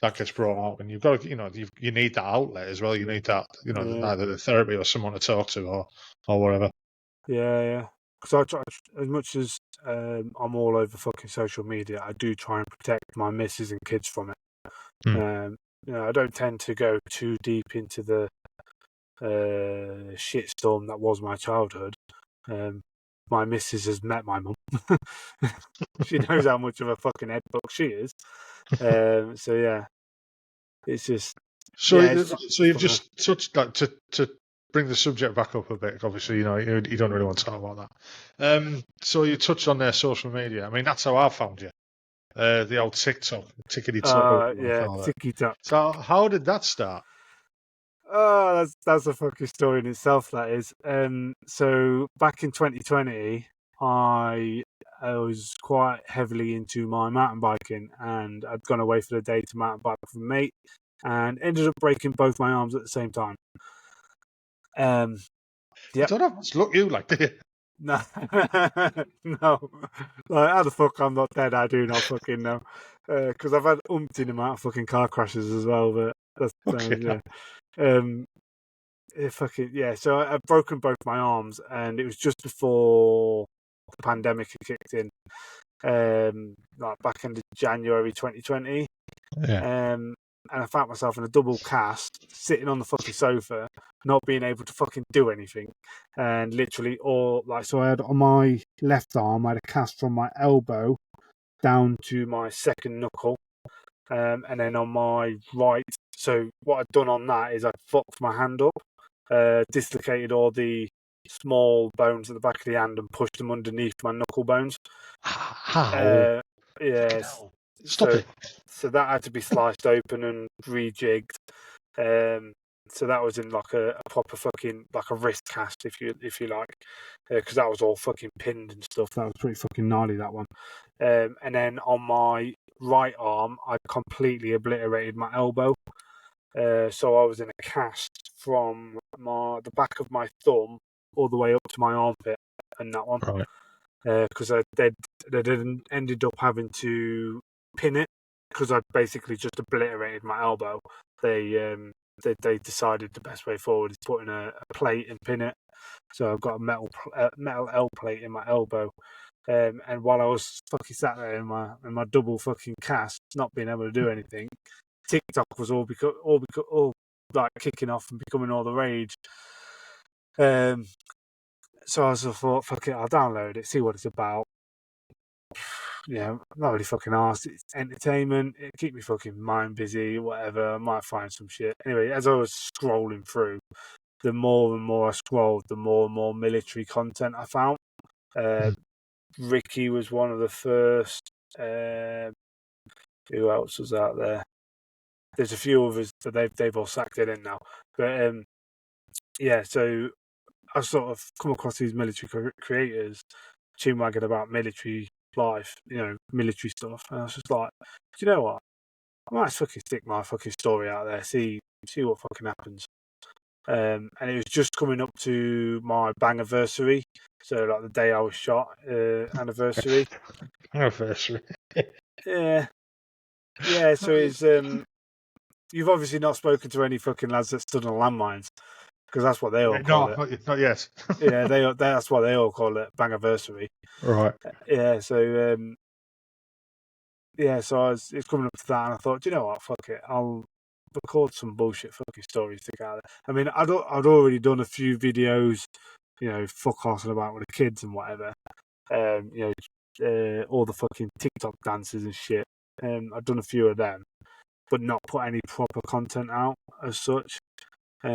that gets brought out. And you've got to, you need that outlet as well. You need that, either the therapy or someone to talk to or whatever. Yeah. Because I try, as much as I'm all over fucking social media, I do try and protect my missus and kids from it. I don't tend to go too deep into the shitstorm that was my childhood. My missus has met my mum. She knows how much of a fucking headbuck she is. So yeah, it's just. So, Yeah, so you've just touched that to bring the subject back up a bit. Obviously, you don't really want to talk about that. So you touched on their social media. I mean, that's how I found you. The old TikTok, tickety tock. TikTok. So how did that start? Oh, that's a fucking story in itself. That is. So back in 2020, I was quite heavily into my mountain biking, and I'd gone away for the day to mountain bike with a mate, and ended up breaking both my arms at the same time. You don't have much luck, you like, do you? No, no. Like, how the fuck I'm not dead? I do not fucking know. Because I've had umpteen amount of fucking car crashes as well. But that's Okay. yeah. Um, fucking yeah. So I've broken both my arms, and it was just before the pandemic had kicked in. Like back in January 2020. Yeah. And I found myself in a double cast, sitting on the fucking sofa, not being able to fucking do anything, and literally all like so. I had on my left arm, I had a cast from my elbow down to my second knuckle, and then on my right. So what I'd done on that is I fucked my hand up, dislocated all the small bones at the back of the hand, and pushed them underneath my knuckle bones. How? Uh, Fucking yes. hell. Stop So it. so that had to be sliced open and rejigged. Um, so that was in like a proper fucking like a wrist cast, if you like, because that was all fucking pinned and stuff. That was pretty fucking gnarly, that one. And then on my right arm, I completely obliterated my elbow. So I was in a cast from the back of my thumb all the way up to my armpit, and that one Right. because they ended up having to pin it because I basically just obliterated my elbow. They decided the best way forward is putting a plate and pin it. So I've got a metal L plate in my elbow. And while I was fucking sat there in my double fucking cast, not being able to do anything, TikTok was all like kicking off and becoming all the rage. So I just thought, fuck it, I'll download it, see what it's about. Yeah, I'm not really fucking asked. It's entertainment. It keep me fucking mind busy, whatever. I might find some shit. Anyway, as I was scrolling through, the more and more I scrolled, the more and more military content I found. Uh, Mm. Ricky was one of the first. Who else was out there? There's a few others, but they've all sacked it in now. But yeah, so I sort of come across these military creators, chinwagging about military life, military stuff, and I was just like, do you know what? I might fucking stick my fucking story out there, see what fucking happens. And it was just coming up to my bang anniversary, so like the day I was shot anniversary. Anniversary. Yeah, yeah. So it's you've obviously not spoken to any fucking lads that stood on landmines because that's what they all call No, it. not yet. Yeah, that's what they all call it, bang anniversary. Right. Yeah, so yeah, so it's coming up to that, and I thought, you know what, fuck it, I'll record some bullshit fucking stories to gather. I mean, I'd already done a few videos, fuck arsing about with the kids and whatever. All the fucking TikTok dances and shit. I've done a few of them, but not put any proper content out as such. So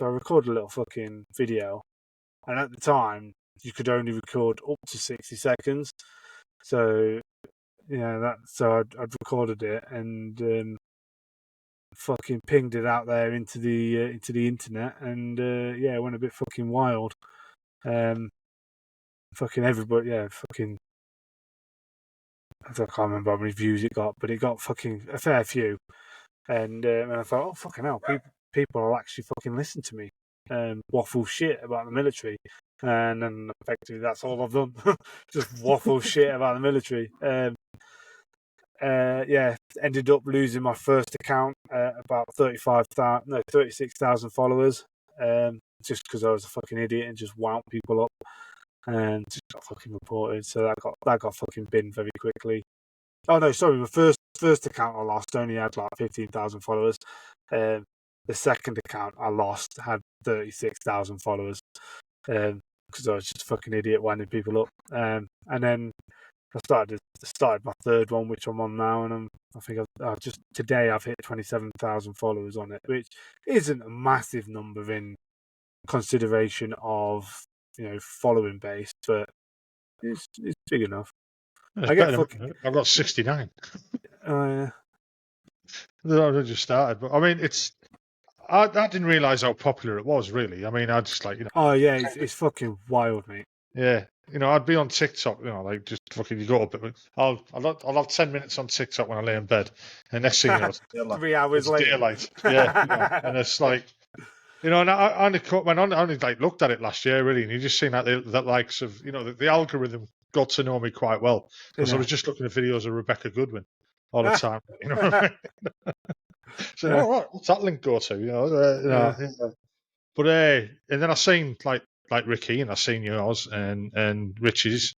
I recorded a little fucking video, and at the time you could only record up to 60 seconds. So yeah, I'd recorded it and fucking pinged it out there into the internet, and yeah, it went a bit fucking wild. Fucking everybody, yeah, fucking. I can't remember how many views it got, but it got fucking a fair few. And I thought, oh fucking hell, people will actually fucking listen to me waffle shit about the military. And then effectively that's all I've done, just waffle shit about the military. Yeah, ended up losing my first account, about 36,000 followers, just because I was a fucking idiot and just wound people up, and just got fucking reported. So that got fucking binned very quickly. Oh no, sorry, my first account I lost only had like 15,000 followers. The second account I lost had 36,000 followers, because I was just a fucking idiot winding people up. And then I started my third one, which I'm on now, and I think just today I've hit 27,000 followers on it, which isn't a massive number in consideration of following base, but it's big enough. It's I get better fucking. than I've got 69. Uh, I just started, but I mean, I didn't realise how popular it was. Really, I mean, I just like oh yeah, it's fucking wild, mate. yeah, I'd be on TikTok, like just fucking you go up. I'll have 10 minutes on TikTok when I lay in bed, and next thing you know, it's daylight. 3 hours It's later. daylight. Yeah, and it's like You know, and I only like looked at it last year, really, and you just seen that the likes of, you know, the algorithm got to know me quite well because I Yeah. was just looking at videos of Rebecca Goodwin all the Ah, time. You know what I mean? So, yeah, all right, what's that link go to? yeah, Yeah. But and then I seen like Ricky, and I seen yours and Richie's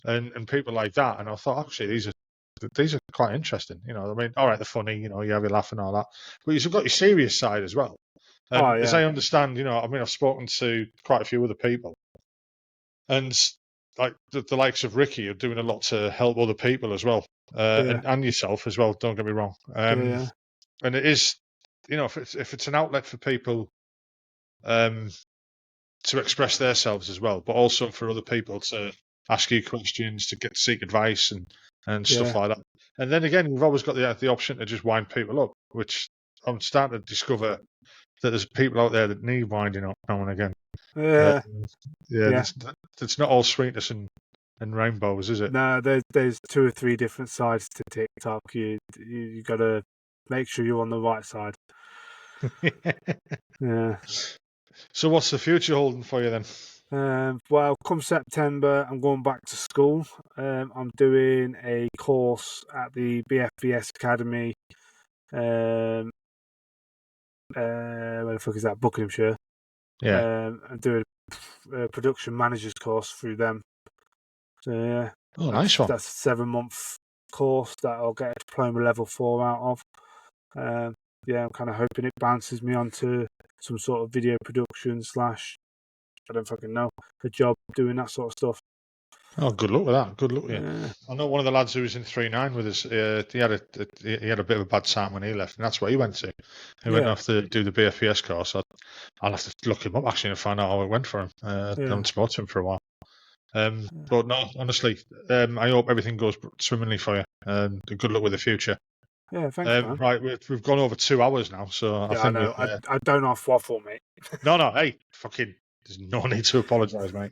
and people like that, and I thought actually these are quite interesting. You know, I mean, all right, they're funny. You know, you have your laugh and all that, but you've got your serious side as well. oh And as yeah, I understand, you know, I mean, I've spoken to quite a few other people, and like the likes of Ricky are doing a lot to help other people as well, yeah, and yourself as well. Don't get me wrong. yeah, And it is, you know, if it's an outlet for people um, to express themselves as well, but also for other people to ask you questions, to seek advice and stuff yeah, like that. And then again, you've always got the option to just wind people up, which I'm starting to discover that there's people out there that need winding up now and again. yeah, Yeah, yeah. it's not all sweetness and rainbows, is it? No, there's 2 or 3 different sides to TikTok. You got to make sure you're on the right side. Yeah. So what's the future holding for you then? Well, come September, I'm going back to school. I'm doing a course at the BFBS Academy. Um, where the fuck is that? Buckinghamshire. Yeah. I'm doing a production manager's course through them. So yeah, Oh, nice one. that's a 7 month course that I'll get a diploma level 4 out of. Yeah, I'm kind of hoping it bounces me onto some sort of video production slash, I don't fucking know, a job doing that sort of stuff. Oh, good luck with that. Good luck with you. Yeah, I know one of the lads who was in 3-9 with us. He had a bit of a bad time when he left, and that's what he went to. He went yeah, off to do the BFPS course. I'll have to look him up actually and find out how it went for him. I yeah, haven't spoken to him for a while. But no, honestly, I hope everything goes swimmingly for you. Good luck with the future. yeah. Thanks, man. Right, we've gone over 2 hours now, so I Yeah, I think know. we'll. I don't off waffle, mate. No, hey, fucking, there's no need to apologise, mate.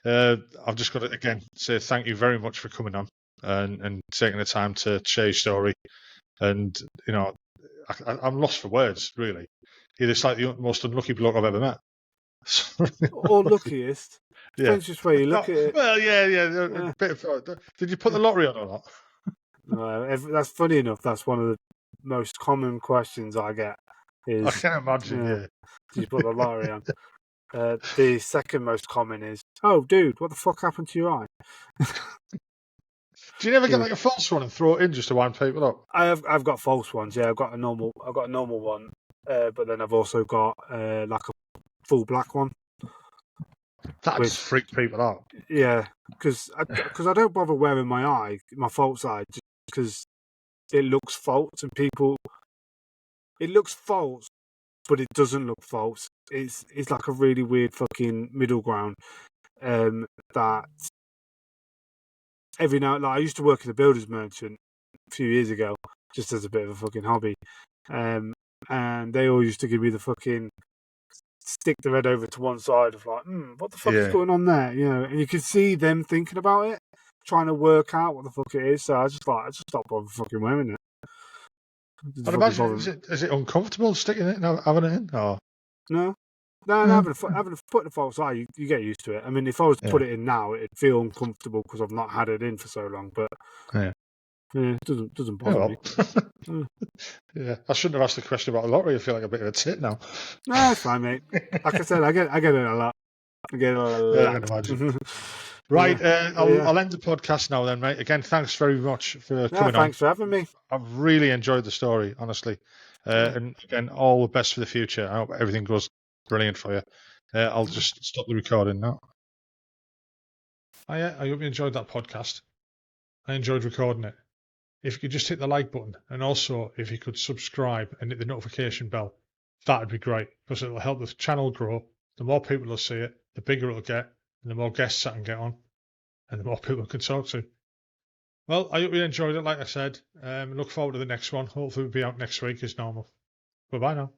I've just got to again say thank you very much for coming on and taking the time to share your story. And you know, I'm lost for words, really. You're just like the most unlucky bloke I've ever met. Or luckiest. Yeah. Depends just where you look at it. Well, yeah. A Yeah. bit did you put the lottery on or not? That's funny enough. That's one of the most common questions I get. I Is can imagine. yeah, Yeah. did you put the lottery on? The second most common is, oh, dude, what the fuck happened to your eye? Do you never get Yeah. like a false one and throw it in just to wind people up? I've got false ones. Yeah, I've got a normal one, but then I've also got like a full black one. That just Which freaks people out. yeah, because I don't bother wearing my false eye, just because it looks false and people it looks false, but it doesn't look false. It's like a really weird fucking middle ground. That every now, like, I used to work at a builder's merchant a few years ago, just as a bit of a fucking hobby. And they all used to give me the fucking stick the head over to one side of like, what the fuck is Yeah. going on there? You know, and you could see them thinking about it, trying to work out what the fuck it is. So I just stopped fucking wearing it. Did I'd fucking imagine bother me. is it uncomfortable sticking it and having it in? Or No. No, yeah. having a foot in a false eye, you get used to it. I mean, if I was to Yeah. put it in now, it'd feel uncomfortable because I've not had it in for so long. But Yeah. yeah, it doesn't Yeah, bother me. well. Yeah. I shouldn't have asked the question about the lottery. I feel like a bit of a tit now. No, it's fine, mate. Like I said, I get it a lot. I get it a Yeah, I lot. can imagine. Yeah. Right, So yeah. I'll end the podcast now then, mate. Again, thanks very much for No, coming on. thanks for having me. I've really enjoyed the story, honestly. Yeah. And again, all the best for the future. I hope everything goes brilliant for you. I'll just stop the recording now. I hope you enjoyed that podcast. I enjoyed recording it. If you could just hit the like button, and also if you could subscribe and hit the notification bell, that'd be great because it'll help the channel grow. The more people will see it, the bigger it'll get, and the more guests I can get on, and the more people I can talk to. Well, I hope you enjoyed it, like I said. Look forward to the next one. Hopefully, we'll be out next week as normal. Bye bye now.